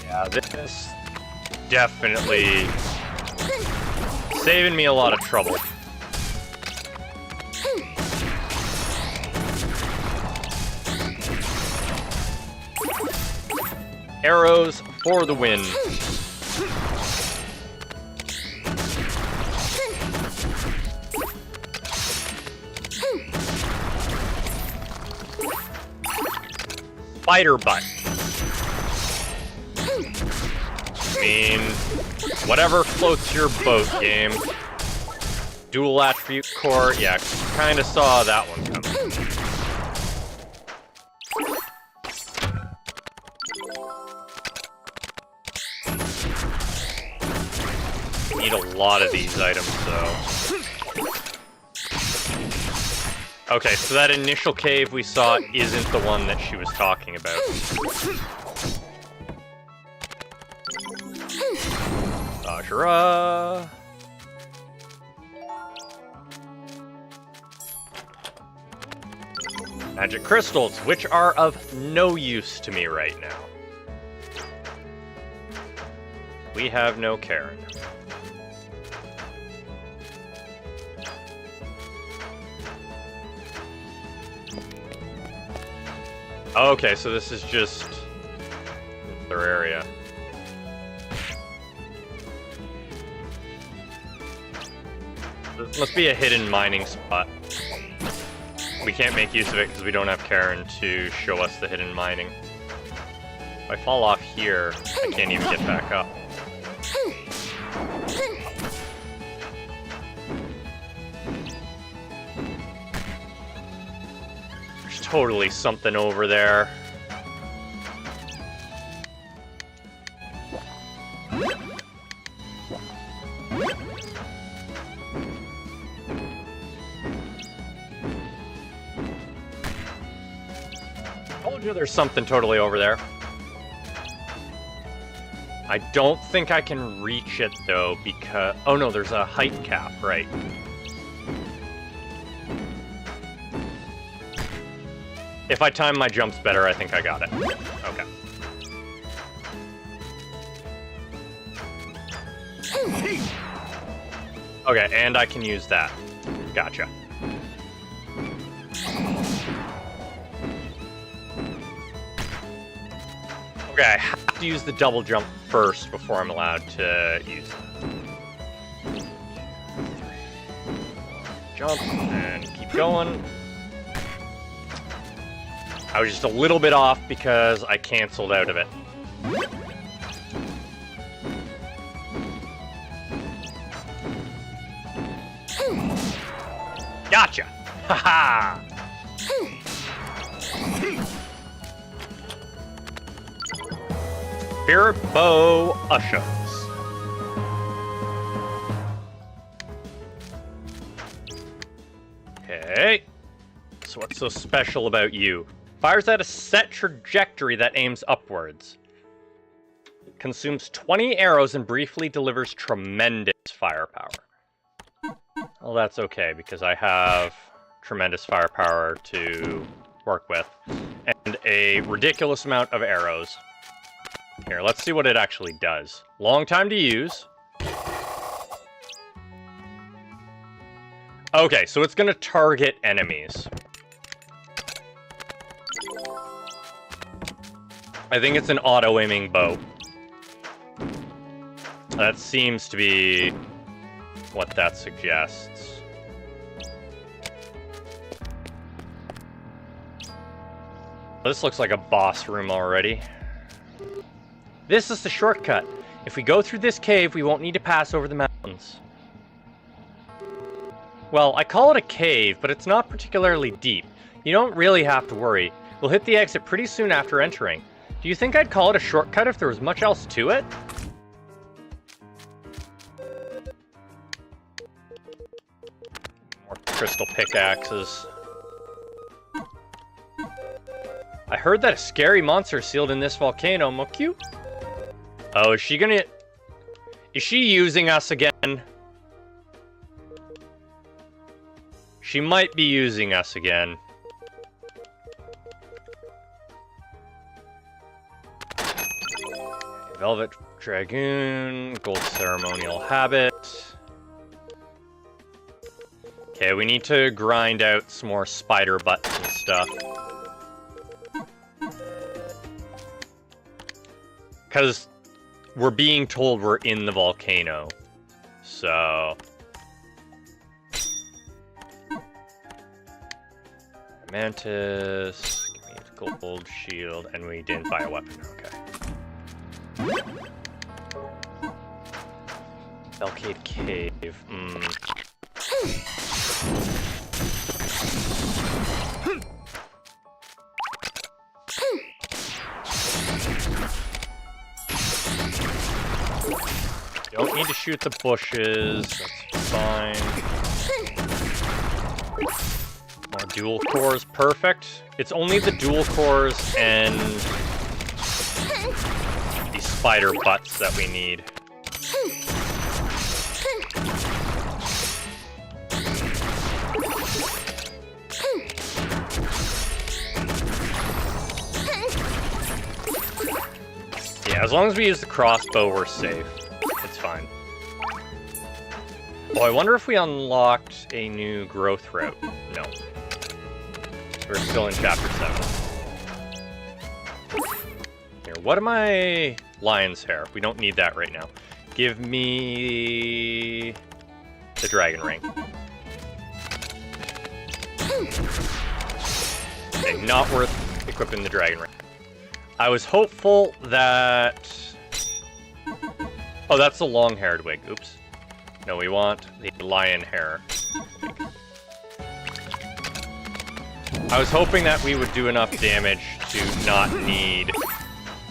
Yeah, this definitely saving me a lot of trouble. Arrows for the win. Spider butt. I mean, whatever floats your boat, game. Dual attribute core, yeah, kinda saw that one coming. Need a lot of these items, though. Okay, so that initial cave we saw isn't the one that she was talking about. Ajra. Magic crystals, which are of no use to me right now. We have no Karen. Okay, so this is just their area. This must be a hidden mining spot. We can't make use of it because we don't have Karen to show us the hidden mining. If I fall off here, I can't even get back up. There's totally something over there. Told you there's something totally over there. I don't think I can reach it though because... Oh no, there's a height cap, right. If I time my jumps better, I think I got it. Okay. Okay, and I can use that. Gotcha. Okay, I have to use the double jump first before I'm allowed to use it. Jump, and keep going. I was just a little bit off because I canceled out of it. Gotcha! Haha! Bow Ushos. Okay. So what's so special about you? Fires at a set trajectory that aims upwards. Consumes 20 arrows and briefly delivers tremendous firepower. Well, that's okay, because I have tremendous firepower to work with. and a ridiculous amount of arrows. Here, let's see what it actually does. Long time to use. Okay, so it's gonna target enemies. I think it's an auto-aiming bow. That seems to be what that suggests. This looks like a boss room already. This is the shortcut. If we go through this cave, we won't need to pass over the mountains. Well, I call it a cave, but it's not particularly deep. You don't really have to worry. We'll hit the exit pretty soon after entering. Do you think I'd call it a shortcut if there was much else to it? More crystal pickaxes. I heard that a scary monster is sealed in this volcano, Mokyu. Oh, is she gonna... Is she using us again? She might be using us again. Velvet Dragoon, Gold Ceremonial Habit. Okay, we need to grind out some more spider butts and stuff. Because we're being told we're in the volcano. So... Mantis, give me a gold shield, and we didn't buy a weapon, okay. Belcade Cave, Don't need to shoot the bushes, that's fine. More dual cores, perfect. It's only the dual cores and these spider butts that we need. Yeah, as long as we use the crossbow, we're safe. It's fine. Oh, I wonder if we unlocked a new growth route. No. We're still in Chapter 7. Here, what am I... Lion's hair. We don't need that right now. Give me... the dragon ring. Okay, not worth equipping the dragon ring. I was hopeful that... Oh, that's the long-haired wig. Oops. No, we want the lion hair wig. I was hoping that we would do enough damage to not need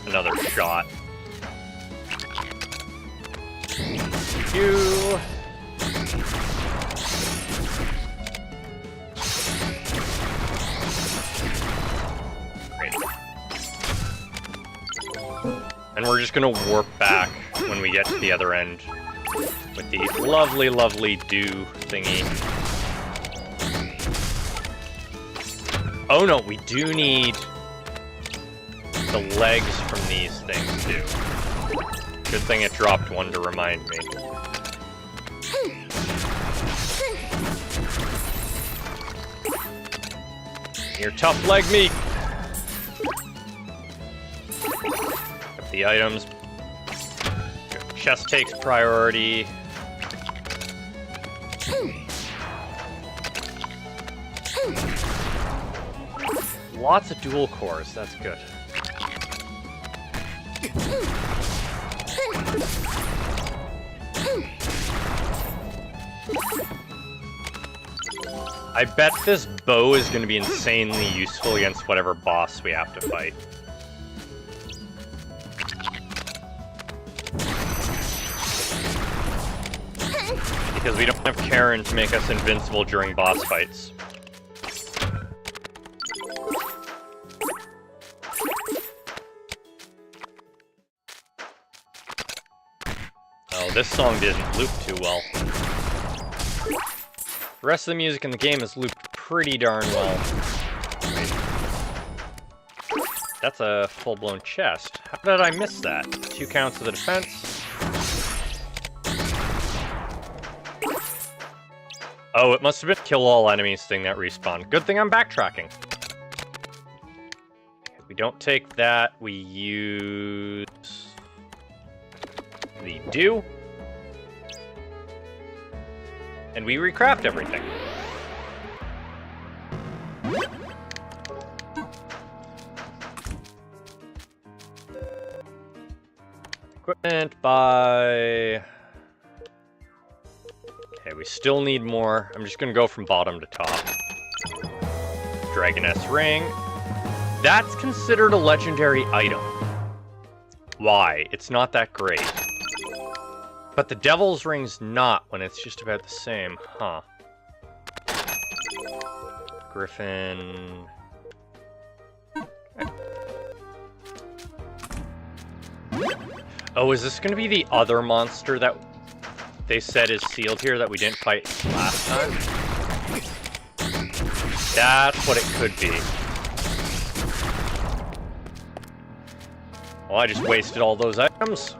another shot. You. Great. And we're just gonna warp back when we get to the other end with the lovely, lovely dew thingy. Oh no, we do need the legs from these things too. Good thing it dropped one to remind me. Here, tough leg meat! Got the items. Chest takes priority. Lots of dual cores, that's good. I bet this bow is going to be insanely useful against whatever boss we have to fight. Because we don't have Karen to make us invincible during boss fights. Oh, this song didn't loop too well. The rest of the music in the game is looped pretty darn well. That's a full-blown chest. How did I miss that? 2 counts of the defense. Oh, it must have been a kill all enemies thing that respawned. Good thing I'm backtracking. We don't take that. We use the dew. And we recraft everything. Equipment by... Okay, we still need more. I'm just gonna go from bottom to top. Dragoness Ring. That's considered a legendary item. Why? It's not that great. But the Devil's Ring's not when it's just about the same, huh? Griffin... Okay. Oh, is this gonna be the other monster that they said is sealed here that we didn't fight last time? That's what it could be. Well, I just wasted all those items.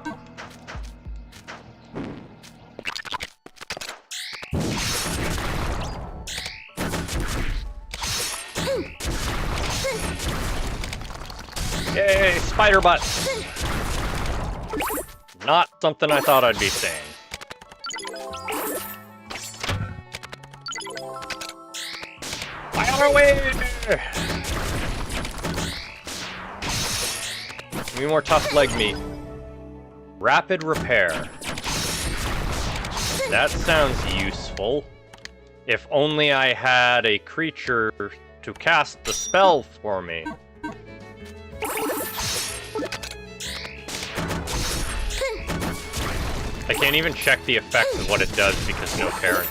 Yay, spider butt! Not something I thought I'd be saying. Fire away! Give me more tough leg meat. Rapid repair. That sounds useful. If only I had a creature to cast the spell for me. I can't even check the effects of what it does because no parent.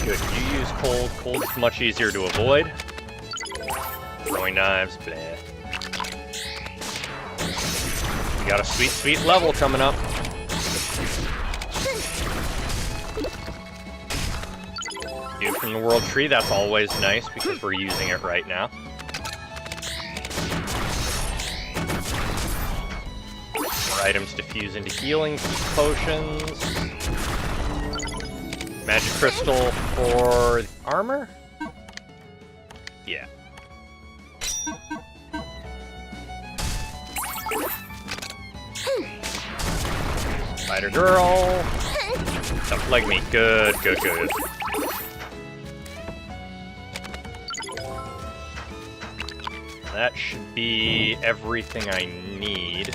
Good. You use cold. Cold's much easier to avoid. Throwing knives, bleh. We got a sweet, sweet level coming up. Dude from the World Tree, that's always nice because we're using it right now. More items to fuse into healing potions. Magic crystal for armor? Yeah. Spider girl. Tough leg meat. Good, good, good. That should be everything I need.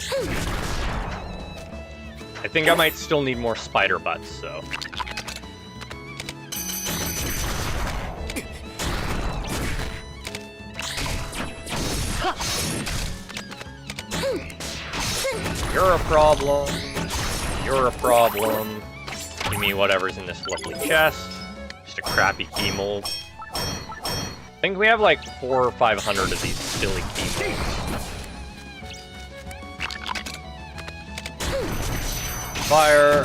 I think I might still need more spider butts, so. You're a problem. You're a problem. Give me whatever's in this lovely chest. Just a crappy key mold. I think we have like 400 or 500 of these silly key molds. Fire.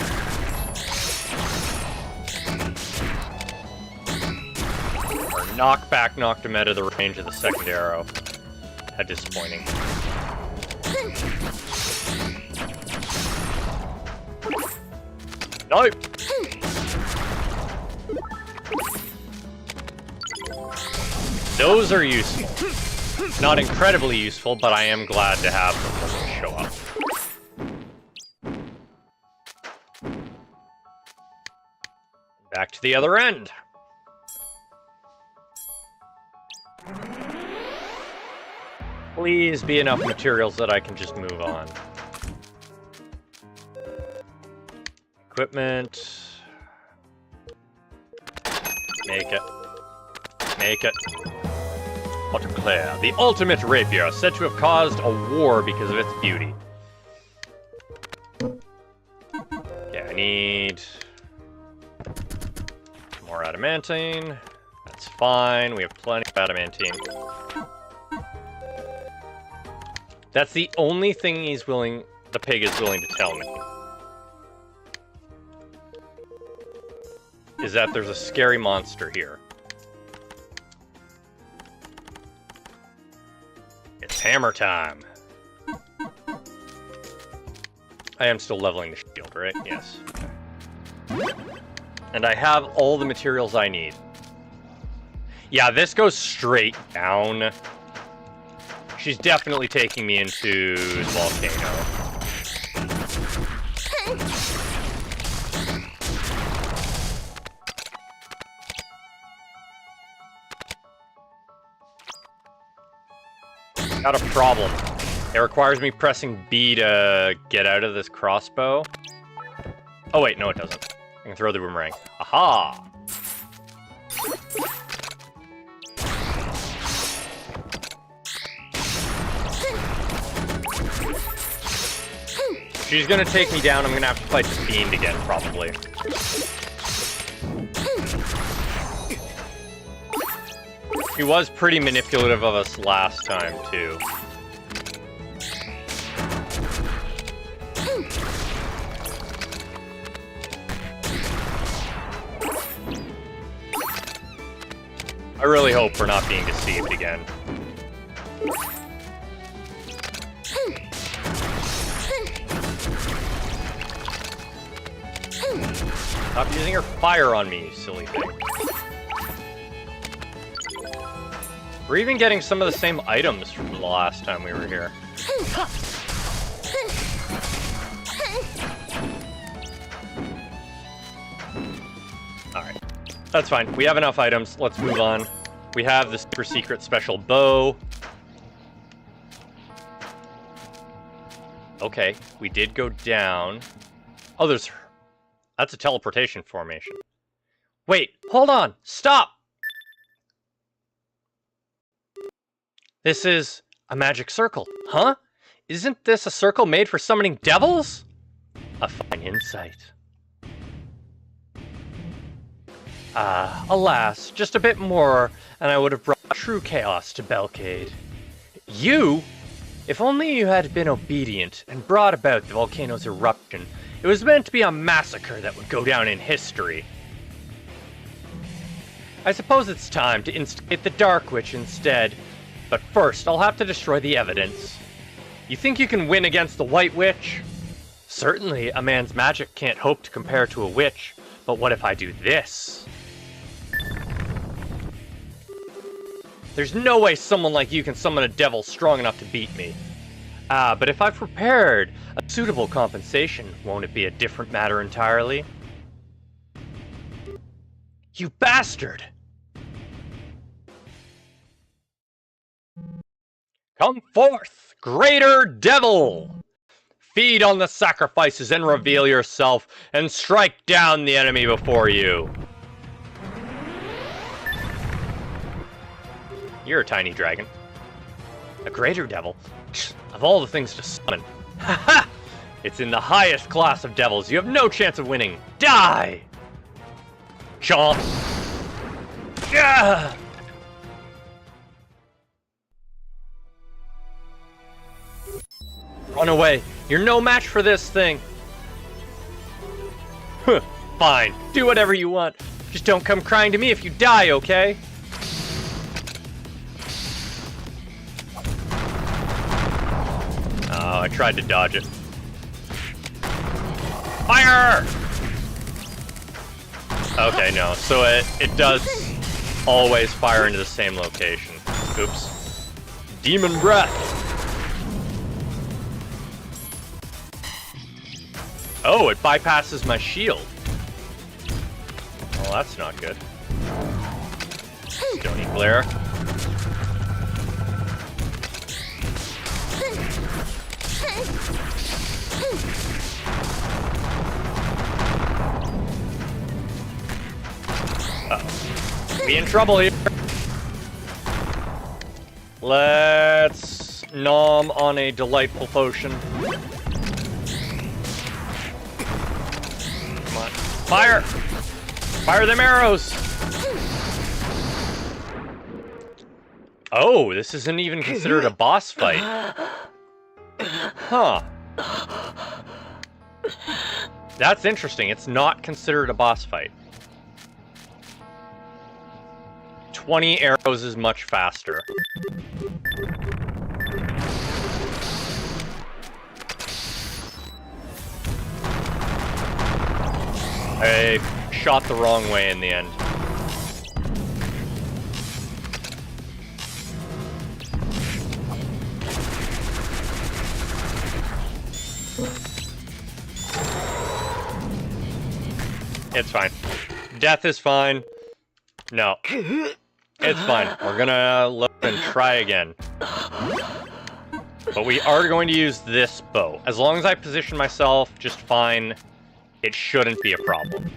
Our knockback knocked him out of the range of the second arrow. How disappointing. Nope. Those are useful. Not incredibly useful, but I am glad to have them when they show up. Back to the other end. Please be enough materials that I can just move on. Equipment. Make it. Make it. Autoclair, the ultimate rapier, said to have caused a war because of its beauty. Okay, I need more adamantine. That's fine. We have plenty of adamantine. That's the only thing he's willing the pig is willing to tell me is that there's a scary monster here. It's hammer time. I am still leveling the shield, right? Yes. And I have all the materials I need. Yeah, this goes straight down. She's definitely taking me into the volcano. Got a problem. It requires me pressing B to get out of this crossbow. Oh wait, no it doesn't. I can throw the boomerang. Aha! She's gonna take me down. I'm gonna have to fight the fiend again, probably. He was pretty manipulative of us last time, too. I really hope we're not being deceived again. Stop using her fire on me, you silly thing. We're even getting some of the same items from the last time we were here. Alright. That's fine. We have enough items. Let's move on. We have the super secret special bow. Okay, we did go down. Oh, there's... That's a teleportation formation. Wait, hold on! Stop! This is a magic circle, huh? Isn't this a circle made for summoning devils? A fine insight. Alas, just a bit more, and I would have brought true chaos to Belcade. You? If only you had been obedient and brought about the volcano's eruption, it was meant to be a massacre that would go down in history. I suppose it's time to instigate the Dark Witch instead, but first I'll have to destroy the evidence. You think you can win against the White Witch? Certainly, a man's magic can't hope to compare to a witch, but what if I do this? There's no way someone like you can summon a devil strong enough to beat me. But if I've prepared a suitable compensation, won't it be a different matter entirely? You bastard! Come forth, greater devil! Feed on the sacrifices and reveal yourself, and strike down the enemy before you. You're a tiny dragon. A greater devil? Of all the things to summon. Haha! It's in the highest class of devils. You have no chance of winning. Die! Chomp! Yeah! Run away. You're no match for this thing. Huh. Fine. Do whatever you want. Just don't come crying to me if you die, okay? Oh, I tried to dodge it. Fire! Okay, no. So it does always fire into the same location. Oops. Demon breath! Oh, it bypasses my shield. Well, that's not good. Stony glare. Uh-oh. We in trouble here. Let's nom on a delightful potion. Come on. Fire! Fire them arrows! Oh, this isn't even considered a boss fight. Huh. That's interesting. It's not considered a boss fight. 20 arrows is much faster. I shot the wrong way in the end. It's fine. Death is fine. No. It's fine. We're gonna look and try again. But we are going to use this bow. As long as I position myself just fine, it shouldn't be a problem.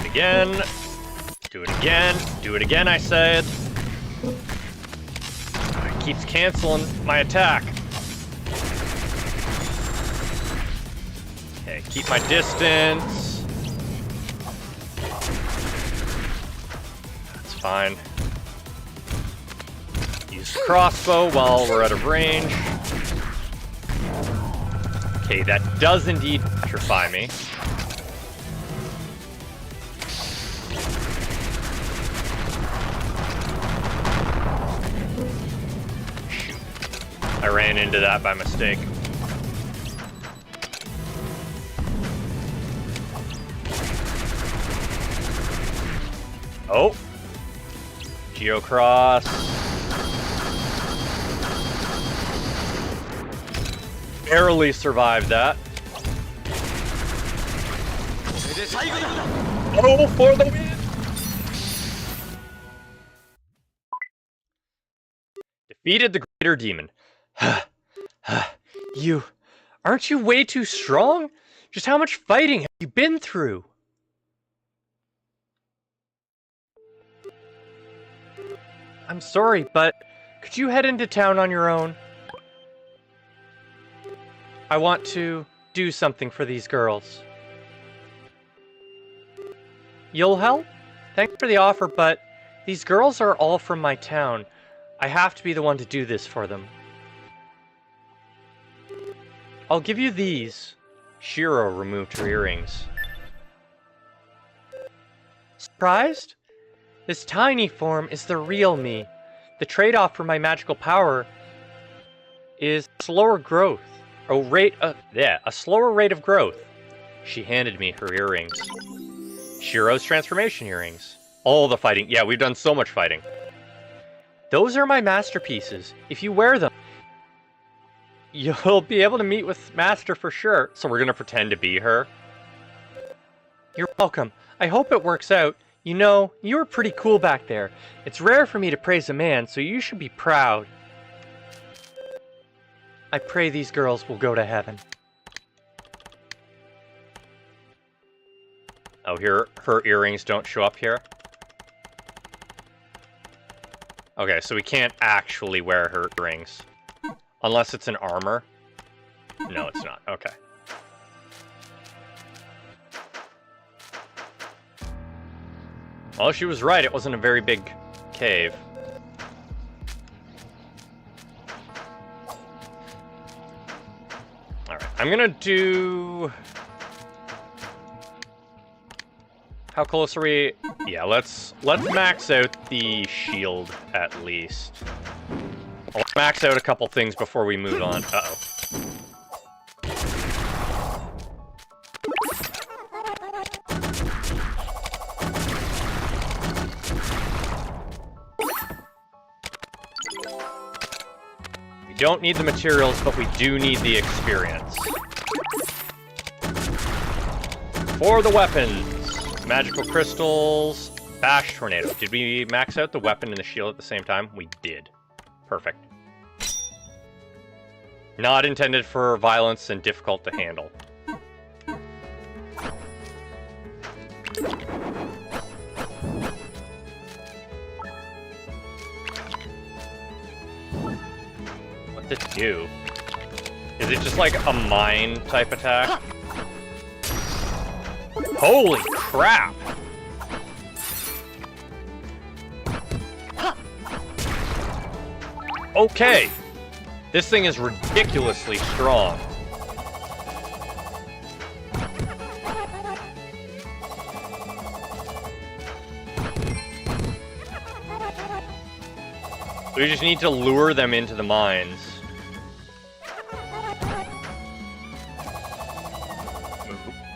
Again. Do it again. Do it again, I said. It keeps canceling my attack. Okay, keep my distance. That's fine. Use crossbow while we're out of range. Okay, that does indeed petrify me. Shoot. I ran into that by mistake. Oh. Geocross. Barely survived that. Oh, for the win! Defeated the greater demon. Aren't you way too strong? Just how much fighting have you been through? I'm sorry, but could you head into town on your own? I want to do something for these girls. You'll help? Thanks for the offer, but these girls are all from my town. I have to be the one to do this for them. I'll give you these. Shiro removed her earrings. Surprised? This tiny form is the real me. The trade-off for my magical power is slower growth. A slower rate of growth. She handed me her earrings. Shiro's transformation earrings. All the fighting. Yeah, we've done so much fighting. Those are my masterpieces. If you wear them, you'll be able to meet with Master for sure. So we're gonna pretend to be her. You're welcome. I hope it works out. You know, you were pretty cool back there. It's rare for me to praise a man, so you should be proud. I pray these girls will go to heaven. Oh, here, her earrings don't show up here? Okay, so we can't actually wear her earrings. Unless it's an armor. No, it's not. Okay. Well, she was right. It wasn't a very big cave. Alright, I'm gonna do... How close are we? Yeah, let's max out the shield at least. I'll max out a couple things before we move on. Uh-oh. We don't need the materials, but we do need the experience. For the weapons. Magical crystals, bash tornado. Did we max out the weapon and the shield at the same time? We did. Perfect. Not intended for violence and difficult to handle. What's it do? Is it just like a mine type attack? Holy crap! Okay. This thing is ridiculously strong. We just need to lure them into the mines.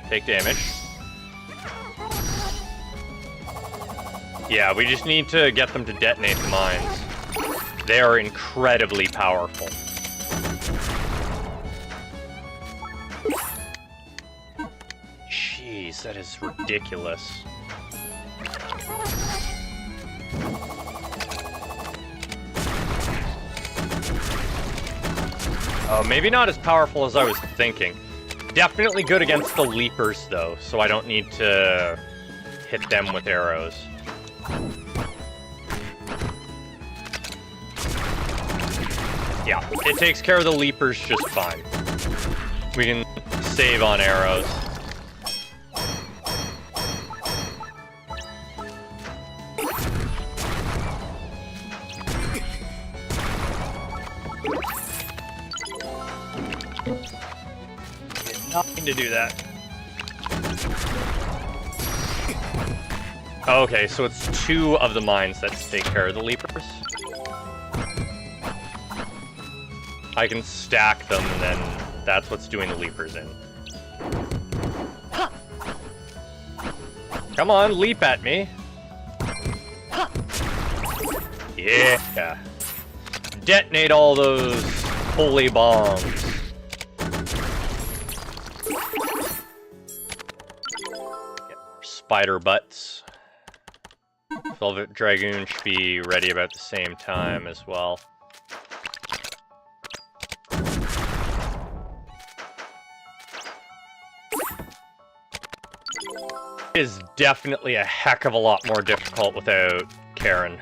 Take damage. Yeah, we just need to get them to detonate the mines. They are incredibly powerful. Jeez, that is ridiculous. Oh, maybe not as powerful as I was thinking. Definitely good against the leapers, though, so I don't need to hit them with arrows. Yeah, it takes care of the leapers just fine. We can save on arrows. Nothing to do that. Okay, so it's 2 of the mines that take care of the leapers. I can stack them, and then that's what's doing the leapers in. Come on, leap at me. Yeah. Detonate all those holy bombs. Spider butts. Velvet Dragoon should be ready about the same time as well. It is definitely a heck of a lot more difficult without Karen.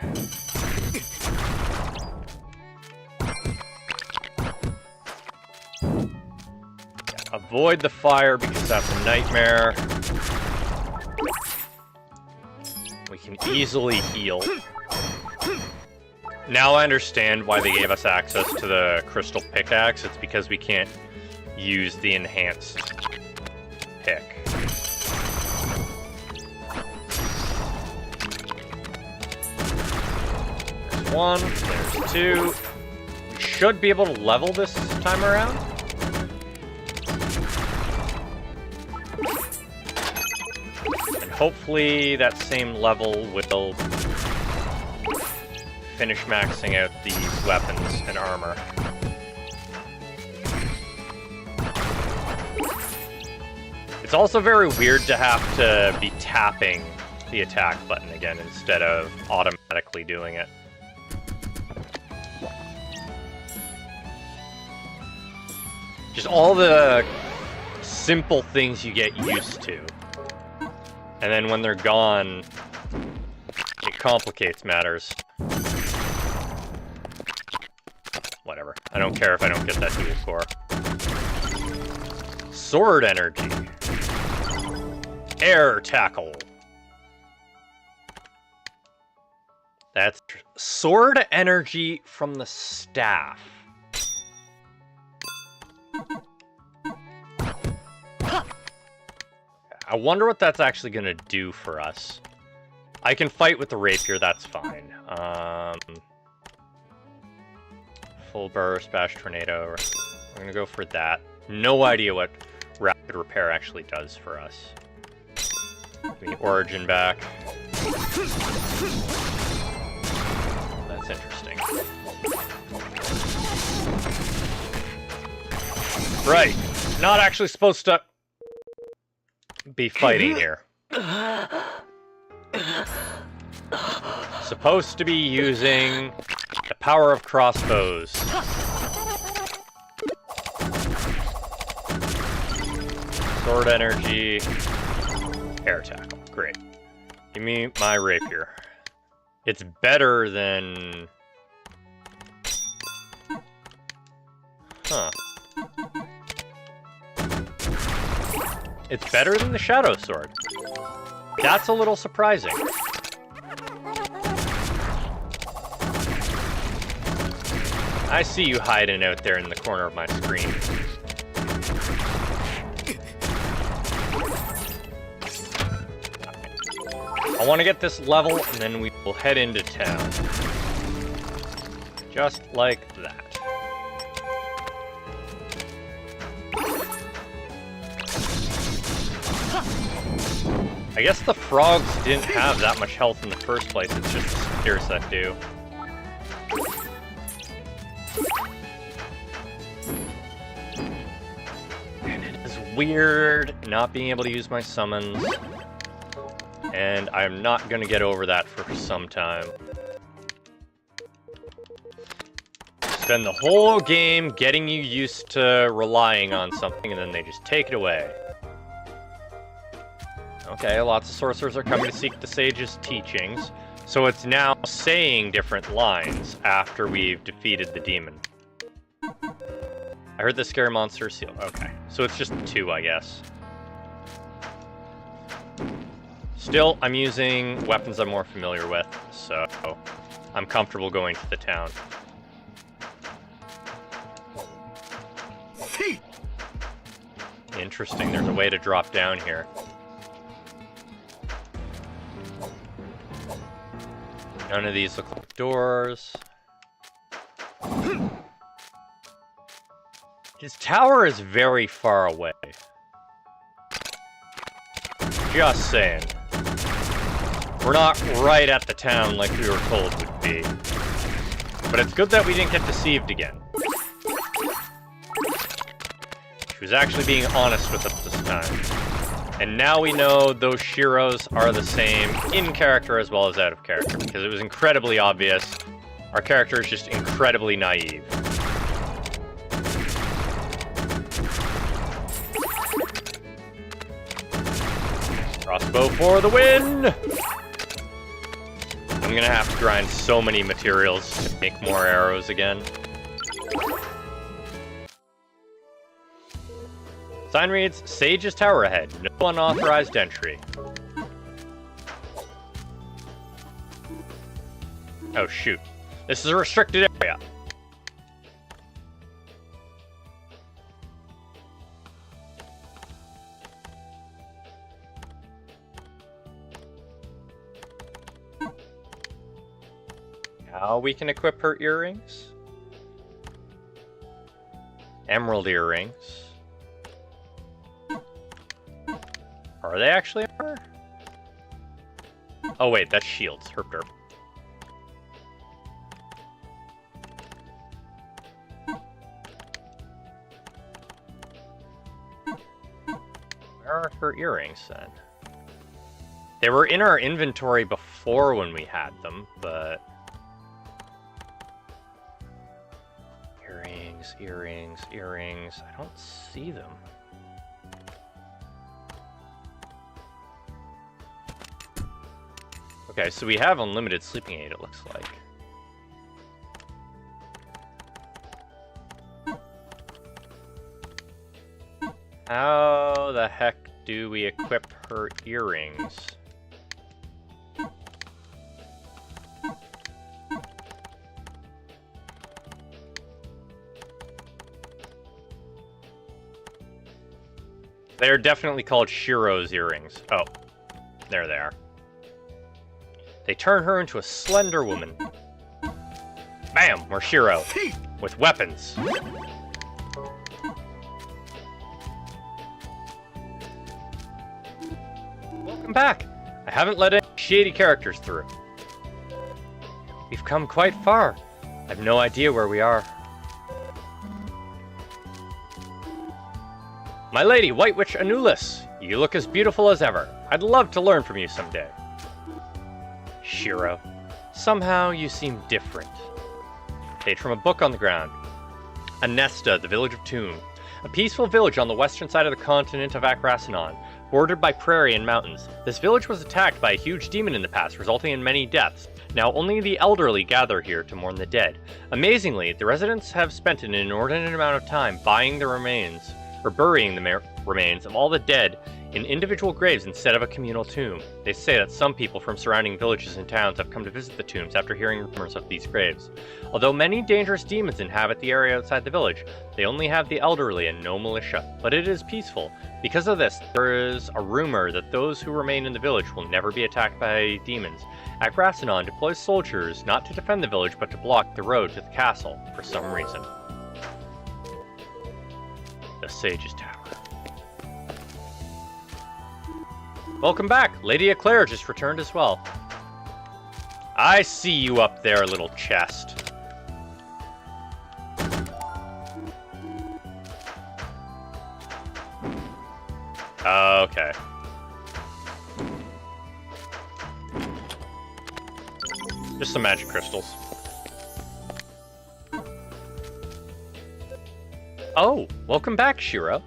Avoid the fire because that's a nightmare. We can easily heal. Now I understand why they gave us access to the crystal pickaxe. It's because we can't use the enhanced pick. There's 1, there's 2. We should be able to level this time around. Hopefully that same level will finish maxing out these weapons and armor. It's also very weird to have to be tapping the attack button again instead of automatically doing it. Just all the simple things you get used to. And then when they're gone, it complicates matters. Whatever. I don't care if I don't get that dual core. Sword energy. Air tackle. That's sword energy from the staff. I wonder what that's actually going to do for us. I can fight with the rapier, that's fine. Full burst, bash tornado. I'm going to go for that. No idea what rapid repair actually does for us. Give me origin back. That's interesting. Right. Not actually supposed to be fighting here. Supposed to be using the power of crossbows. Sword energy. Air tackle. Great. Give me my rapier. It's better than... Huh. It's better than the Shadow Sword. That's a little surprising. I see you hiding out there in the corner of my screen. I want to get this level, and then we will head into town. Just like that. I guess the frogs didn't have that much health in the first place, it's just the spears that do. And it is weird not being able to use my summons. And I'm not gonna get over that for some time. Spend the whole game getting you used to relying on something, and then they just take it away. Okay, lots of sorcerers are coming to seek the sage's teachings, so it's now saying different lines after we've defeated the demon. I heard the scary monster seal. Okay, so it's just 2, I guess. Still, I'm using weapons I'm more familiar with, so I'm comfortable going to the town. Interesting, there's a way to drop down here. None of these look like doors. His tower is very far away. Just saying. We're not right at the town like we were told would be. But it's good that we didn't get deceived again. She was actually being honest with us this time. And now we know those Shiros are the same in character as well as out of character, because it was incredibly obvious. Our character is just incredibly naive. Crossbow for the win! I'm gonna have to grind so many materials to make more arrows again. Sign reads, Sage's Tower ahead. No unauthorized entry. Oh shoot. This is a restricted area. Now we can equip her earrings. Emerald earrings. Are they actually armor? Oh wait, that's shields. Herp derp. Where are her earrings then? They were in our inventory before when we had them, but... Earrings, earrings, earrings. I don't see them. Okay, so we have unlimited sleeping aid, it looks like. How the heck do we equip her earrings? They're definitely called Shiro's earrings. Oh, there they are. They turn her into a slender woman. Bam! We're Shiro. With weapons. Welcome back. I haven't let any shady characters through. We've come quite far. I have no idea where we are. My lady, White Witch Anulis, you look as beautiful as ever. I'd love to learn from you someday. Shiro, somehow you seem different. Page from a book on the ground. Anesta, the village of Toon. A peaceful village on the western side of the continent of Akrasinon, bordered by prairie and mountains. This village was attacked by a huge demon in the past, resulting in many deaths. Now only the elderly gather here to mourn the dead. Amazingly, the residents have spent an inordinate amount of time buying the remains, or burying the remains of all the dead in individual graves instead of a communal tomb. They say that some people from surrounding villages and towns have come to visit the tombs after hearing rumors of these graves. Although many dangerous demons inhabit the area outside the village, they only have the elderly and no militia, but it is peaceful. Because of this, there is a rumor that those who remain in the village will never be attacked by demons. Agrasanon deploys soldiers not to defend the village but to block the road to the castle for some reason. The Sage's Tower. Welcome back! Lady Eclair just returned as well. I see you up there, little chest. Okay. Just some magic crystals. Oh, welcome back, Shiro.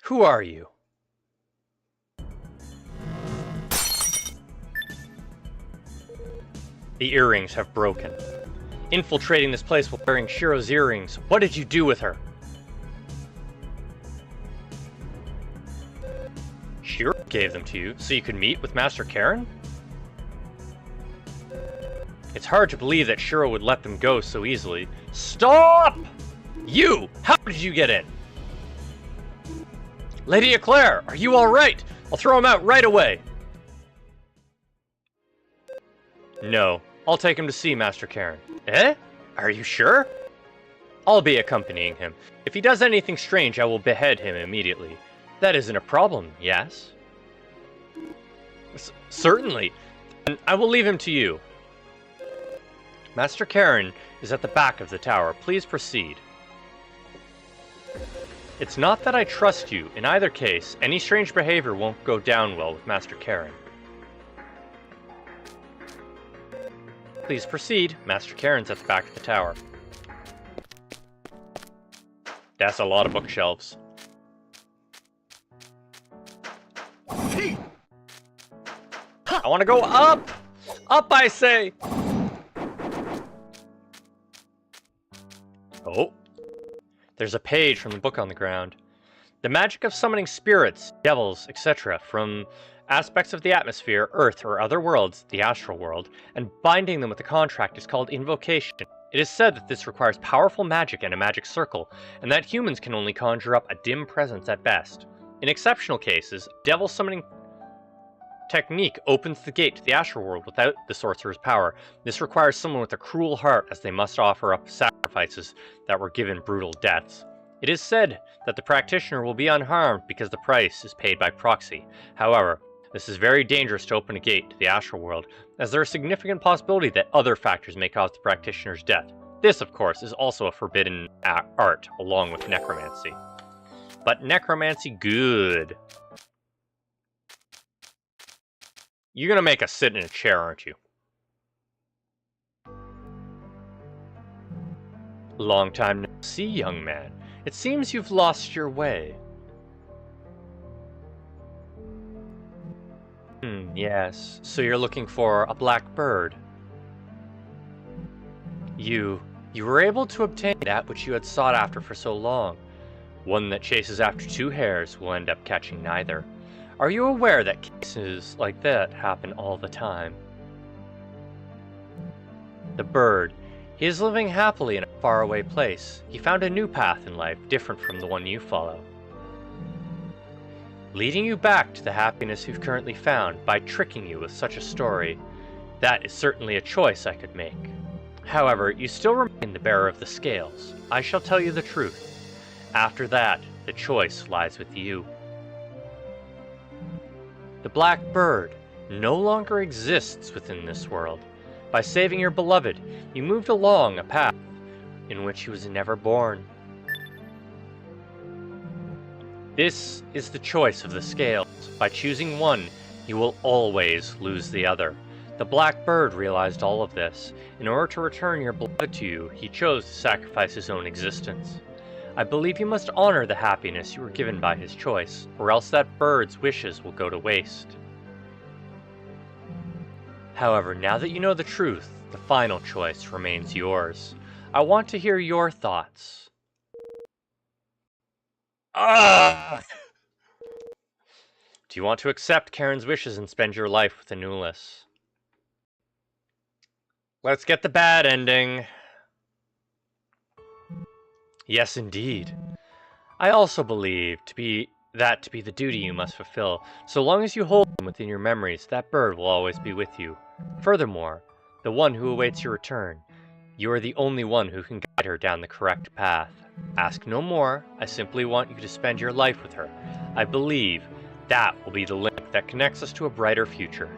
Who are you? The earrings have broken. Infiltrating this place while wearing Shiro's earrings. What did you do with her? Shiro gave them to you so you could meet with Master Karen? It's hard to believe that Shiro would let them go so easily. Stop! You! How did you get in? Lady Eclair, are you alright? I'll throw him out right away. No, I'll take him to see Master Karen. Eh? Are you sure? I'll be accompanying him. If he does anything strange, I will behead him immediately. That isn't a problem, yes? Certainly. Then I will leave him to you. Master Karen is at the back of the tower. Please proceed. It's not that I trust you. In either case, any strange behavior won't go down well with Master Karen. Please proceed. Master Karen's at the back of the tower. That's a lot of bookshelves. I want to go up! Up, I say! Oh. There's a page from the book on the ground. The magic of summoning spirits, devils, etc. from aspects of the atmosphere, earth, or other worlds, the astral world, and binding them with a contract is called invocation. It is said that this requires powerful magic and a magic circle, and that humans can only conjure up a dim presence at best. In exceptional cases, devil summoning technique opens the gate to the astral world without the sorcerer's power. This requires someone with a cruel heart, as they must offer up sacrifices that were given brutal deaths. It is said that the practitioner will be unharmed because the price is paid by proxy. However, this is very dangerous to open a gate to the astral world, as there is a significant possibility that other factors may cause the practitioner's death. This, of course, is also a forbidden art, along with necromancy. But necromancy good. You're gonna make us sit in a chair, aren't you? Long time no see, young man. It seems you've lost your way. Yes. So you're looking for a black bird. You were able to obtain that which you had sought after for so long. One that chases after two hares will end up catching neither. Are you aware that cases like that happen all the time? The bird. He is living happily in a faraway place. He found a new path in life, different from the one you follow. Leading you back to the happiness you've currently found by tricking you with such a story. That is certainly a choice I could make. However, you still remain the bearer of the scales. I shall tell you the truth. After that, the choice lies with you. The black bird no longer exists within this world. By saving your beloved, you moved along a path in which he was never born. This is the choice of the scales. By choosing one, you will always lose the other. The black bird realized all of this. In order to return your beloved to you, he chose to sacrifice his own existence. I believe you must honor the happiness you were given by his choice, or else that bird's wishes will go to waste. However, now that you know the truth, the final choice remains yours. I want to hear your thoughts. Ah! Do you want to accept Karen's wishes and spend your life with Anulis? Let's get the bad ending. Yes, indeed. I also believe to be the duty you must fulfill. So long as you hold him within your memories, that bird will always be with you. Furthermore, the one who awaits your return, you are the only one who can guide her down the correct path. Ask no more. I simply want you to spend your life with her. I believe that will be the link that connects us to a brighter future.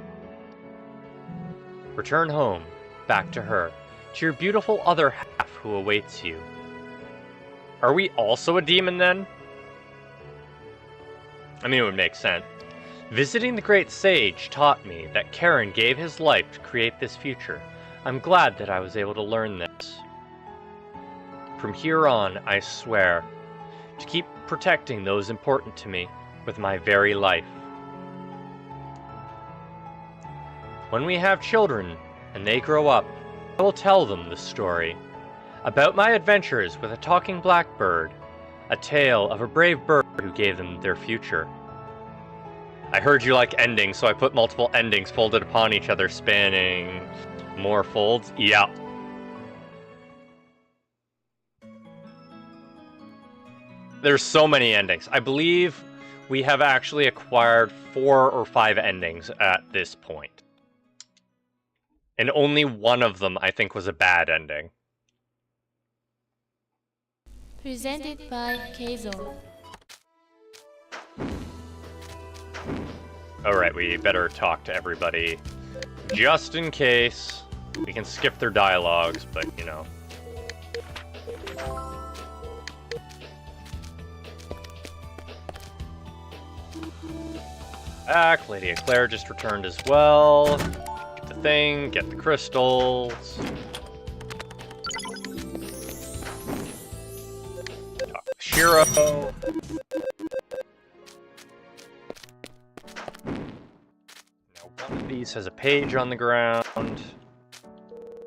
Return home, back to her, to your beautiful other half who awaits you. Are we also a demon then? I mean, it would make sense. Visiting the great sage taught me that Karen gave his life to create this future. I'm glad that I was able to learn this. From here on, I swear to keep protecting those important to me with my very life. When we have children and they grow up, I will tell them the story about my adventures with a talking blackbird, a tale of a brave bird who gave them their future. I heard you like endings, so I put multiple endings folded upon each other, spanning more folds. Yeah. There's so many endings. I believe we have actually acquired 4 or 5 endings at this point. And only one of them, I think, was a bad ending. Presented by Keizo. Alright, we better talk to everybody. Just in case. We can skip their dialogues, but, you know. Back, Lady Eclair just returned as well. Get the thing, get the crystals. Talk to Shiro. Now one of these has a page on the ground.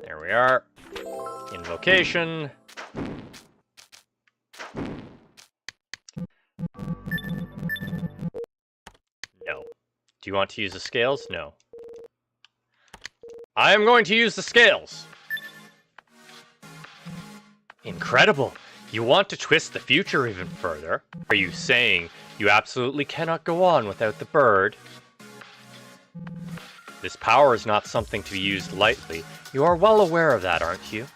There we are. Invocation. No. Do you want to use the scales? No. I am going to use the scales! Incredible! You want to twist the future even further? Are you saying you absolutely cannot go on without the bird? This power is not something to be used lightly. You are well aware of that, aren't you?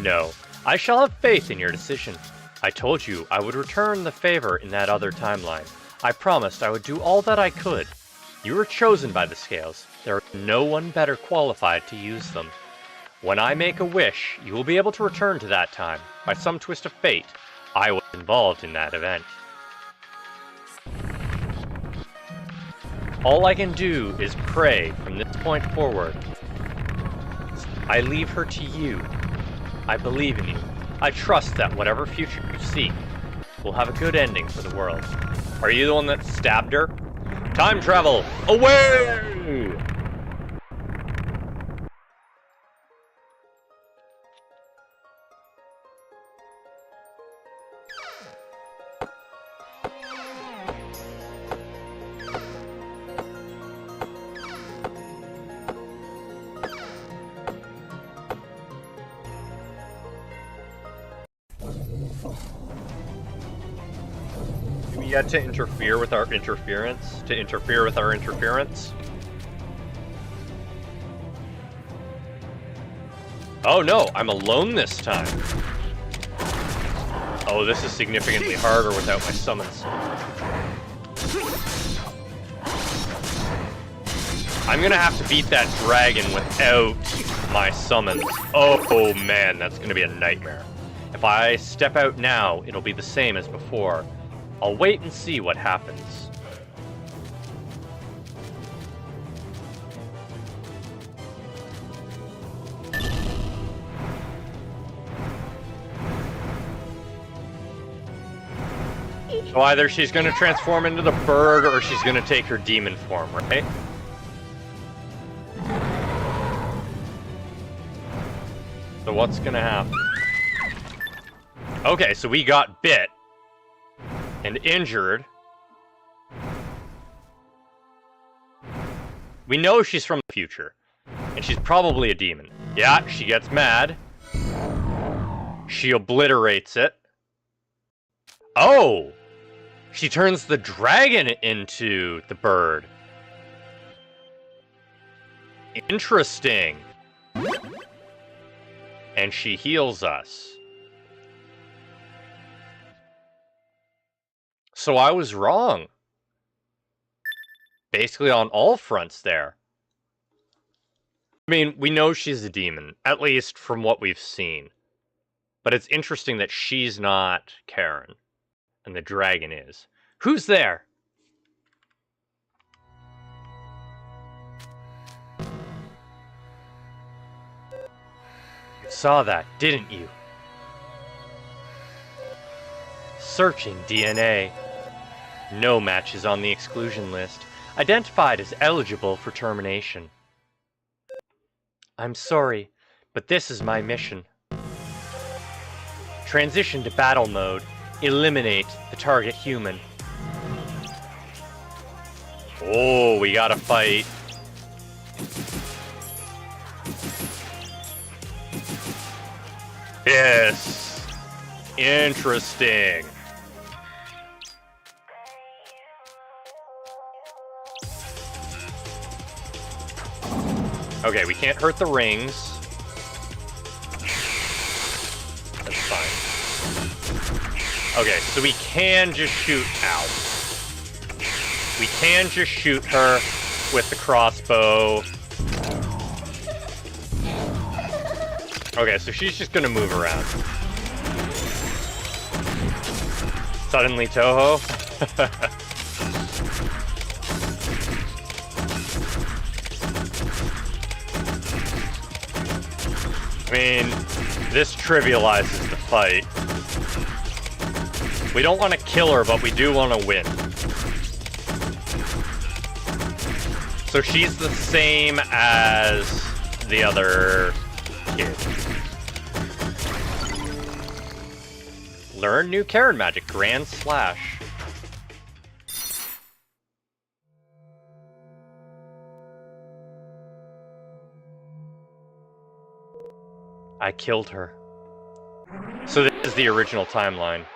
No. I shall have faith in your decision. I told you I would return the favor in that other timeline. I promised I would do all that I could. You were chosen by the scales. There is no one better qualified to use them. When I make a wish, you will be able to return to that time. By some twist of fate, I was involved in that event. All I can do is pray from this point forward. I leave her to you. I believe in you. I trust that whatever future you seek will have a good ending for the world. Are you the one that stabbed her? Time travel! Away! We had to interfere with our interference? To interfere with our interference? Oh no, I'm alone this time. Oh, this is significantly harder without my summons. I'm gonna have to beat that dragon without my summons. Oh man, that's gonna be a nightmare. If I step out now, it'll be the same as before. I'll wait and see what happens. So either she's gonna transform into the bird or she's gonna take her demon form, right? So what's gonna happen? Okay, so we got bit and injured. We know she's from the future, and she's probably a demon. Yeah, she gets mad. She obliterates it. Oh! She turns the dragon into the bird. Interesting. And she heals us. So I was wrong. Basically on all fronts there. I mean, we know she's a demon, at least from what we've seen. But it's interesting that she's not Karen, and the dragon is. Who's there? You saw that, didn't you? Searching DNA. No matches on the exclusion list. Identified as eligible for termination. I'm sorry, but this is my mission. Transition to battle mode. Eliminate the target human. Oh, we gotta fight. Yes. Interesting. Okay, we can't hurt the rings. That's fine. Okay, so we can just shoot out. We can just shoot her with the crossbow. Okay, so she's just gonna move around. Suddenly Toho? I mean, this trivializes the fight. We don't want to kill her, but we do want to win. So she's the same as the other kid. Learn new Karen magic, Grand Slash. I killed her. So this is the original timeline.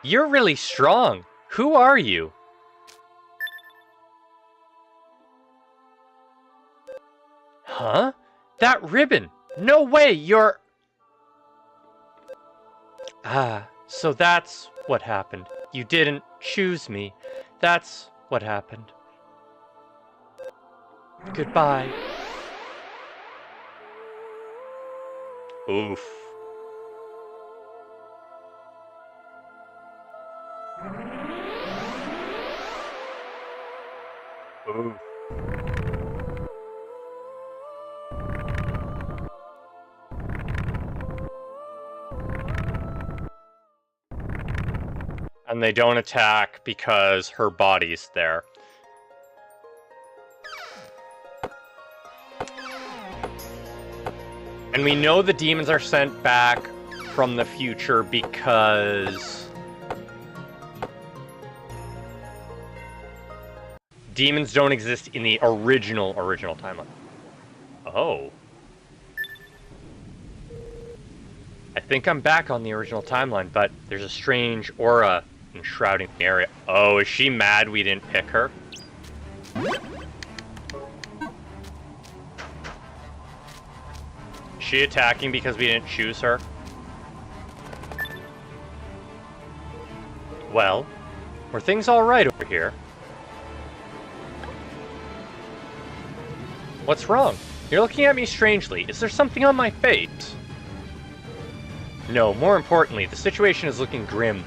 You're really strong. Who are you? Huh? That ribbon! No way, you're... Ah, so that's what happened. You didn't choose me. That's what happened. Goodbye. Oof. Oof. And they don't attack because her body's there. And we know the demons are sent back from the future because demons don't exist in the original timeline. Oh. I think I'm back on the original timeline, but there's a strange aura enshrouding the area. Oh, is she mad we didn't pick her? Is she attacking because we didn't choose her? Well, were things alright over here? What's wrong? You're looking at me strangely. Is there something on my face? No, more importantly, the situation is looking grim.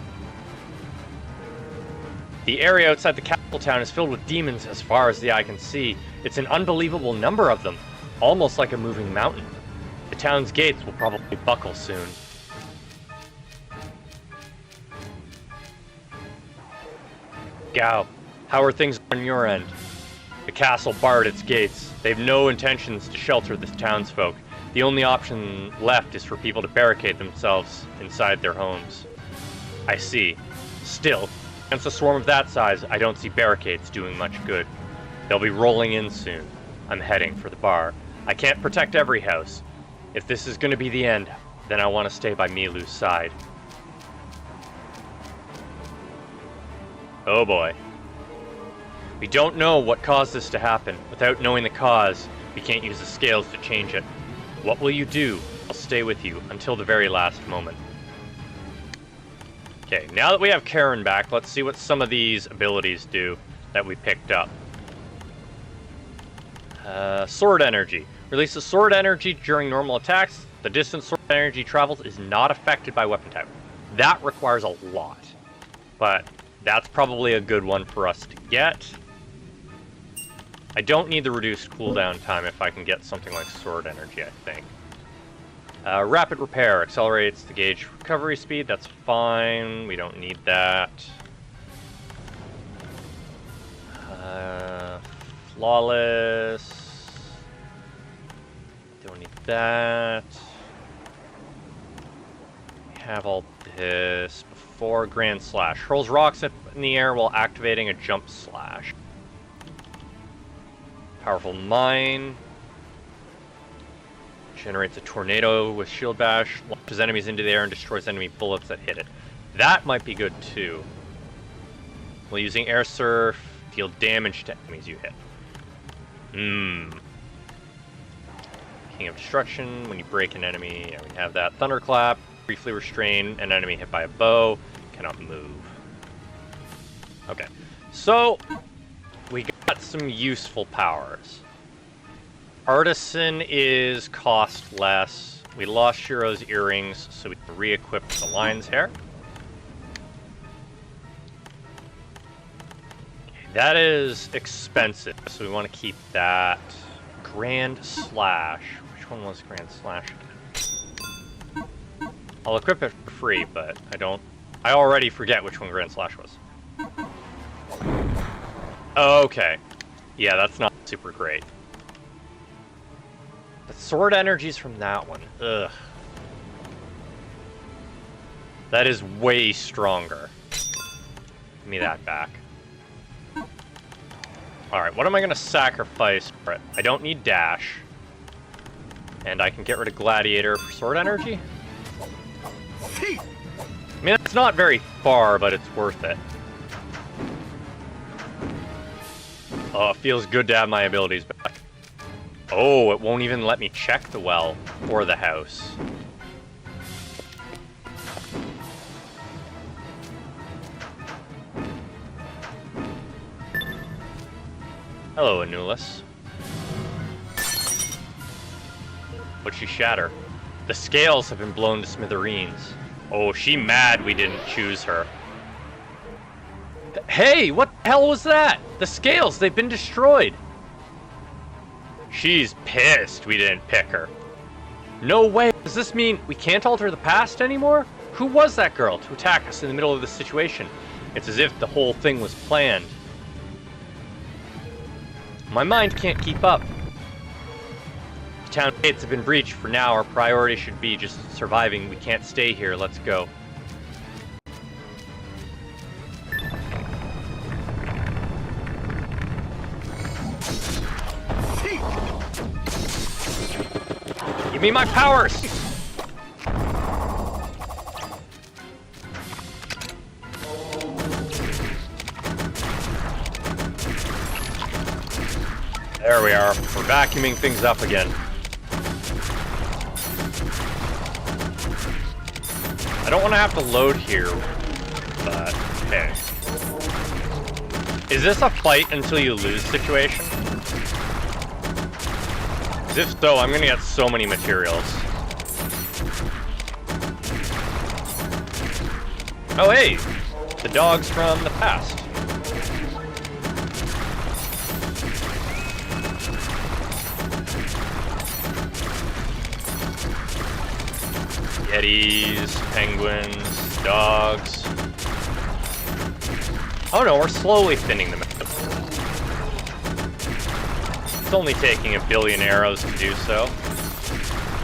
The area outside the capital town is filled with demons as far as the eye can see. It's an unbelievable number of them, almost like a moving mountain. The town's gates will probably buckle soon. Gao, how are things on your end? The castle barred its gates. They've no intentions to shelter the townsfolk. The only option left is for people to barricade themselves inside their homes. I see. Still, against a swarm of that size, I don't see barricades doing much good. They'll be rolling in soon. I'm heading for the bar. I can't protect every house. If this is going to be the end, then I want to stay by Milu's side. Oh boy. We don't know what caused this to happen. Without knowing the cause, we can't use the scales to change it. What will you do? I'll stay with you until the very last moment. Okay, now that we have Karen back, let's see what some of these abilities do that we picked up. Sword energy. Releases sword energy during normal attacks. The distance sword energy travels is not affected by weapon type. That requires a lot, but that's probably a good one for us to get. I don't need the reduced cooldown time if I can get something like sword energy, I think. Rapid repair accelerates the gauge recovery speed. That's fine. We don't need that. Flawless. Don't need that. We have all this before Grand Slash. Hurls rocks up in the air while activating a jump slash. Powerful Mine. Generates a tornado with shield bash. Launches enemies into the air and destroys enemy bullets that hit it. That might be good too. While using air surf, deal damage to enemies you hit. King of Destruction, when you break an enemy, yeah, we have that. Thunderclap, briefly restrain an enemy hit by a bow, cannot move. Okay, so we got some useful powers. Artisan is cost less. We lost Shiro's earrings, so we can re-equip the lion's hair. That is expensive, so we want to keep that. Grand Slash. Which one was Grand Slash again? I'll equip it for free, but I already forget which one Grand Slash was. Okay. Yeah, that's not super great. But sword energies from that one. Ugh. That is way stronger. Give me that back. Alright, what am I going to sacrifice for it? I don't need dash. And I can get rid of Gladiator for sword energy? I mean, it's not very far, but it's worth it. Oh, it feels good to have my abilities back. Oh, it won't even let me check the well or the house. Hello, Anulus. What'd she shatter? The scales have been blown to smithereens. Oh, she mad we didn't choose her. Hey, what the hell was that? The scales, they've been destroyed. She's pissed we didn't pick her. No way. Does this mean we can't alter the past anymore? Who was that girl to attack us in the middle of this situation? It's as if the whole thing was planned. My mind can't keep up. The town gates have been breached. For now, our priority should be just surviving. We can't stay here. Let's go. Give me my powers! There we are. We're vacuuming things up again. I don't want to have to load here, but okay. Is this a fight until you lose situation? Because if so, I'm gonna get so many materials. Oh hey! The dogs from the past. Yetis, penguins, dogs. Oh no, we're slowly thinning them out. It's only taking 1 billion arrows to do so.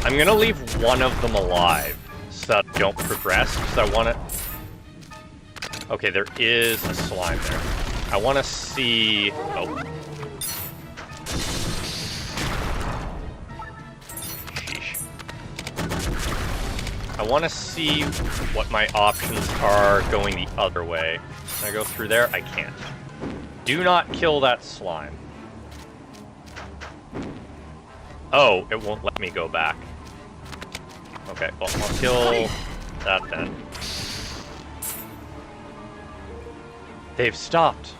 I'm gonna leave one of them alive so that I don't progress, because I want to... Okay, there is a slime there. I want to see... Oh. Sheesh. I want to see what my options are going the other way. Can I go through there? I can't. Do not kill that slime. Oh, it won't let me go back. Okay, well, I'll kill that then. They've stopped.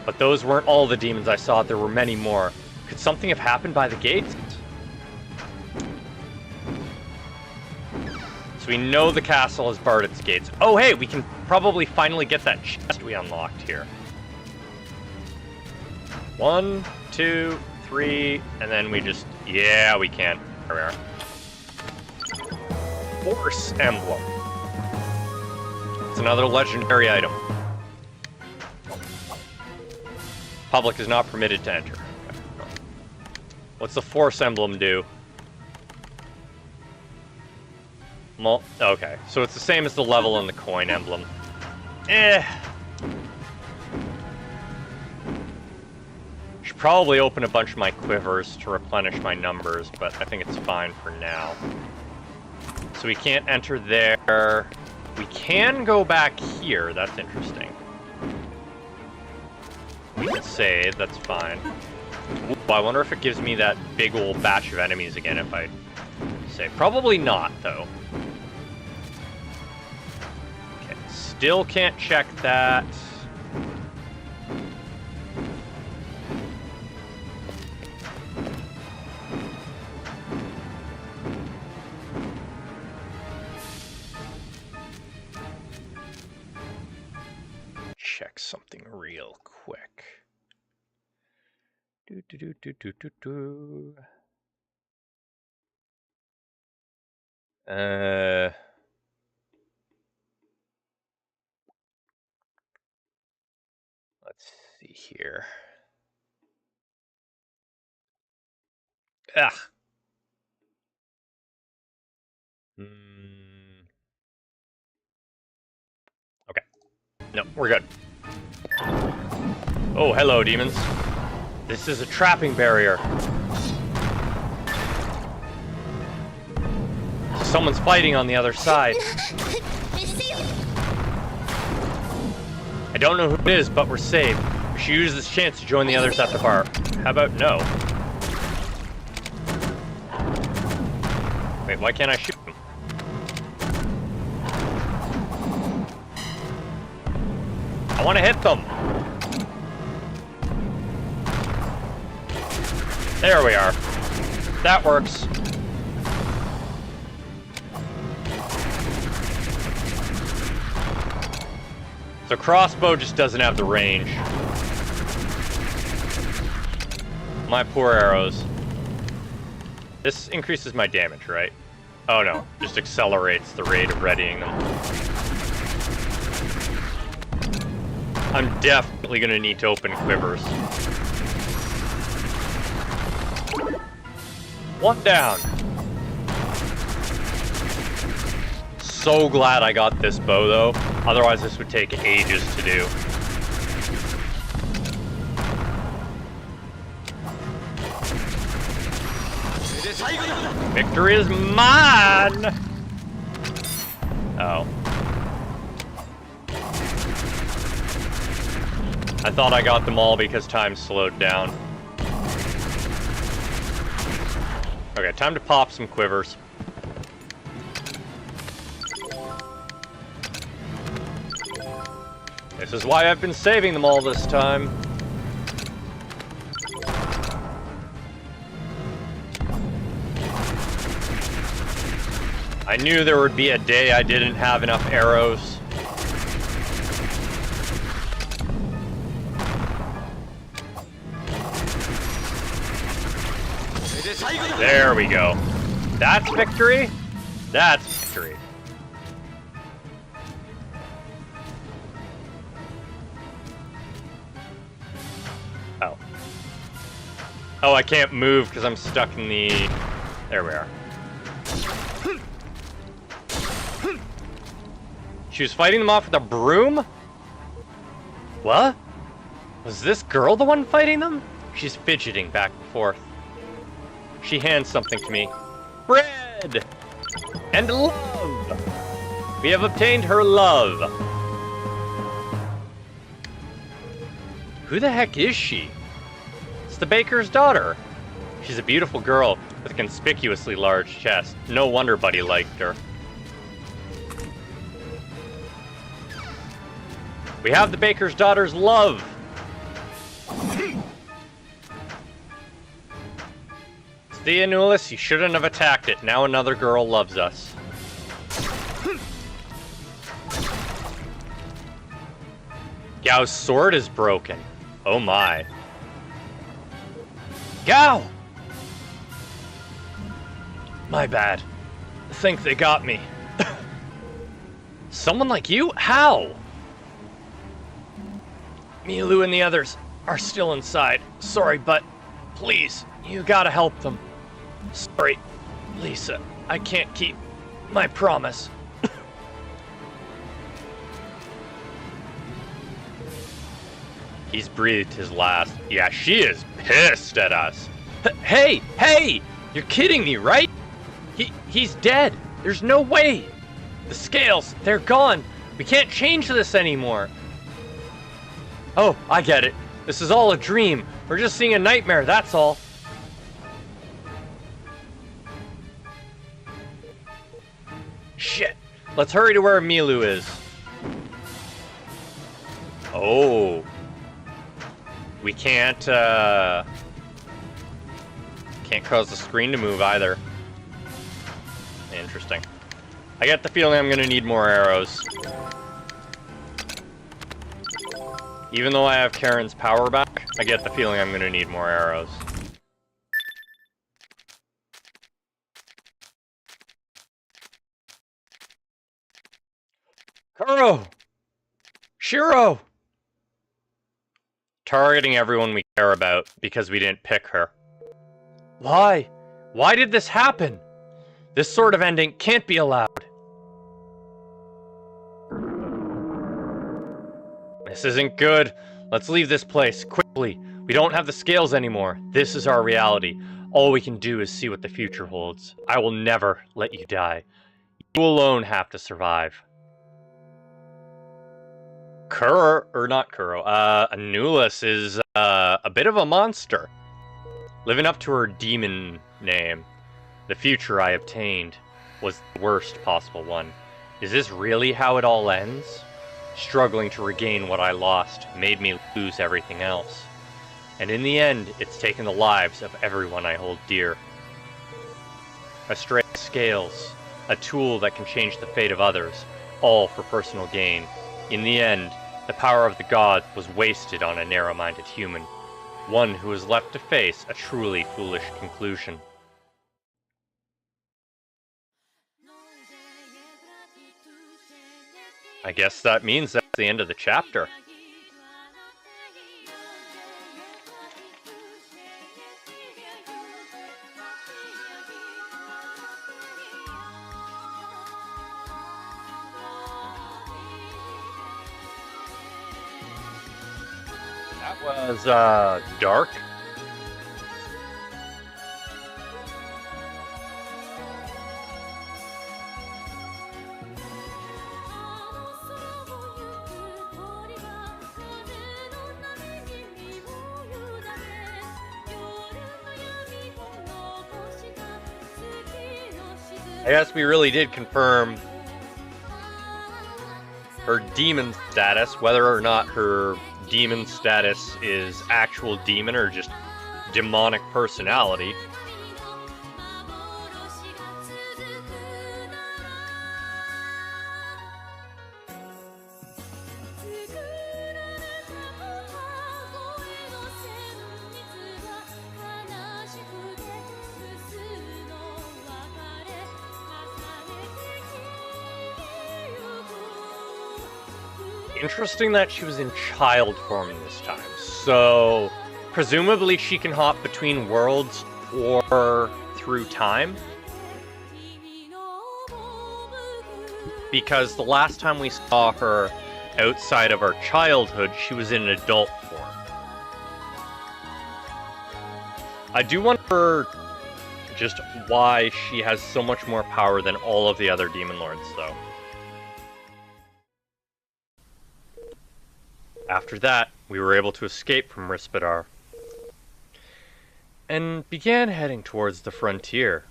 But those weren't all the demons I saw. There were many more. Could something have happened by the gates? So we know the castle has barred its gates. Oh, hey, we can probably finally get that chest we unlocked here. 1, 2, 3, and then we just... Yeah, we can. There we are. Force Emblem. It's another legendary item. Public is not permitted to enter. Okay. What's the Force Emblem do? Okay, so it's the same as the level in the coin emblem. Should probably open a bunch of my quivers to replenish my numbers, but I think it's fine for now. So we can't enter there. We can go back here. That's interesting. We can save. That's fine. Ooh, I wonder if it gives me that big old batch of enemies again if I save. Probably not, though. Okay. Still can't check that. Check something real quick. Let's see here. Ah. Okay. No, we're good. Oh, hello, demons. This is a trapping barrier. Someone's fighting on the other side. I don't know who it is, but we're safe. We should use this chance to join the others at the bar. How about no? Wait, why can't I shoot him? I want to hit them. There we are. That works. So crossbow just doesn't have the range. My poor arrows. This increases my damage, right? Oh no, just accelerates the rate of readying them. I'm definitely gonna need to open quivers. One down. So glad I got this bow though. Otherwise this would take ages to do. Victory is mine! Oh. I thought I got them all because time slowed down. Okay, time to pop some quivers. This is why I've been saving them all this time. I knew there would be a day I didn't have enough arrows. There we go. That's victory? That's victory. Oh. Oh, I can't move because I'm stuck in the... There we are. She was fighting them off with a broom? What? Was this girl the one fighting them? She's fidgeting back and forth. She hands something to me. Bread! And love! We have obtained her love. Who the heck is she? It's the baker's daughter. She's a beautiful girl with a conspicuously large chest. No wonder Buddy liked her. We have the baker's daughter's love. Theonulis, you shouldn't have attacked it. Now another girl loves us. Gao's sword is broken. Oh my. Gao! My bad. I think they got me. Someone like you? How? Milu and the others are still inside. Sorry, but please, you gotta help them. Sorry, Lisa, I can't keep my promise. He's breathed his last. Yeah, she is pissed at us. Hey, hey! You're kidding me, right? He's dead. There's no way. The scales, they're gone. We can't change this anymore. Oh, I get it. This is all a dream. We're just seeing a nightmare, that's all. Shit. Let's hurry to where Milu is. Oh. We can't cause the screen to move either. Interesting. I get the feeling I'm gonna need more arrows. Even though I have Karen's power back, I get the feeling I'm gonna need more arrows. Kuro! Shiro! Targeting everyone we care about because we didn't pick her. Why? Why did this happen? This sort of ending can't be allowed. This isn't good. Let's leave this place, quickly. We don't have the scales anymore. This is our reality. All we can do is see what the future holds. I will never let you die. You alone have to survive. Anulis is a bit of a monster. Living up to her demon name. The future I obtained was the worst possible one. Is this really how it all ends? Struggling to regain what I lost made me lose everything else. And in the end, it's taken the lives of everyone I hold dear. A stray scales, a tool that can change the fate of others, all for personal gain. In the end, the power of the gods was wasted on a narrow-minded human, one who was left to face a truly foolish conclusion. I guess that means that's the end of the chapter. That was, dark. I guess we really did confirm her demon status, whether or not her demon status is actual demon or just demonic personality. Interesting that she was in child form this time. So Presumably she can hop between worlds or through time. Because the last time we saw her outside of our childhood, she was in an adult form. I do wonder just why she has so much more power than all of the other demon lords, though. After that, we were able to escape from Rispidar and began heading towards the frontier.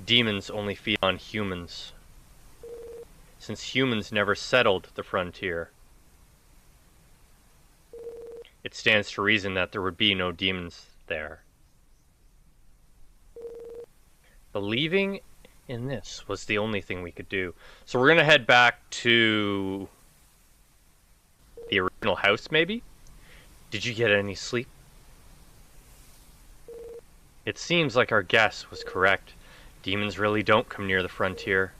Demons only feed on humans, since humans never settled the frontier. It stands to reason that there would be no demons there. Believing in this was the only thing we could do. So we're going to head back to the original house, maybe? Did you get any sleep? It seems like our guess was correct. Demons really don't come near the frontier.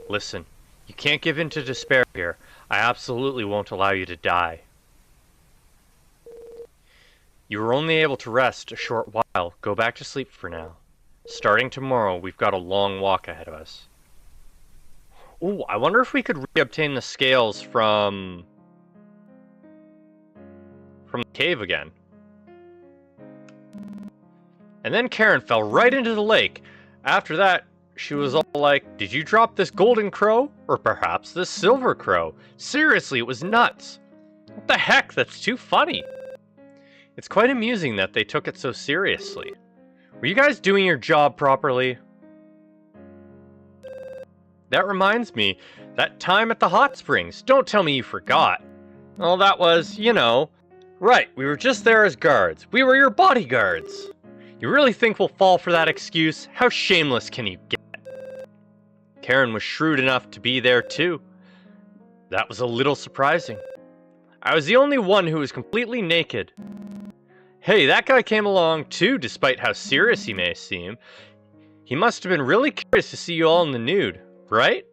Listen, you can't give in to despair here. I absolutely won't allow you to die. You were only able to rest a short while. Go back to sleep for now. Starting tomorrow, we've got a long walk ahead of us. Ooh, I wonder if we could reobtain the scales from the cave again. And then Karen fell right into the lake. After that, she was all like, did you drop this golden crow? Or perhaps this silver crow? Seriously, it was nuts. What the heck? That's too funny. It's quite amusing that they took it so seriously. Were you guys doing your job properly? That reminds me, that time at the hot springs. Don't tell me you forgot. Well, that was, you know. Right, we were just there as guards. We were your bodyguards. You really think we'll fall for that excuse? How shameless can you get? Karen was shrewd enough to be there too. That was a little surprising. I was the only one who was completely naked. Hey, that guy came along too, despite how serious he may seem. He must have been really curious to see you all in the nude, right?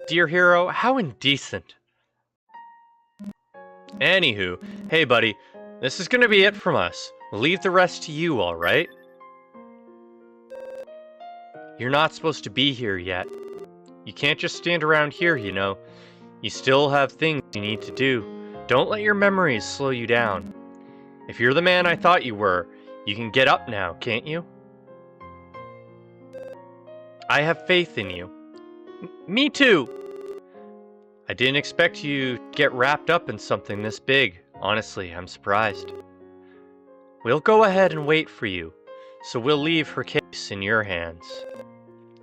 Dear hero, how indecent. Anywho, hey buddy, this is gonna be it from us. We'll leave the rest to you, alright? You're not supposed to be here yet. You can't just stand around here, you know. You still have things you need to do. Don't let your memories slow you down. If you're the man I thought you were, you can get up now, can't you? I have faith in you. Me too! I didn't expect you to get wrapped up in something this big. Honestly, I'm surprised. We'll go ahead and wait for you, so we'll leave her case in your hands.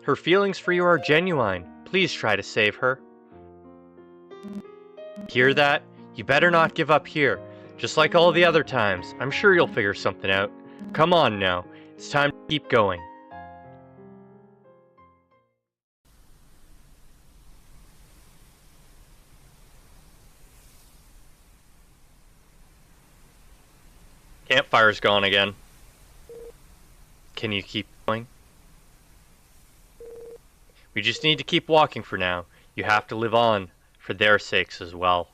Her feelings for you are genuine. Please try to save her. Hear that? You better not give up here. Just like all the other times, I'm sure you'll figure something out. Come on now, it's time to keep going. Campfire's gone again. Can you keep going? We just need to keep walking for now. You have to live on, for their sakes as well.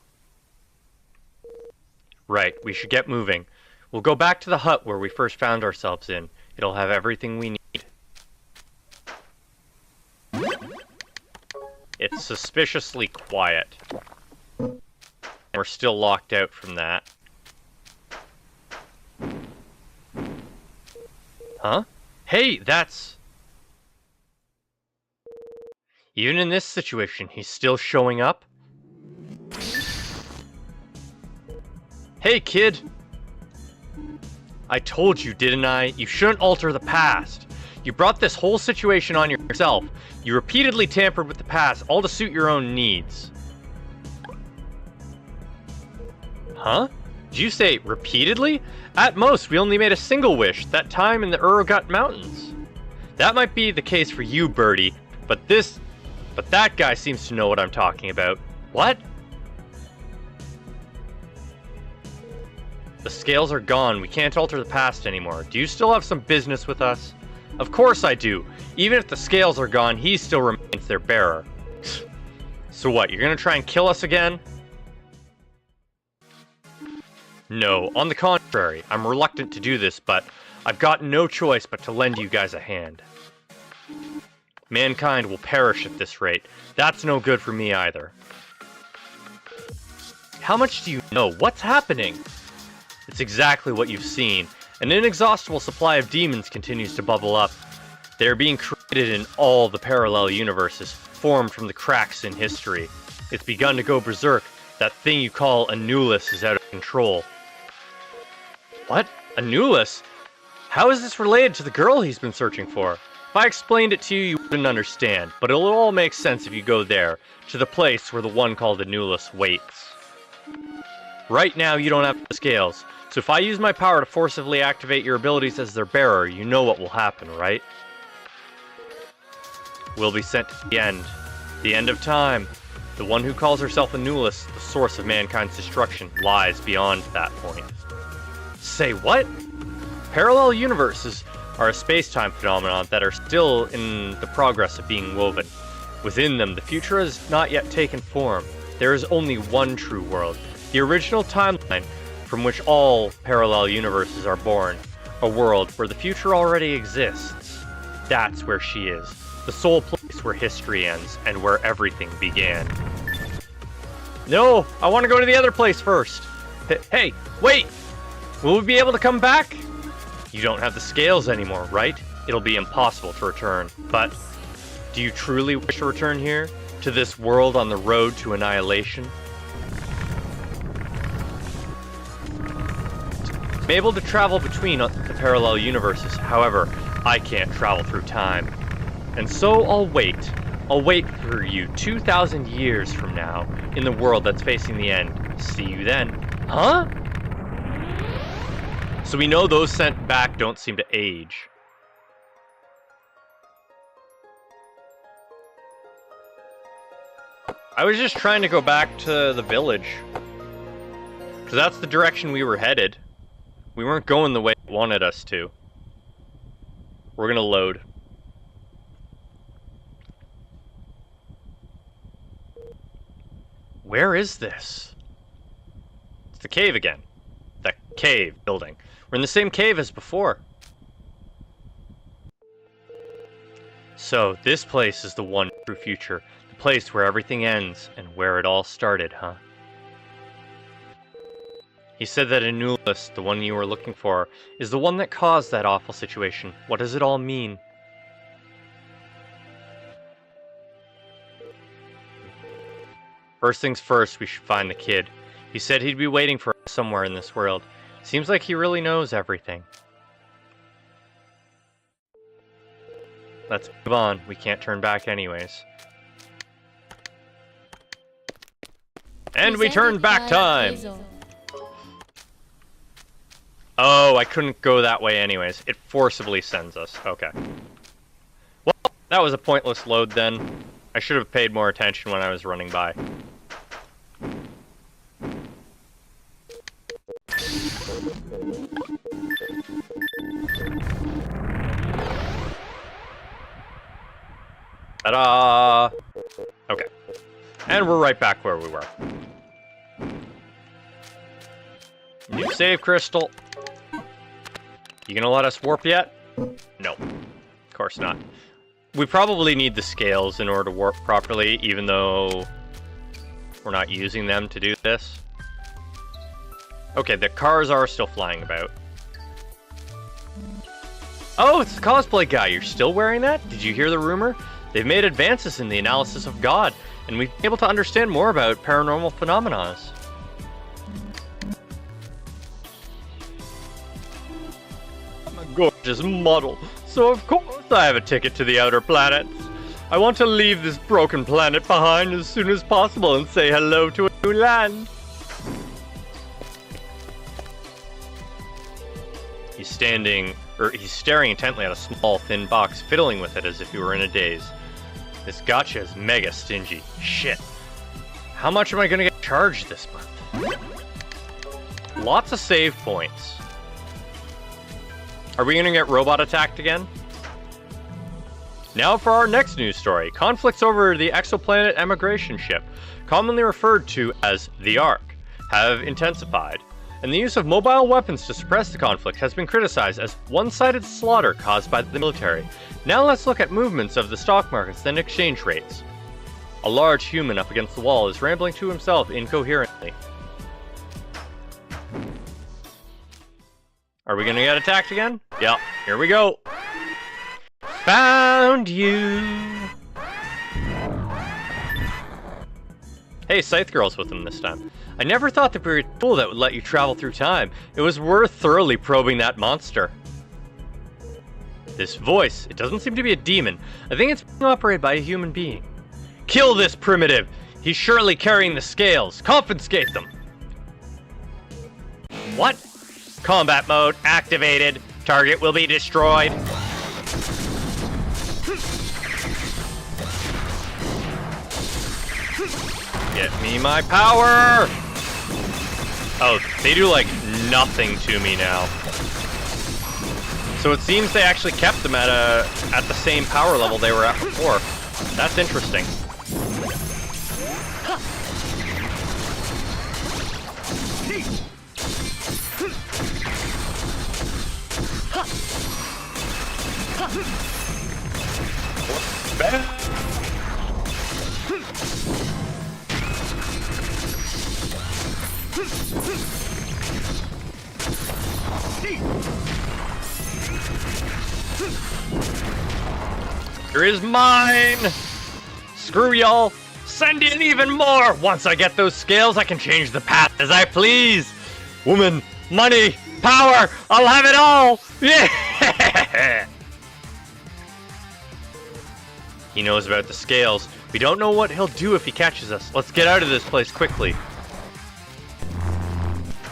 Right, we should get moving. We'll go back to the hut where we first found ourselves in. It'll have everything we need. It's suspiciously quiet. We're still locked out from that. Huh? Hey, that's... Even in this situation, he's still showing up? Hey, kid! I told you, didn't I? You shouldn't alter the past. You brought this whole situation on yourself. You repeatedly tampered with the past, all to suit your own needs. Huh? Did you say repeatedly? At most, we only made a single wish, that time in the Urugut Mountains. That might be the case for you, Birdie, but that guy seems to know what I'm talking about. What? The scales are gone. We can't alter the past anymore. Do you still have some business with us? Of course I do. Even if the scales are gone, he still remains their bearer. So what, you're gonna try and kill us again? No, on the contrary, I'm reluctant to do this, but I've got no choice but to lend you guys a hand. Mankind will perish at this rate. That's no good for me either. How much do you know? What's happening? It's exactly what you've seen. An inexhaustible supply of demons continues to bubble up. They are being created in all the parallel universes, formed from the cracks in history. It's begun to go berserk. That thing you call Anulus is out of control. What? Anulus? How is this related to the girl he's been searching for? If I explained it to you, you wouldn't understand, but it'll all make sense if you go there, to the place where the one called Anulus waits. Right now, you don't have the scales, so if I use my power to forcibly activate your abilities as their bearer, you know what will happen, right? We'll be sent to the end of time. The one who calls herself Anulus, the source of mankind's destruction, lies beyond that point. Say what? Parallel universes are a space-time phenomenon that are still in the progress of being woven. Within them, the future has not yet taken form. There is only one true world, the original timeline from which all parallel universes are born. A world where the future already exists. That's where she is. The sole place where history ends and where everything began. No, I want to go to the other place first. Hey, wait! Will we be able to come back? You don't have the scales anymore, right? It'll be impossible to return. But do you truly wish to return here? To this world on the road to annihilation? I'm able to travel between the parallel universes. However, I can't travel through time. And so I'll wait. I'll wait for you 2,000 years from now in the world that's facing the end. See you then. Huh? So we know those sent back don't seem to age. I was just trying to go back to the village. Because that's the direction we were headed. We weren't going the way it wanted us to. We're gonna load. Where is this? It's the cave again. The cave building. We're in the same cave as before. So, this place is the one true future. The place where everything ends and where it all started, huh? He said that Anulus, the one you were looking for, is the one that caused that awful situation. What does it all mean? First things first, we should find the kid. He said he'd be waiting for us somewhere in this world. Seems like he really knows everything. Let's move on. We can't turn back anyways. And we turned back time! Oh, I couldn't go that way anyways. It forcibly sends us. Okay. Well, that was a pointless load then. I should have paid more attention when I was running by. Ta-da! Okay. And we're right back where we were. New save crystal. You gonna let us warp yet? No. Of course not. We probably need the scales in order to warp properly, even though we're not using them to do this. Okay, the cars are still flying about. Oh, it's the cosplay guy. You're still wearing that? Did you hear the rumor? They've made advances in the analysis of God, and we've been able to understand more about paranormal phenomena. I'm a gorgeous model, so of course I have a ticket to the outer planets. I want to leave this broken planet behind as soon as possible and say hello to a new land. He's staring intently at a small, thin box, fiddling with it as if he were in a daze. This gotcha is mega stingy. Shit. How much am I gonna get charged this month? Lots of save points. Are we gonna get robot attacked again? Now for our next news story. Conflicts over the exoplanet emigration ship, commonly referred to as the Ark, have intensified. and the use of mobile weapons to suppress the conflict has been criticized as one-sided slaughter caused by the military. Now let's look at movements of the stock markets and exchange rates. A large human up against the wall is rambling to himself incoherently. Are we gonna get attacked again? Yep, here we go. Found you. Hey, Scythe Girl's with him this time. I never thought there'd be a tool that would let you travel through time. It was worth thoroughly probing that monster. This voice, it doesn't seem to be a demon. I think it's being operated by a human being. Kill this primitive! He's surely carrying the scales. Confiscate them! What? Combat mode activated. Target will be destroyed. Get me my power! Oh, they do like nothing to me now. So it seems they actually kept them at the same power level they were at before. That's interesting. Here is mine! Screw y'all! Send in even more! Once I get those scales, I can change the path as I please! Woman, money, power, I'll have it all! Yeah! He knows about the scales. We don't know what he'll do if he catches us. Let's get out of this place quickly.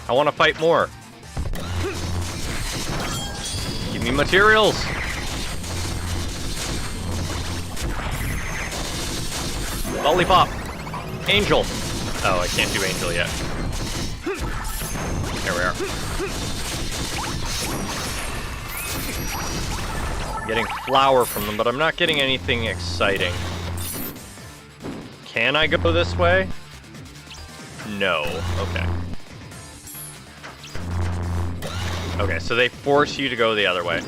I want to fight more. Give me materials. Lollipop. Angel. Oh, I can't do Angel yet. There we are. Getting flour from them, but I'm not getting anything exciting. Can I go this way? No. Okay. Okay, so they force you to go the other way.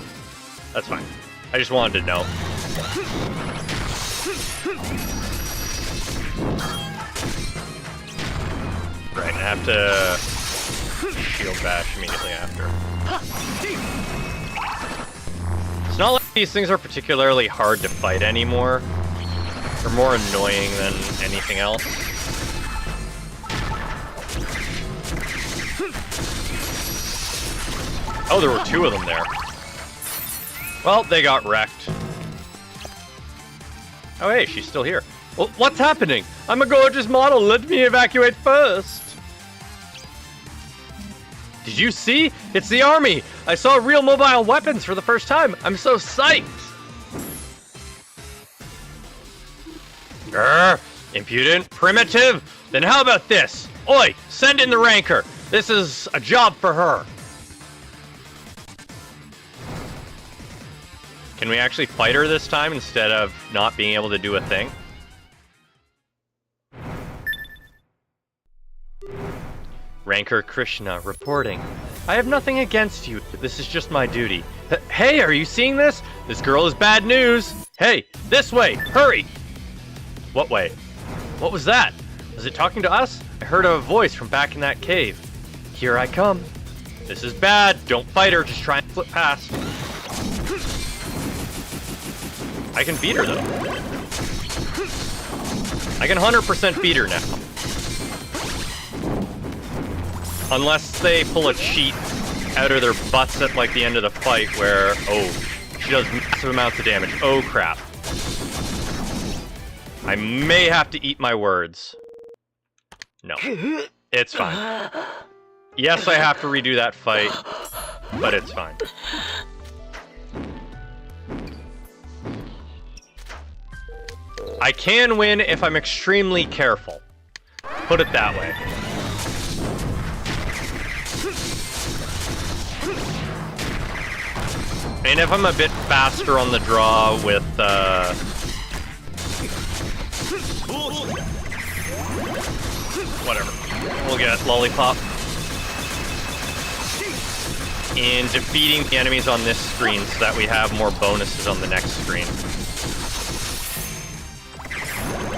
That's fine. I just wanted to know. Right, I have to shield bash immediately after. It's not like these things are particularly hard to fight anymore. They're more annoying than anything else. Oh, there were two of them there. Well, they got wrecked. Oh, hey, she's still here. Well, what's happening? I'm a gorgeous model. Let me evacuate first. Did you see? It's the army. I saw real mobile weapons for the first time. I'm so psyched. Grr, impudent, primitive. Then how about this? Oi, send in the ranker. This is a job for her. Can we actually fight her this time instead of not being able to do a thing? Ranker Krishna reporting. I have nothing against you. This is just my duty. Hey, are you seeing this? This girl is bad news. Hey, this way. Hurry. What way? What was that? Was it talking to us? I heard a voice from back in that cave. Here I come. This is bad. Don't fight her. Just try and flip past. I can beat her, though. I can 100% beat her now. Unless they pull a cheat out of their butts at, like, the end of the fight where, oh, she does massive amounts of damage. Oh, crap. I may have to eat my words. No. It's fine. Yes, I have to redo that fight, but it's fine. I can win if I'm extremely careful. Put it that way. And if I'm a bit faster on the draw with, whatever. We'll get Lollipop. in defeating the enemies on this screen so that we have more bonuses on the next screen.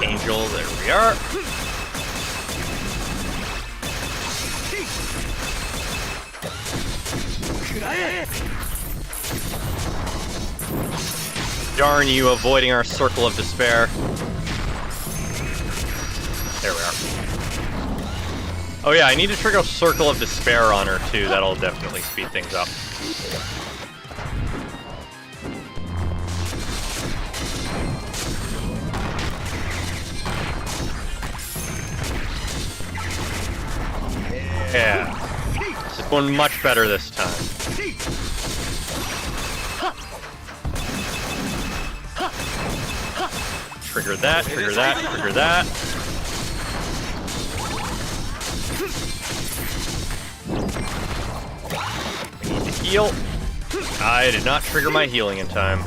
Angel, there we are. Darn you, avoiding our circle of despair. There we are. Oh yeah, I need to trigger Circle of Despair on her too. That'll definitely speed things up. Yeah. This is going much better this time. Trigger that, trigger that, trigger that. I need to heal. I did not trigger my healing in time.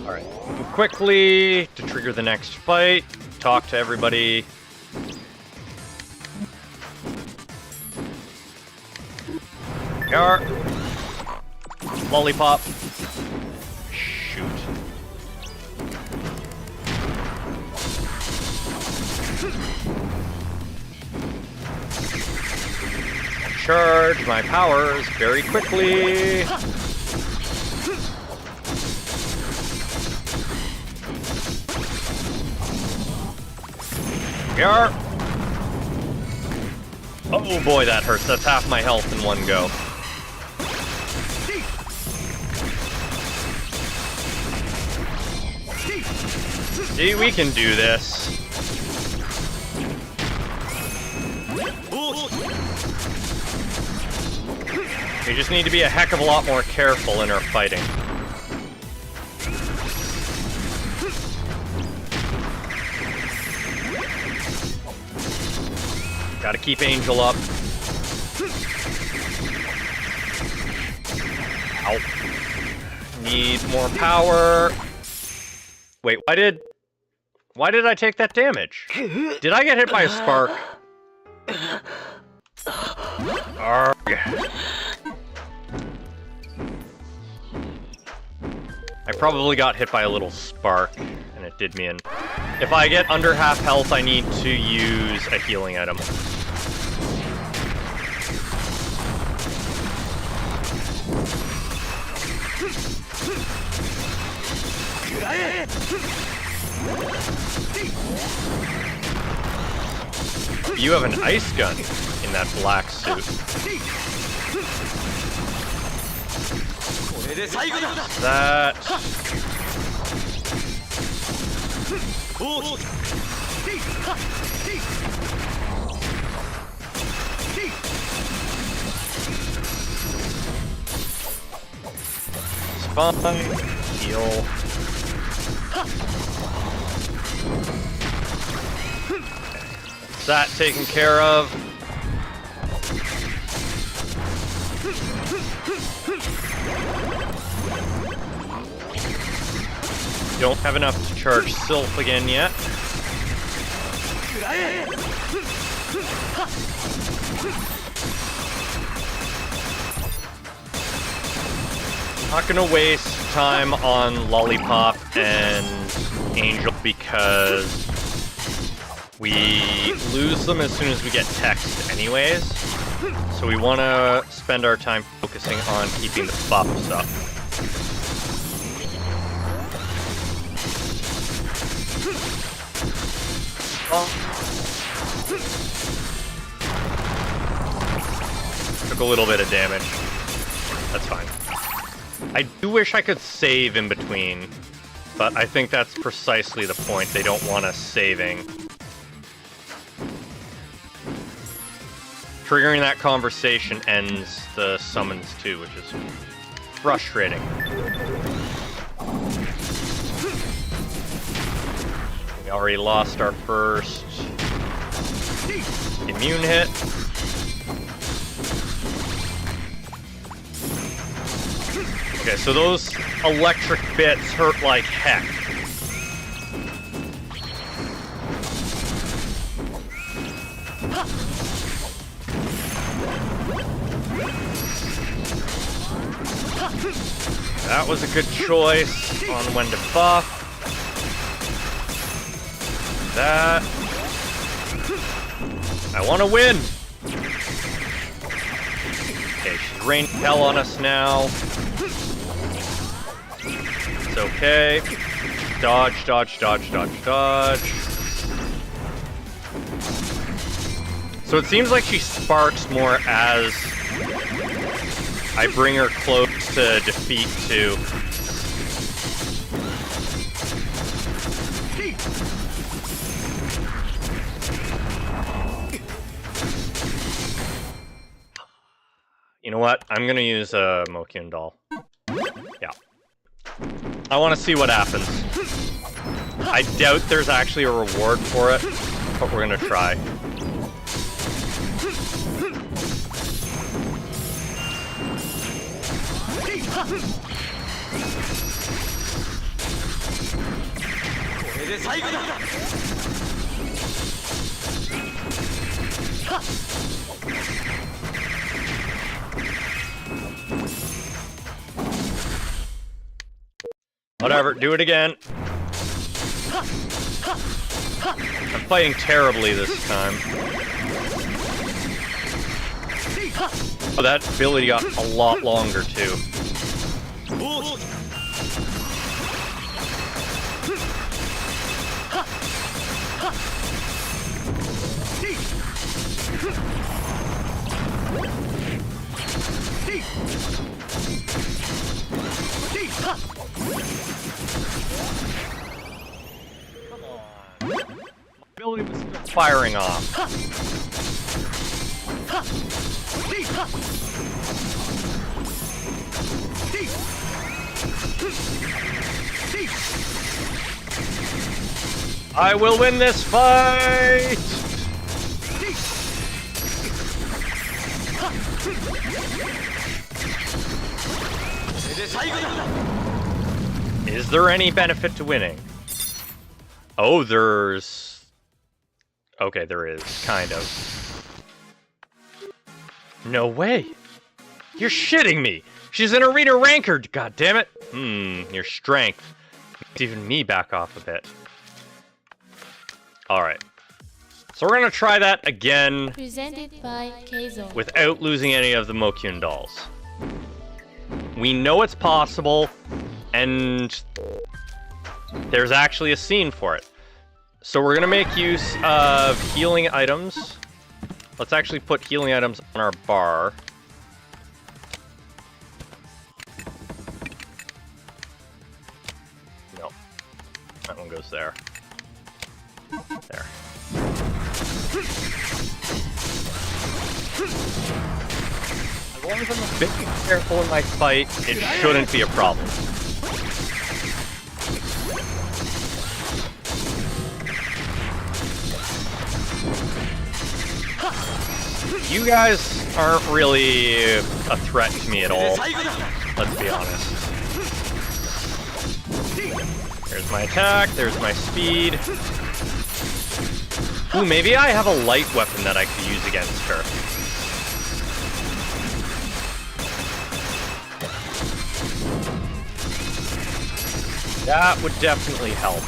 Alright, move quickly to trigger the next fight. Talk to everybody. There we are. Lollipop. Shoot. Charge my powers very quickly. We are. Oh boy, that hurts. That's half my health in one go. See, we can do this. We just need to be a heck of a lot more careful in our fighting. Gotta keep Angel up. Ow. Need more power. Wait, why did I take that damage? Did I get hit by a spark? Arrgh. I probably got hit by a little spark, and it did me in. If I get under half health, I need to use a healing item. You have an ice gun in that black suit. That... Fine. Heal. That taken care of. Don't have enough to charge Sylph again yet. Not gonna waste time on Lollipop and Angel because we lose them as soon as we get text anyways. So we want to spend our time focusing on keeping the buffs up. Took a little bit of damage. That's fine. I do wish I could save in between, but I think that's precisely the point. They don't want us saving. Triggering that conversation ends the summons too, which is frustrating. We already lost our first immune hit. Okay, so those electric bits hurt like heck. That was a good choice on when to buff. That. I want to win! Okay, she's raining hell on us now. It's okay. Dodge, dodge, dodge, dodge, dodge. So it seems like she sparks more as I bring her close to defeat too. You know what? I'm gonna use a Mokyun doll. Yeah. I want to see what happens. I doubt there's actually a reward for it, but we're gonna try. Whatever, do it again. I'm fighting terribly this time. Oh, that ability got a lot longer too. Come on. My ability was still firing off. I will win this fight! Is there any benefit to winning? Oh, there's... Okay, there is, kind of. No way! You're shitting me! She's an arena ranker, god damn it! Your strength makes even me back off a bit. Alright. So we're gonna try that again. Presented by Keizo. Without losing any of the Mokyun dolls. We know it's possible, and there's actually a scene for it. So we're gonna make use of healing items. Let's actually put healing items on our bar. No. That one goes there. There. As long as I'm a bit careful in my fight, it shouldn't be a problem. You guys aren't really a threat to me at all. Let's be honest. There's my attack, there's my speed. Ooh, maybe I have a light weapon that I could use against her. That would definitely help.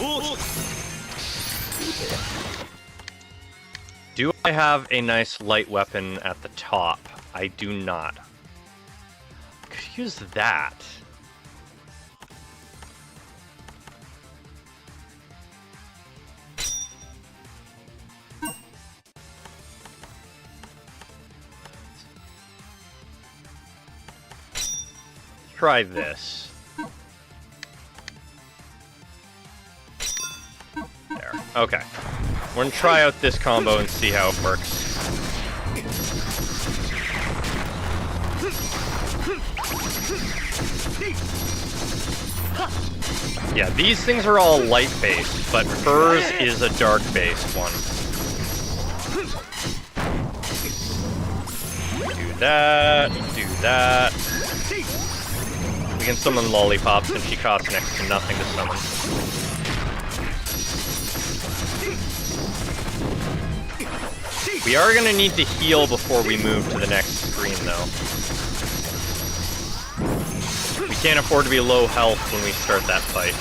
Do I have a nice light weapon at the top? I do not. I could use that. Try this. There. Okay. We're gonna try out this combo and see how it works. Yeah, these things are all light-based, but hers is a dark-based one. Do that, do that. We can summon Lollipop since she costs next to nothing to summon. We are gonna need to heal before we move to the next screen, though. We can't afford to be low health when we start that fight.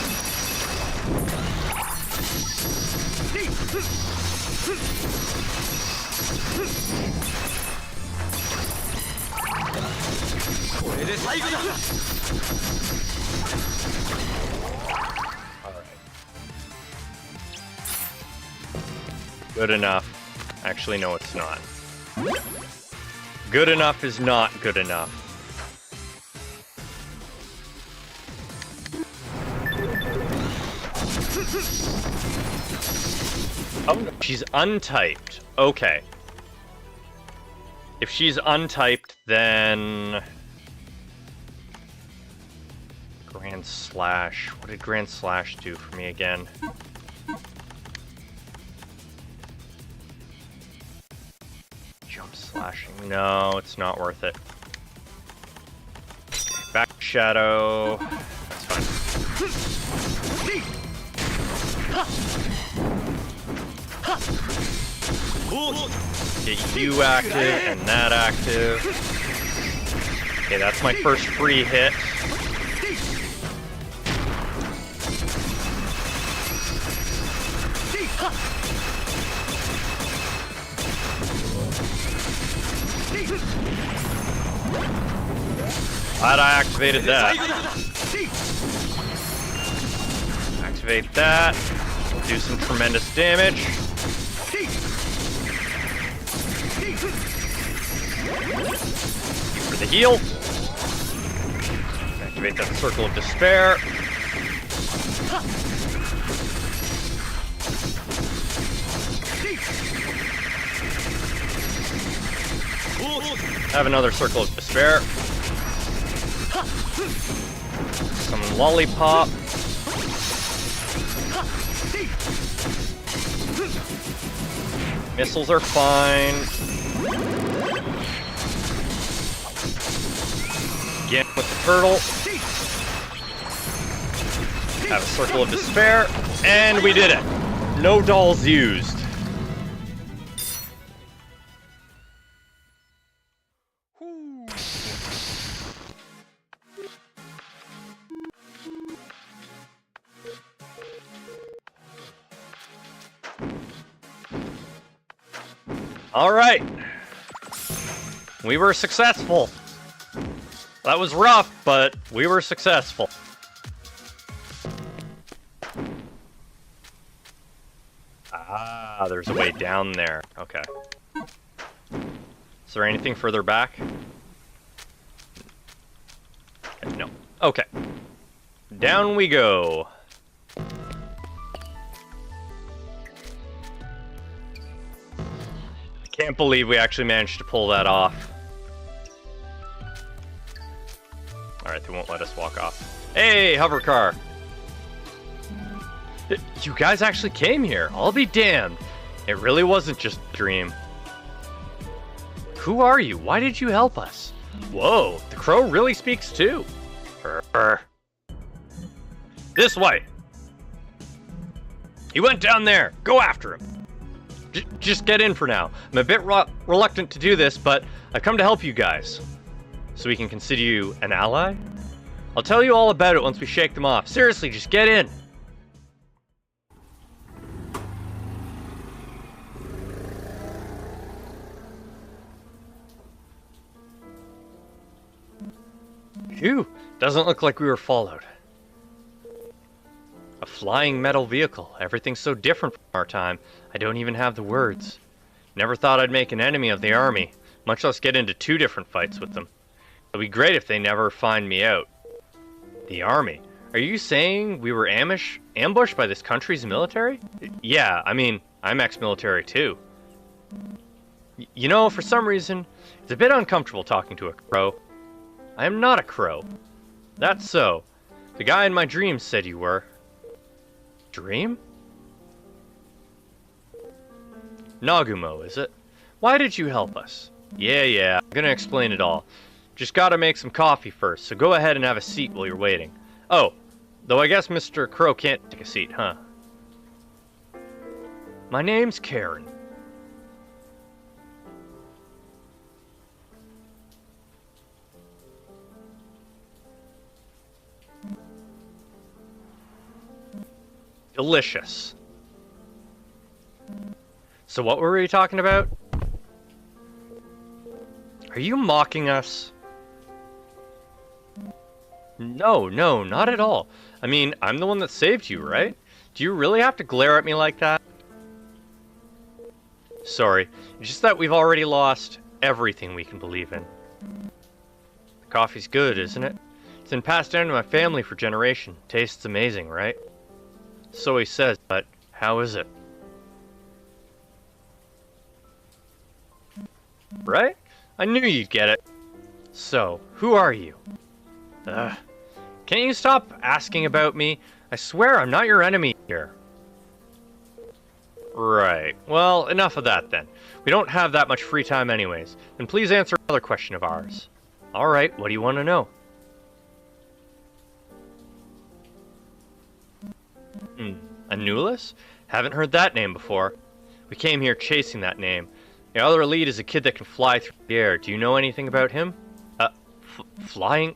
Alright. Good enough. Actually, no, it's not. Good enough is not good enough. Oh, no. She's untyped. Okay. If she's untyped, then... Grand Slash. What did Grand Slash do for me again? Jump slashing. No, it's not worth it. Back Shadow. That's fine. Get you active and that active. Okay, that's my first free hit. Glad I activated that. Activate that. We'll do some tremendous damage. For the heal. Activate that Circle of Despair. Have another Circle of Despair. Summon Lollipop. Missiles are fine. Again with the turtle. Have a Circle of Despair. And we did it. No dolls used. All right. We were successful. That was rough, but we were successful. Ah, there's a way down there. Okay. Is there anything further back? No. Okay. Down we go. Can't believe we actually managed to pull that off. Alright, they won't let us walk off. Hey, hover car! You guys actually came here. I'll be damned. It really wasn't just a dream. Who are you? Why did you help us? Whoa, the crow really speaks too. This way. He went down there. Go after him. Just get in for now. I'm a bit reluctant to do this, but I've come to help you guys. So we can consider you an ally? I'll tell you all about it once we shake them off. Seriously, just get in. Phew, doesn't look like we were followed. A flying metal vehicle. Everything's so different from our time. I don't even have the words. Never thought I'd make an enemy of the army, much less get into 2 different fights with them. It'll be great if they never find me out. The army? Are you saying we were ambushed by this country's military? Yeah, I mean, I'm ex-military too. You know, for some reason, it's a bit uncomfortable talking to a crow. I am not a crow. That's so. The guy in my dreams said you were. Dream? Nagumo, is it? Why did you help us? Yeah, I'm gonna explain it all. Just gotta make some coffee first, so go ahead and have a seat while you're waiting. Oh, though I guess Mr. Crow can't take a seat, huh? My name's Karen. Delicious. So what were we talking about? Are you mocking us? No, not at all. I mean, I'm the one that saved you, right? Do you really have to glare at me like that? Sorry, it's just that we've already lost everything we can believe in. The coffee's good, isn't it? It's been passed down to my family for generations. Tastes amazing, right? So he says, but how is it? Right? I knew you'd get it. So, who are you? Can't you stop asking about me? I swear I'm not your enemy here. Right. Well, enough of that then. We don't have that much free time anyways. Then please answer another question of ours. Alright, what do you want to know? Anulus? Haven't heard that name before. We came here chasing that name. The other elite is a kid that can fly through the air. Do you know anything about him? Flying?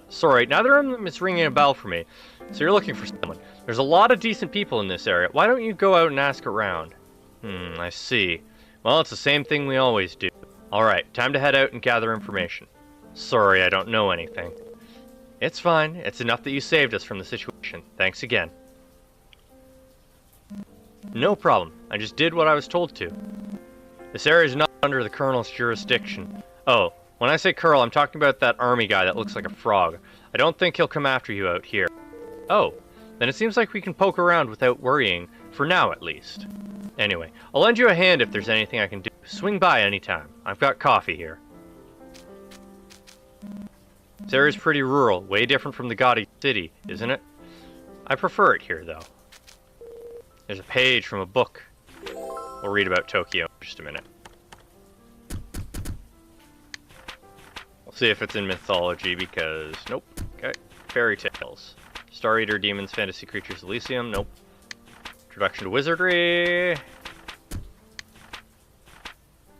Sorry, neither of them is ringing a bell for me. So you're looking for someone. There's a lot of decent people in this area. Why don't you go out and ask around? I see. Well, it's the same thing we always do. Alright, time to head out and gather information. Sorry, I don't know anything. It's fine. It's enough that you saved us from the situation. Thanks again. No problem. I just did what I was told to. This area is not under the Colonel's jurisdiction. Oh, when I say Colonel, I'm talking about that army guy that looks like a frog. I don't think he'll come after you out here. Oh, then it seems like we can poke around without worrying, for now at least. Anyway, I'll lend you a hand if there's anything I can do. Swing by anytime. I've got coffee here. This area's pretty rural, way different from the gaudy city, isn't it? I prefer it here, though. There's a page from a book. We'll read about Tokyo in just a minute. We'll see if it's in mythology, because... Nope. Okay. Fairy tales. Star Eater, demons, fantasy creatures, Elysium. Nope. Introduction to wizardry.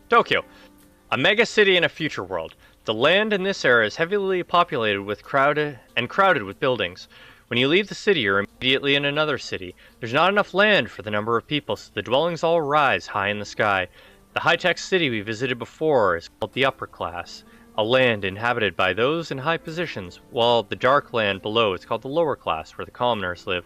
Tokyo. A mega city in a future world. The land in this era is heavily populated with crowded with buildings. When you leave the city, you're immediately in another city. There's not enough land for the number of people, so the dwellings all rise high in the sky. The high-tech city we visited before is called the upper class, a land inhabited by those in high positions, while the dark land below is called the lower class, where the commoners live.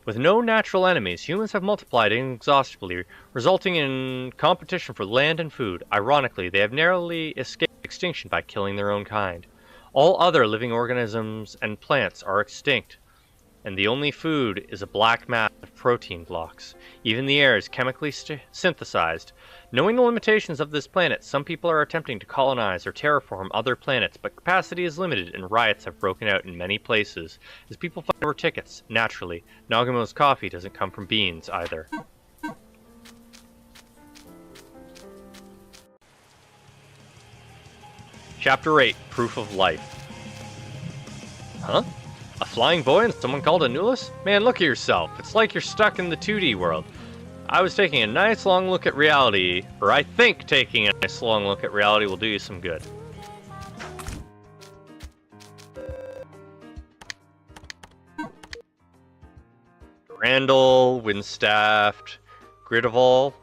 With no natural enemies, humans have multiplied inexhaustibly, resulting in competition for land and food. Ironically, they have narrowly escaped extinction by killing their own kind. All other living organisms and plants are extinct, and the only food is a black mass of protein blocks. Even the air is chemically synthesized. Knowing the limitations of this planet, some people are attempting to colonize or terraform other planets, but capacity is limited and riots have broken out in many places. As people fight over tickets, naturally, Nagamo's coffee doesn't come from beans either. Chapter 8, Proof of Life. Huh? A flying boy and someone called Anulus? Man, look at yourself. It's like you're stuck in the 2D world. I was taking a nice long look at reality, or I think taking a nice long look at reality will do you some good. Randall, Windstaffed, Gridival,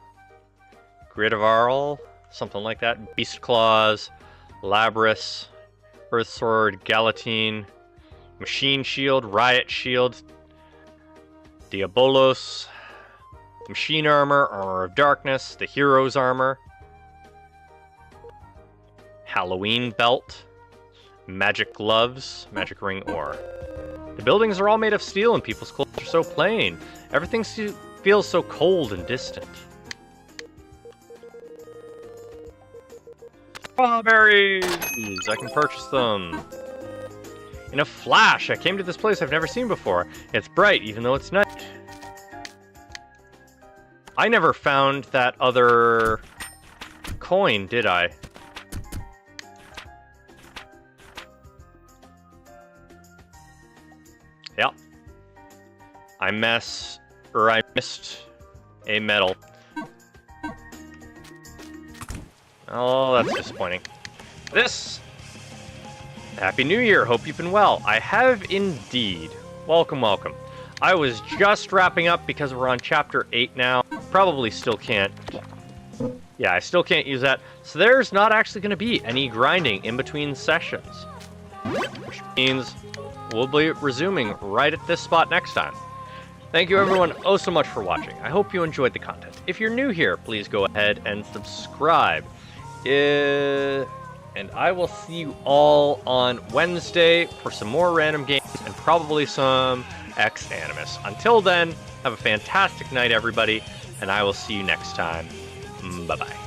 something like that. Beast Claws, Labris, Earth Sword, Galatine, Machine Shield, Riot Shield, Diabolos, Machine Armor, Armor of Darkness, the Hero's Armor, Halloween Belt, Magic Gloves, Magic Ring Ore. The buildings are all made of steel and people's clothes are so plain. Everything feels so cold and distant. Strawberries! I can purchase them. In a flash, I came to this place I've never seen before. It's bright, even though it's night. I never found that other coin, did I? Yep. I missed a medal. Oh, that's disappointing. Happy New Year, hope you've been well. I have indeed. Welcome, welcome. I was just wrapping up because we're on chapter 8 now. Probably still can't. Yeah, I still can't use that. So there's not actually going to be any grinding in between sessions. Which means we'll be resuming right at this spot next time. Thank you everyone oh so much for watching. I hope you enjoyed the content. If you're new here, please go ahead and subscribe. And I will see you all on Wednesday for some more random games and probably some X-Animus. Until then, have a fantastic night everybody, and I will see you next time. Bye-bye.